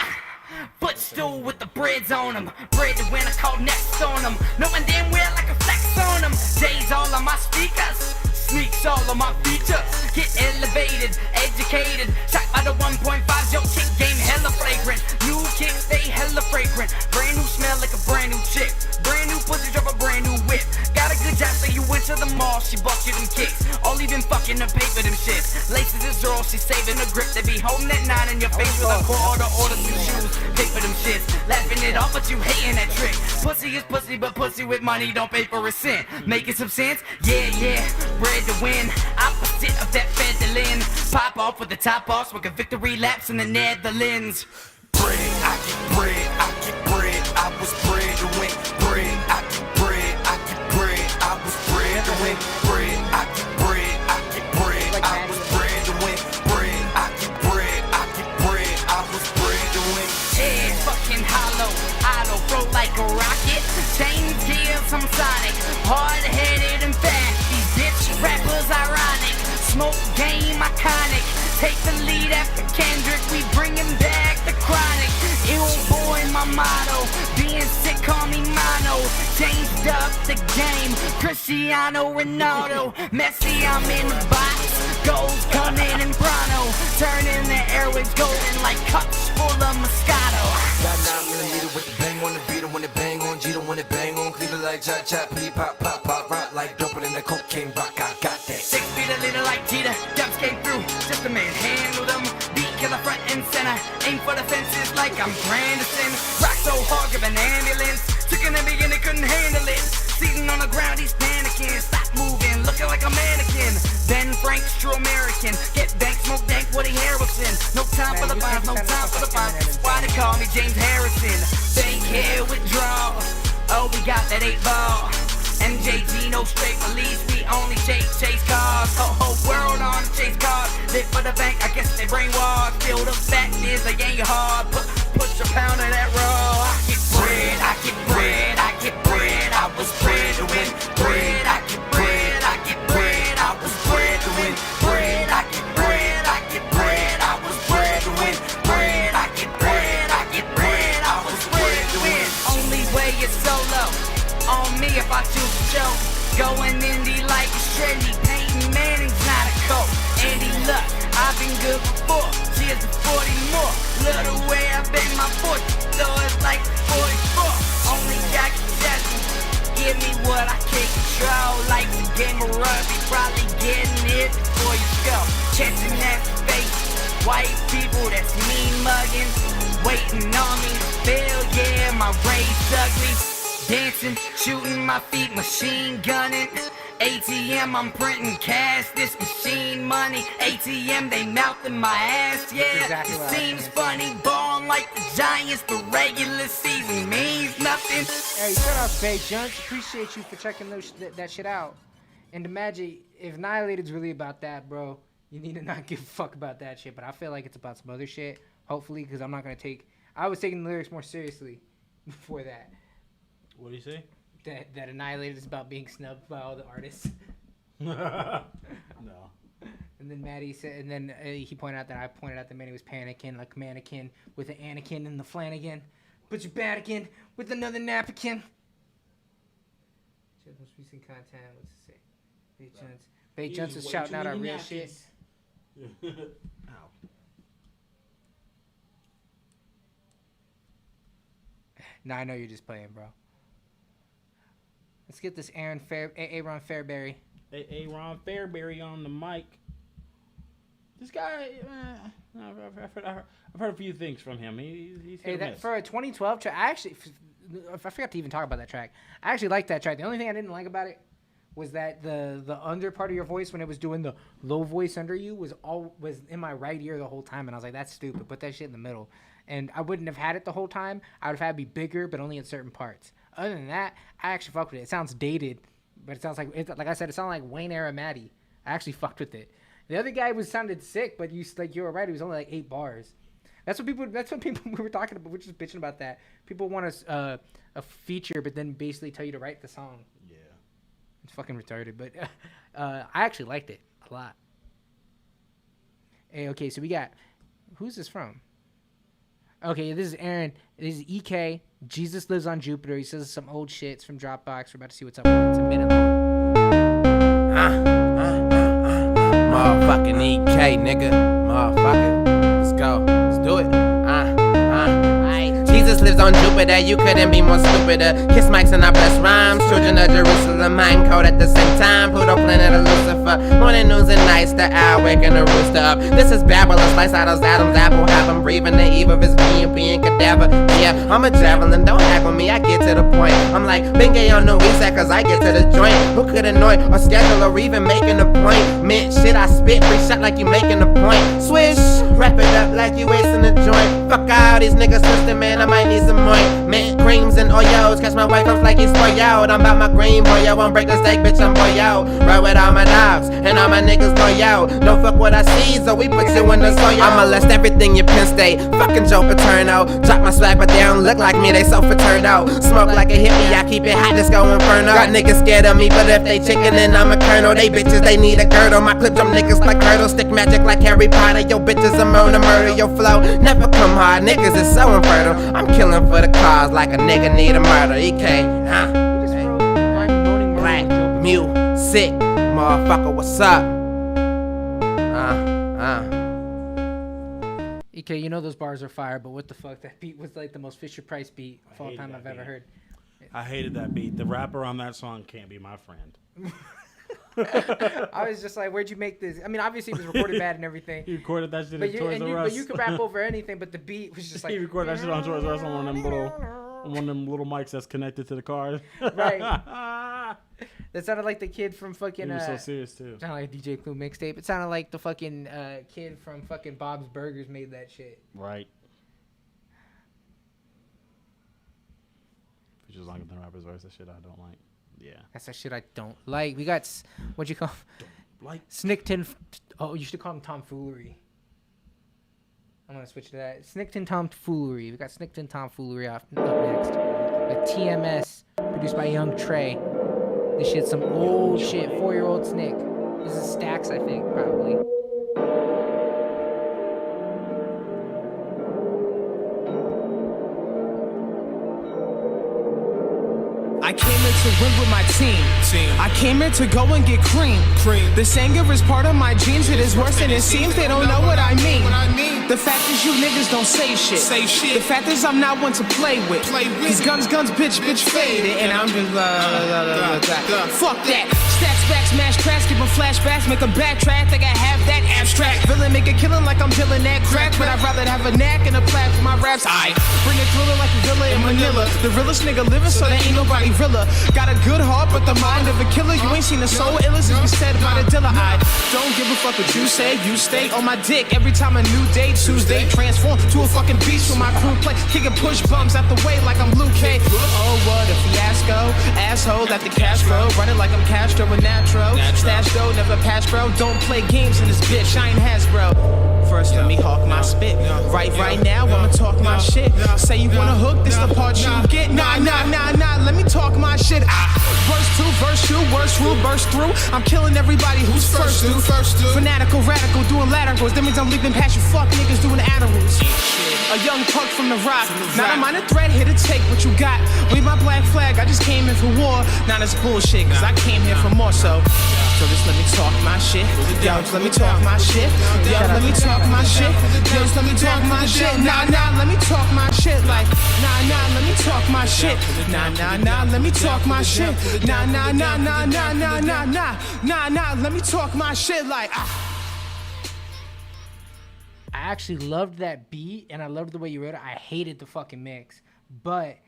Footstool with the breads on them. Bread to win, I call next on them. Knowing damn well I can flex on them. J's all on my speakers. Sneaks all on my features. Get elevated, educated. Shot by the 1.5, yo kick game hella flagrant. New kicks stay hella fragrant. Brand new smell like a brand new chick. Brand new pussy drop a brand new whip. Got a good job so you went to the mall. She bought you them kicks. All even fucking to pay for them shits. Laces is raw, she saving a grip. They be holding that 9 in your face with a quarter. Order some shoes, pay for them shits. Laughing it off, but you hating that trick. Pussy is pussy, but pussy with money don't pay for a cent. Making some sense? Yeah, yeah. Bread to win. Opposite of that Fedlin. Pop off with the top off, smoke a victory laps in the Netherlands. Bread, I get bread, I get bread. I was bred to win. Bread, I get bread, I get bread. fucking hollow. Auto flow like a rocket. Chain kills, I'm sonic. Hard-headed and fat. These bitch rappers ironic. Smoke game iconic. Take the lead after Kendrick. We bringing back the chronic. Ill boy, my motto. Being sick, call me mono. Changed up the game. Cristiano Ronaldo. Messi, I'm in the box. Goals coming in Brano. Turning the airwaves golden like cups full of Moscato. Got 9mm with the bang on the beat, when it bang on G, when it bang on Cleveland like chop chop, pee pop pop pop, rock like dumping in the cocaine rock. I got that. 6 feet a little like Cheetah, jumps came through, just a man handle them. Beat killer front and center, aim for the fences like I'm Grandison. Rock so hard, give an ambulance. Took in the beginning, couldn't handle it. Seating on the ground, he's panicking. Stop moving, looking like a mannequin. Ben Frank's true American. Get bank, smoke dank, Woody Harrelson. No time for the vibes, no time for the vibes. That's why they call me James Harrison. Fake hair withdrawal. Oh, we got that 8-ball. MJG, no straight release. We only chase cars. Whole world on the chase cars. Live for the bank, I guess they brainwash. Still the fact is they ain't hard. Push a pound of that raw. I get bread, I get bread, I get bread. I was bred to win. Bread, I get bread, I get bread. I was bred to win. Bread, I get bread, I get bread. I was bred to win. Bread, I get bread, I get bread. I was bred to win. Only way is solo. On me if I choose to show. Going indie like it's trendy. Peyton Manning's not a coach. Andy Luck, I've been good before. Cheers to 40 more. Little way I bend my foot. So it's like 44. Only Jackie Jackson. Give me what I can't control. Like the game of rugby. Probably getting it before you go. Catching that face. White people that's mean mugging. Waiting on me to fail. Yeah, my race ugly. Dancing, shooting my feet, machine gunning. ATM, I'm printing cash, this machine money. ATM, they mouthing my ass, yeah. Exactly it seems funny, balling like the Giants, but regular season means nothing. Hey, shout out to Bay Junts. Appreciate you for checking that shit out. And the magic, if Annihilated's really about that, bro, you need to not give a fuck about that shit. But I feel like it's about some other shit, hopefully, because I'm not going to take... I was taking the lyrics more seriously before that. What do you say? That Annihilated is about being snubbed by all the artists. No. And then Maddie said, and then he pointed out that I pointed out that Manny was panicking like a mannequin with an Anakin and the Flanagan. Put your Vatican with another napkin. Most recent content. What's it say? Bay Junts. Bay Junts is shouting out our real shit. Ow. Nah, I know you're just playing, bro. Let's get this Aaron Fairberry. Aaron Fairberry on the mic. This guy, I've heard a few things from him. He's for a 2012 track, I forgot to even talk about that track. I actually liked that track. The only thing I didn't like about it was that the under part of your voice when it was doing the low voice under you was in my right ear the whole time, and I was like, that's stupid. Put that shit in the middle. And I wouldn't have had it the whole time. I would have had it be bigger, but only in certain parts. Other than that, I actually fucked with it. It sounds dated, but it sounds like I said, it sounded like Wayne era Maddie. I actually fucked with it. The other guy sounded sick, but you were right. It was only like 8 bars. That's what people we were talking about. We're just bitching about that. People want a feature, but then basically tell you to write the song. Yeah, it's fucking retarded. But I actually liked it a lot. Hey, okay, so we got who's this from? Okay, this is Aaron. This is EK. Jesus Lives on Jupiter. He says some old shit. It's from Dropbox. We're about to see what's up. It's a minute long. Motherfucking EK, nigga. Motherfucker. Let's go. Let's do it. Jesus lives on Jupiter, you couldn't be more stupider. Kiss mics and I bless rhymes. Children of Jerusalem, mind code at the same time. Pluto, planet of Lucifer. Morning news and nights, the owl waking the rooster up. This is Babylon, slice out of Adam's apple. Have him breathing the eve of his being cadaver. Yeah, I'm a javelin, don't hack with me, I get to the point. I'm like Bengay on the reset, cause I get to the joint. Who could annoy or schedule or even making a point? Mint shit, I spit, free shot like you making a point. Swish, wrap it up like you wasting a joint. Fuck all these niggas twisted, man, I might need some ointment, creams and oil toes. Catch my white comes like he's boy out. I'm about my green boy, yo. Won't break the steak, bitch, I'm boy out. Right with all my dogs, and all my niggas boy out. Don't fuck what I see, so we put you in the soil. I molest everything you Penn State. Fucking Joe Paterno. Drop my swag, but they don't look like me, they so fraternal. Smoke like a hippie, I keep it hot, just go inferno. Got niggas scared of me, but if they chicken, then I'm a colonel. They bitches, they need a girdle. My clip drum niggas like hurdles. Stick magic like Harry Potter. Yo bitches, I'm on a murder. Yo flow never come hard. Niggas is so infertile. I'm killing for the cause like a nigga need a murder. EK, Black music, motherfucker, what's up? EK, you know those bars are fire, but what the fuck? That beat was like the most Fisher Price beat of all time I've ever heard. I hated that beat. The rapper on that song can't be my friend. I was just like, where'd you make this? I mean, obviously it was recorded bad and everything. He recorded that shit at Toys R Us. But you could rap over anything, but the beat was just like... He recorded that shit on Toys R Us on one of them little mics that's connected to the car. Right. That sounded like the kid from fucking... He was so serious, too. Sounded like DJ Clue mixtape. It sounded like the fucking kid from fucking Bob's Burgers made that shit. Right. Features longer than rapper's verse. That shit I don't like. Yeah. That's that shit I don't like. We got... What'd you call him? Like Snickton... Oh, you should call him Tomfoolery. I'm going to switch to that. Snickton Tomfoolery. We got Snickton Tomfoolery up next. The TMS, produced by Young Trey. This shit's some old shit. 4-year-old Snick. This is Stacks, I think, probably. I came here to win with my team. I came here to go and get cream. This anger is part of my genes. It is worse than it seems. They don't know what I mean. The fact is you niggas don't say shit. The fact is I'm not one to play with. Cause guns, bitch, faded. And I'm just fuck that. Stacks back, smash cracks, give them flashbacks, make them backtrack. Think I have that abstract. Villain make a killing like I'm dealing that crack. But I'd rather have a knack and a plaque for my raps. I bring a thriller like a villa in Manila. The realest nigga living, so there ain't nobody realer. Got a good heart, but the mind of a killer. You ain't seen a soul illest as we said by the dealer. I don't give a fuck what you say. You stay on my dick every time a new day. Tuesday transform to a fucking beast with my crew play. Kicking push bums out the way like I'm Luke K. Oh, what a fiasco. Asshole at the Castro. Running like I'm Castro and Natro. Stash though, never pass bro. Don't play games in this bitch. I ain't Hasbro. First let me hawk my spit. Right now I'ma talk my shit. Say you wanna hook, this the part you get. Nah, let me talk my shit. Verse 2, verse 2, worst rule, burst through. I'm killing everybody who's first through. Fanatical, radical, doing laterals. That means I'm leaping past you fuck niggas doing adderalls. A young punk from the rock. Not a minor threat, here to take what you got. Wave my black flag, I just came in for war. Now that's bullshit, cause I came here for more so just let me talk my shit. Yo, just let me talk my shit. Yo, let me talk my shit. Yo, just let me talk my shit. Nah, let me talk my shit. Like, nah, let me talk my shit. Nah, let me talk my shit. Nah, let me talk my shit. Like, I actually loved that beat, and I loved the way you wrote it. I hated the fucking mix, but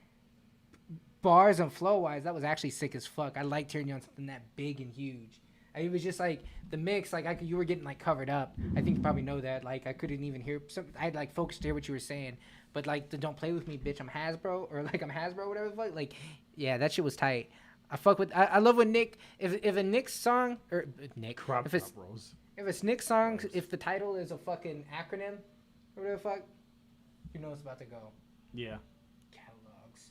bars and flow wise, that was actually sick as fuck. I liked hearing you on something that big and huge. It was just like the mix, like you were getting like covered up. I think you probably know that. Like I couldn't even hear. I had like focused to hear what you were saying, but like the "Don't play with me, bitch, I'm Hasbro" or like I'm Hasbro, whatever the fuck. Like, yeah, that shit was tight. I love when Nick, if a Nick song or Nick, if it's Nick songs, if the title is a fucking acronym or whatever the fuck, you know it's about to go. Yeah. Catalogs.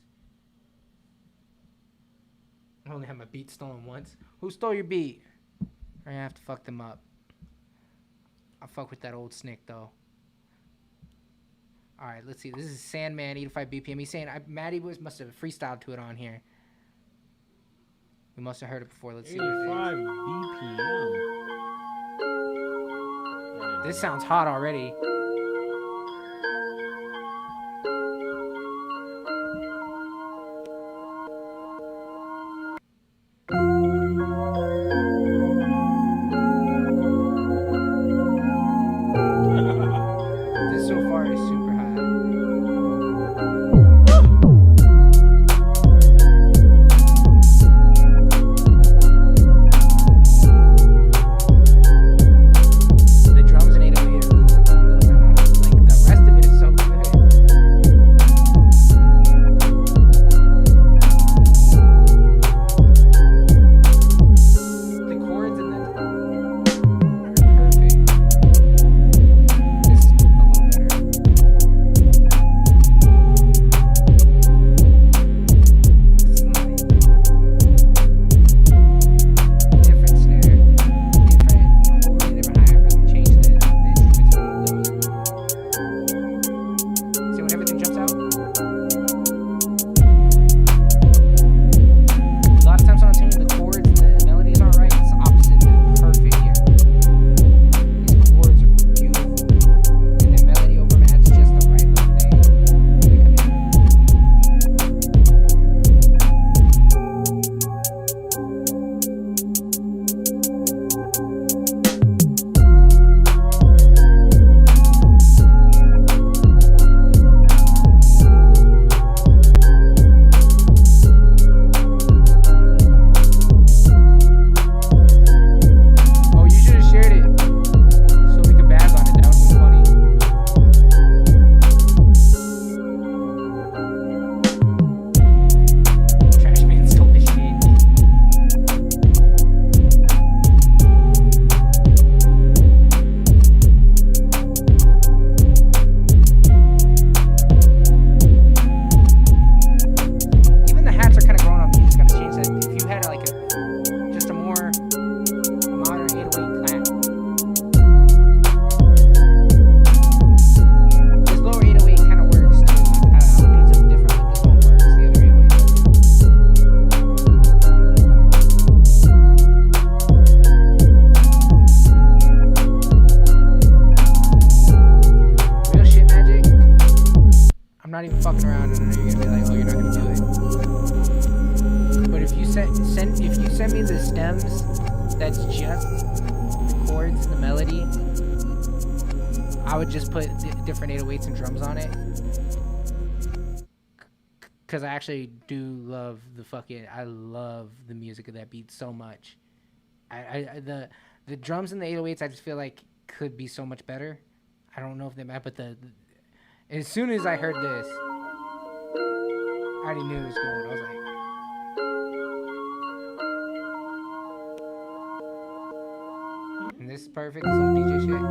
I only had my beat stolen once. Who stole your beat? I have to fuck them up. I fuck with that old Snick though. All right, let's see. This is Sandman, 85 BPM. He's saying Maddie must have freestyled to it on here. We must have heard it before. Let's see. 85 BPM. This sounds hot already. The drums and 808 are losing me though. you're gonna be like, oh, you're not gonna do it. But if you send me the stems, that's just the chords and the melody, I would just put different 808s and drums on it. Cause I actually do love I love the music of that beat so much. The drums and the 808s I just feel like could be so much better. I don't know if they might, but as soon as I heard this, I already knew it was gold. I was like, and this is perfect. This little DJ shit.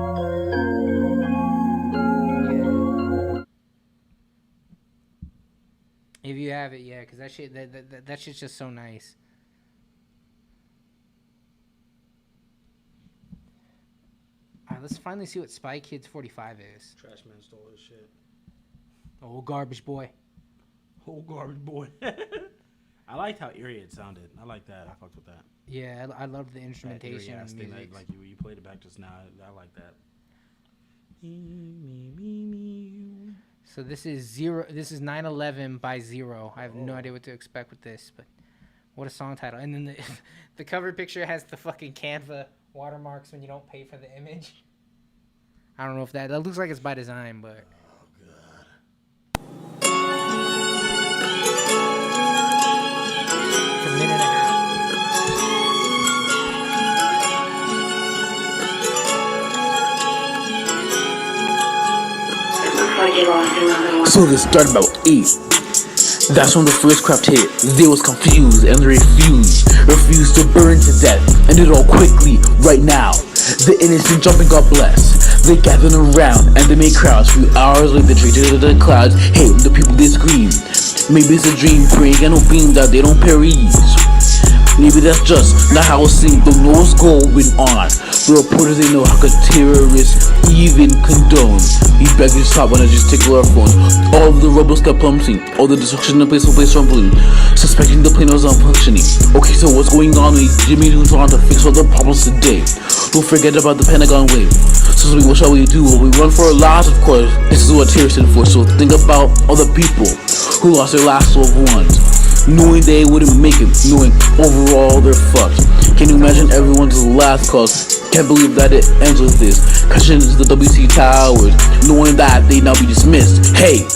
If you have it, yeah, because that shit, that shit's just so nice. Alright, let's finally see what Spy Kids 45 is. Trash man stole his shit. Old garbage boy. Old garbage boy. I liked how eerie it sounded. I like that. I fucked with that. Yeah, I loved the instrumentation and thing music. like you played it back just now. I like that. So this is 9/11 by Zero. I have no idea what to expect with this, but what a song title. And then the cover picture has the fucking Canva watermarks when you don't pay for the image. I don't know if that looks like it's by design, but it's a minute and a half. So this started about 8. That's when the first craft hit. They was confused and they refused to burn to death. Ended all quickly, right now. The innocent jumping, God bless. They gathered around and they made crowds. Few hours later, they treated the clouds. Hey, the people they scream. Maybe it's a dream, praying and hoping that they don't perish. Maybe that's just not how it seems. Don't know what's going on. The reporters, they know how could terrorists even condone. He begged to stop when I just take our phones. All of the rebels kept pumping. All the destruction in place rumbling. Suspecting the plane was unfunctioning. Okay, so what's going on? Is Jimmy Neutron to fix all the problems today? Don't forget about the Pentagon wave. So what shall we do? Well, we run for our lives, of course. This is what terrorists stand for. So think about all the people who lost their last loved ones, knowing they wouldn't make it, knowing overall they're fucked. Can you imagine everyone's last cause? Can't believe that it ends with this. Crashing into the WC towers, knowing that they now be dismissed. Hey!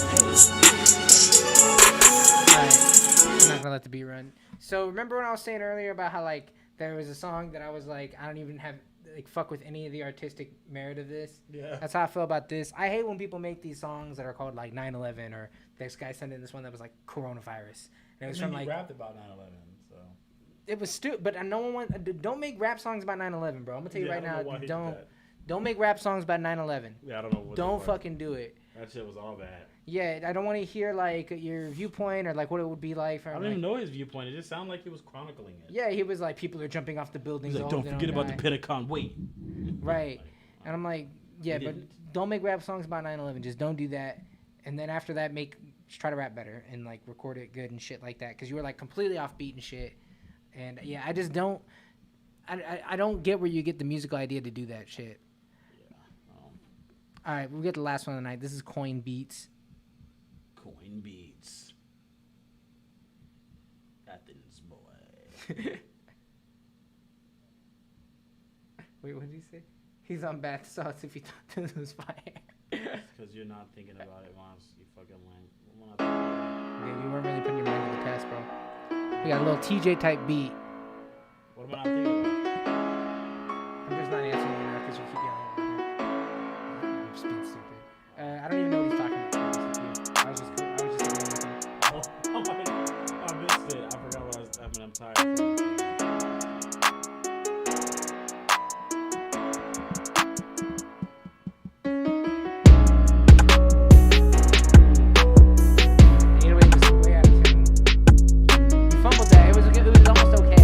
I'm not gonna let the beat run. So remember when I was saying earlier about how like there was a song that I was like, I don't even have like fuck with any of the artistic merit of this. Yeah. That's how I feel about this. I hate when people make these songs that are called like 9/11, or this guy sent in this one that was like coronavirus. And it was from like rapped about 9/11, so it was stupid. But no one don't make rap songs about 9/11, bro. I'm gonna tell you right now, don't make rap songs about 9/11. Yeah, I don't know what. Don't fucking do it. That shit was all bad. Yeah, I don't want to hear like your viewpoint or like what it would be like. I don't even know his viewpoint. It just sounded like he was chronicling it. Yeah, he was like, people are jumping off the buildings. He's like, don't forget about the Pentagon. Wait. Right, and I'm like, yeah, but don't make rap songs about 9/11. Just don't do that. And then after that, try to rap better and like record it good and shit like that. Because you were like completely offbeat and shit. And yeah, I just don't. I don't get where you get the musical idea to do that shit. All right, we'll get the last one of the night. This is Coin Beats. Coin Beats. Athens boy. Wait, what did he say? He's on bath salts if you thought this was fire. Because you're not thinking about it once. You fucking lame. Yeah, you weren't really putting your mind in the past, bro. We got a little TJ type beat. What am I not thinking about? I'm just not answering you now because you keep yelling. I'm just being stupid. I don't even know what he's talking about. I was just I missed it. I forgot what I was. I mean, I'm tired. Anyway, it was way out of tune. You fumbled that. It was almost okay.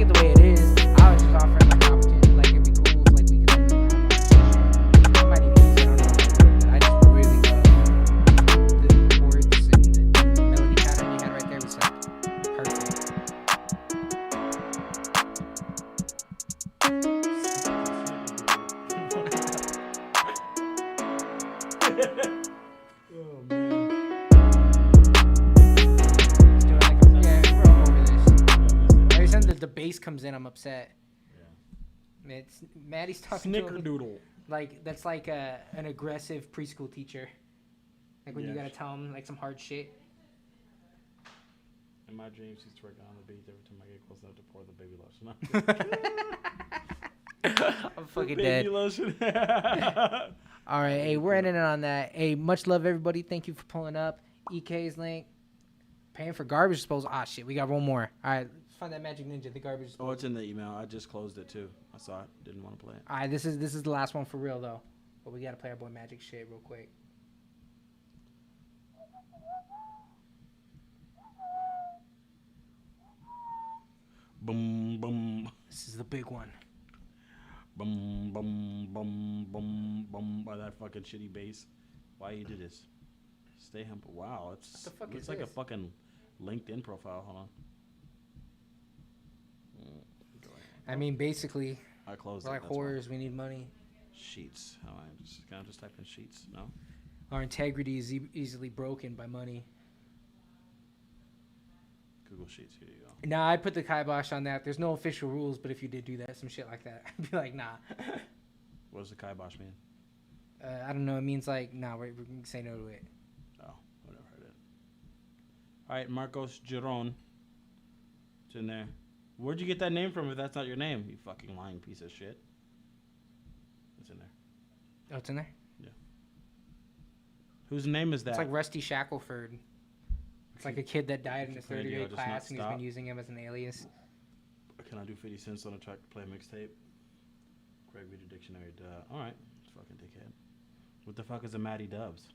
take it the way it is. I was just offering like an opportunity, like it'd be cool if like we could like collab on this. I might even use it, I don't know. But I just really love the chords and the melody pattern you had right there was like perfect. Oh man. Every time the bass comes in, I'm upset. Yeah. It's Maddie's talking to him. Snickerdoodle. Like that's like an aggressive preschool teacher. Like when you Yes. gotta tell him like some hard shit. In my dreams, he's twerking on the beach every time I get close enough to pour the baby lotion. I'm fucking Baby dead. lotion. All right, hey, we're ending it on that. Hey, much love, everybody. Thank you for pulling up. EK's link. Paying for garbage disposal. Ah, shit, we got one more. All right, let's find that Magic Ninja, the garbage disposal. Oh, it's in the email. I just closed it too. I saw it. Didn't want to play it. All right, this is the last one for real though. But we gotta play our boy Magic shit real quick. Boom, boom. This is the big one. Boom, boom, boom, boom, boom. By that fucking shitty bass. Why you do this? Stay humble. Wow, it's What the fuck looks is like this? a fucking LinkedIn profile. Hold on. I mean, basically, I closed we're it, like that's why. whores. We need money. Sheets. How I just can I just type in sheets? No. Our integrity is easily broken by money. Google Sheets. Here you go. Nah, I put the kibosh on that. There's no official rules, but if you did do that, some shit like that, I'd be like, nah. What does the kibosh mean? I don't know. It means like, nah, we're gonna say no to it. Oh, whatever it is. All right, Marcos Giron. It's in there. Where'd you get that name from if that's not your name, you fucking lying piece of shit? It's in there. Oh, it's in there? Yeah. Whose name is that? It's like Rusty Shackelford. It's like a kid that died in his third Radio grade does not class and he's stop. been using him as an alias. Can I do 50 cents on a track to play a mixtape? Craig read a dictionary. Duh. All right. Fucking dickhead. What the fuck is a Matty Dubs?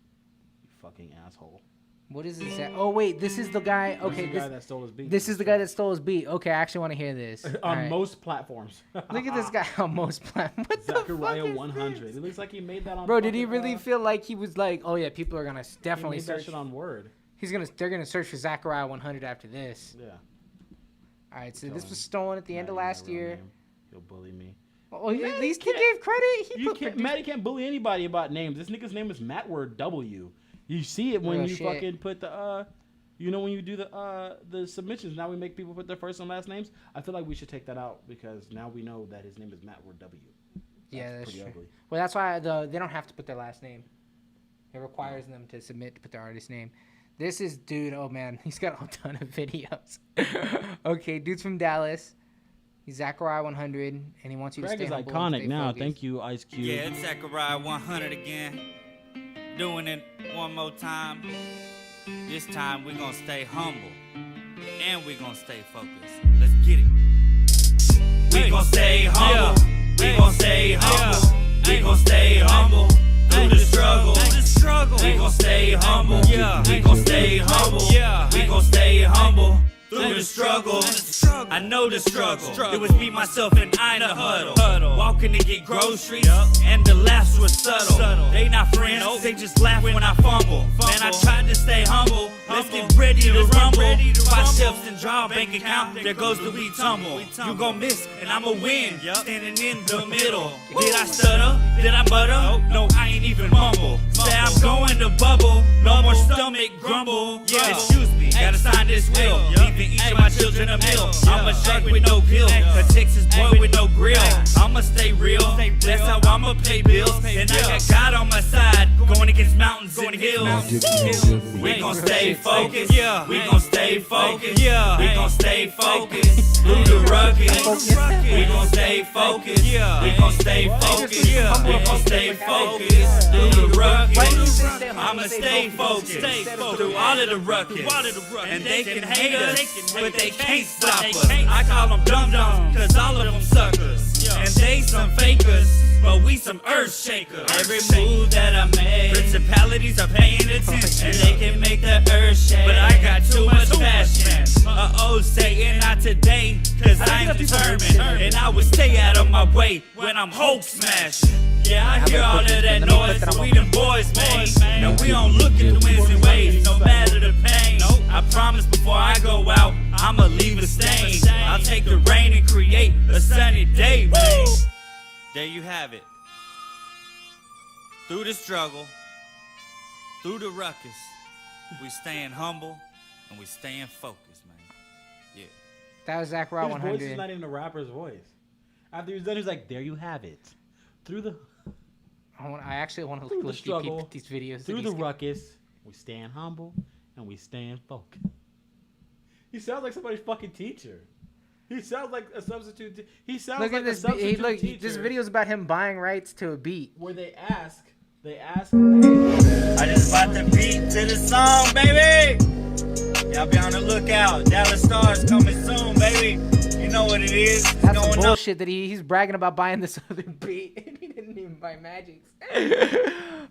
You fucking asshole. What is this? Oh wait, this is the guy. This is Okay, the guy that stole his beat. This is the guy that stole his beat. Okay, I actually want to hear this. On All right. most platforms. Look at this guy on most platforms. What the fuck Zachariah is 100. this? It looks like he made that on. Bro, did he fucking, really feel like he was like, oh yeah, people are gonna definitely he made that search shit on Word? They're gonna search for Zachariah 100 after this. Yeah. All right, so Tell this him was stolen at the end of Matty, last my real year. name. He'll bully me. Oh, at Matty least he can't- gave credit. He You put can't, Matty can't bully anybody about names. This nigga's name is Matt Word W. You see it when Real you shit. fucking put the you know when you do the submissions. Now we make people put their first and last names. I feel like we should take that out because now we know that his name is Matt Word W. Yeah, that's pretty true. ugly. Well, that's why they don't have to put their last name. It requires them to submit to put their artist name. This is dude. Oh man, he's got a ton of videos. Okay, dude's from Dallas. He's Zachariah 100, and he wants you Craig to is stay humble and iconic stay now. focused. Thank you, Ice Cube. Yeah, it's Zachariah 100 again. Doing it one more time. This time we're gonna stay humble. And we're gonna stay focused. Let's get it. We gon' stay humble. We gon' stay humble. We gon' stay humble. Through the struggle. We gon' stay humble. We gon' stay humble. We gon' stay humble. Through the struggle. I know the struggle. It was me, myself, and I in the huddle. Walking to get groceries, and the laughs were subtle. They not friends, they just laugh when I fumble. Man, I tried to stay humble. Let's get ready to rumble. 5 steps and draw a bank account. There goes the we tumble. You gon' miss, and I'ma win. Standing in the middle. Did I stutter? Did I mutter? No, I ain't even mumble. Say I'm going to bubble. No more stomach grumble. Yeah, excuse me. Gotta sign this will. Leaving each of my children a meal. I'm a shark with no pill. A Texas boy with no grill. I'ma stay real. That's how I'ma pay bills. And I got God on my side. Going against mountains and hills. We gon' stay focused. We gon' stay focused. We gon' stay focused. Through the rugged. We gon' stay focused. We gon' stay focused. We gon' stay focused. Through the rugged. I'ma stay focused. Through all of the ruckus. And they can hate us, but they can't stop us. I call them dum-dums, cause all of them suckers. And they some fakers, but we some earth shakers. Every move that I make, principalities are paying attention. And they can make the earth shake, but I got too much passion. hoes say, and not today, cause I'm determined. And I will stay out of my way when I'm Hulk smash. Yeah, I hear all of that noise, so we them boys, man. And we don't look at the winds and waves, no matter the pain. I promise before I go out, I'ma leave a stain. I'll take the rain and create a sunny day, man. There you have it. Through the struggle, through the ruckus, we staying humble and we staying focused, man. Yeah. That was Zach Raw His 100. voice is not even a rapper's voice. After he's done, he's like, there you have it. Through the... I actually want to through look the struggle, at these videos. through the ruckus, we stand humble and we stand focused. He sounds like somebody's fucking teacher. He sounds like a substitute. He sounds Look like at this. a substitute Look, teacher. this video's about him buying rights to a beat. Where they ask. I just bought the beat to the song, baby. Y'all be on the lookout. Dallas Stars coming soon, baby. You know what it is. It's That's some going bullshit that he's bragging about buying this other beat. And he didn't even buy Magic's.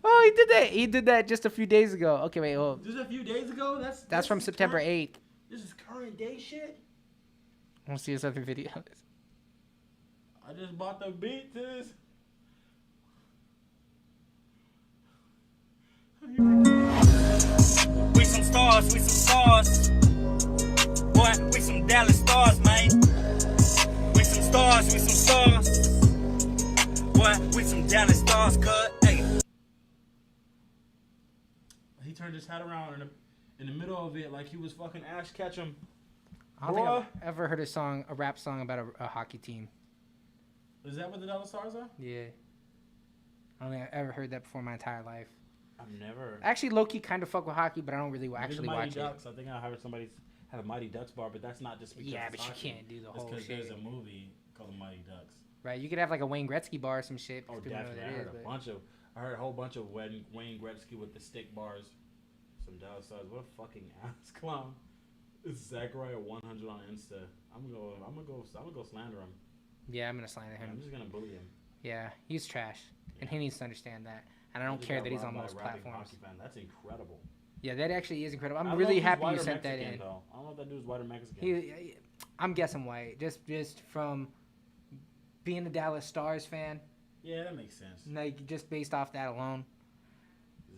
Oh, he did that. He did that just a few days ago. Okay, wait. Oh. Just a few days ago? That's from September 8th. This is current day shit? I want to see his other videos. I just bought the beat to this. We some stars, we some stars. Boy, we some Dallas Stars, man. We some stars, we some stars. Boy, we some Dallas Stars, cut. Hey. He turned his hat around in the middle of it like he was fucking Ash Ketchum. I don't think I've ever heard a rap song about a hockey team. Is that what the Dallas Stars are? Yeah. I don't think I've ever heard that before in my entire life. I've never. Actually, low-key kind of fuck with hockey, but I don't really actually Mighty watch Ducks. it. I think I heard somebody have a Mighty Ducks bar, but that's not just because Yeah, it's but you hockey. can't do the It's whole because shit. there's a movie called The Mighty Ducks. Right, you could have like a Wayne Gretzky bar or some shit. Oh, People know what definitely. that is, I heard a whole bunch of Wayne Gretzky with the stick bars. Some Dallas Stars. What a fucking ass clown. It's Zachariah 100 on Insta. I'm gonna go slander him. Yeah, I'm gonna slander him. I'm just gonna bully him. Yeah, he's trash, and he needs to understand that. And I don't care that he's on most platforms. Fan. That's incredible. Yeah, that actually is incredible. I'm I don't really know if he's happy white you or sent that Mexican, in. Though. I don't know if that dude's white or Mexican. I'm guessing white, just from being a Dallas Stars fan. Yeah, that makes sense. Like just based off that alone.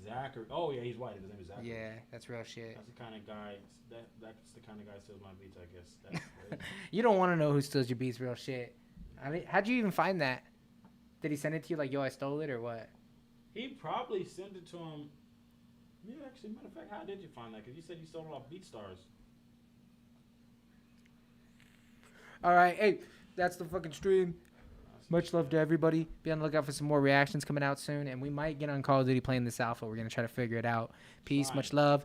Zachary. Oh yeah, he's white. His name is Zachary. Yeah, that's real shit. That's the kind of guy. That's the kind of guy who steals my beats. I guess. That's crazy. You don't want to know who steals your beats, real shit. I mean, how'd you even find that? Did he send it to you like, yo, I stole it, or what? He probably sent it to him. Yeah, actually, matter of fact, how did you find that? Because you said you stole it off BeatStars. All right, hey, that's the fucking stream. Much love to everybody. Be on the lookout for some more reactions coming out soon, and we might get on Call of Duty playing this alpha. We're gonna try to figure it out. Peace, much love.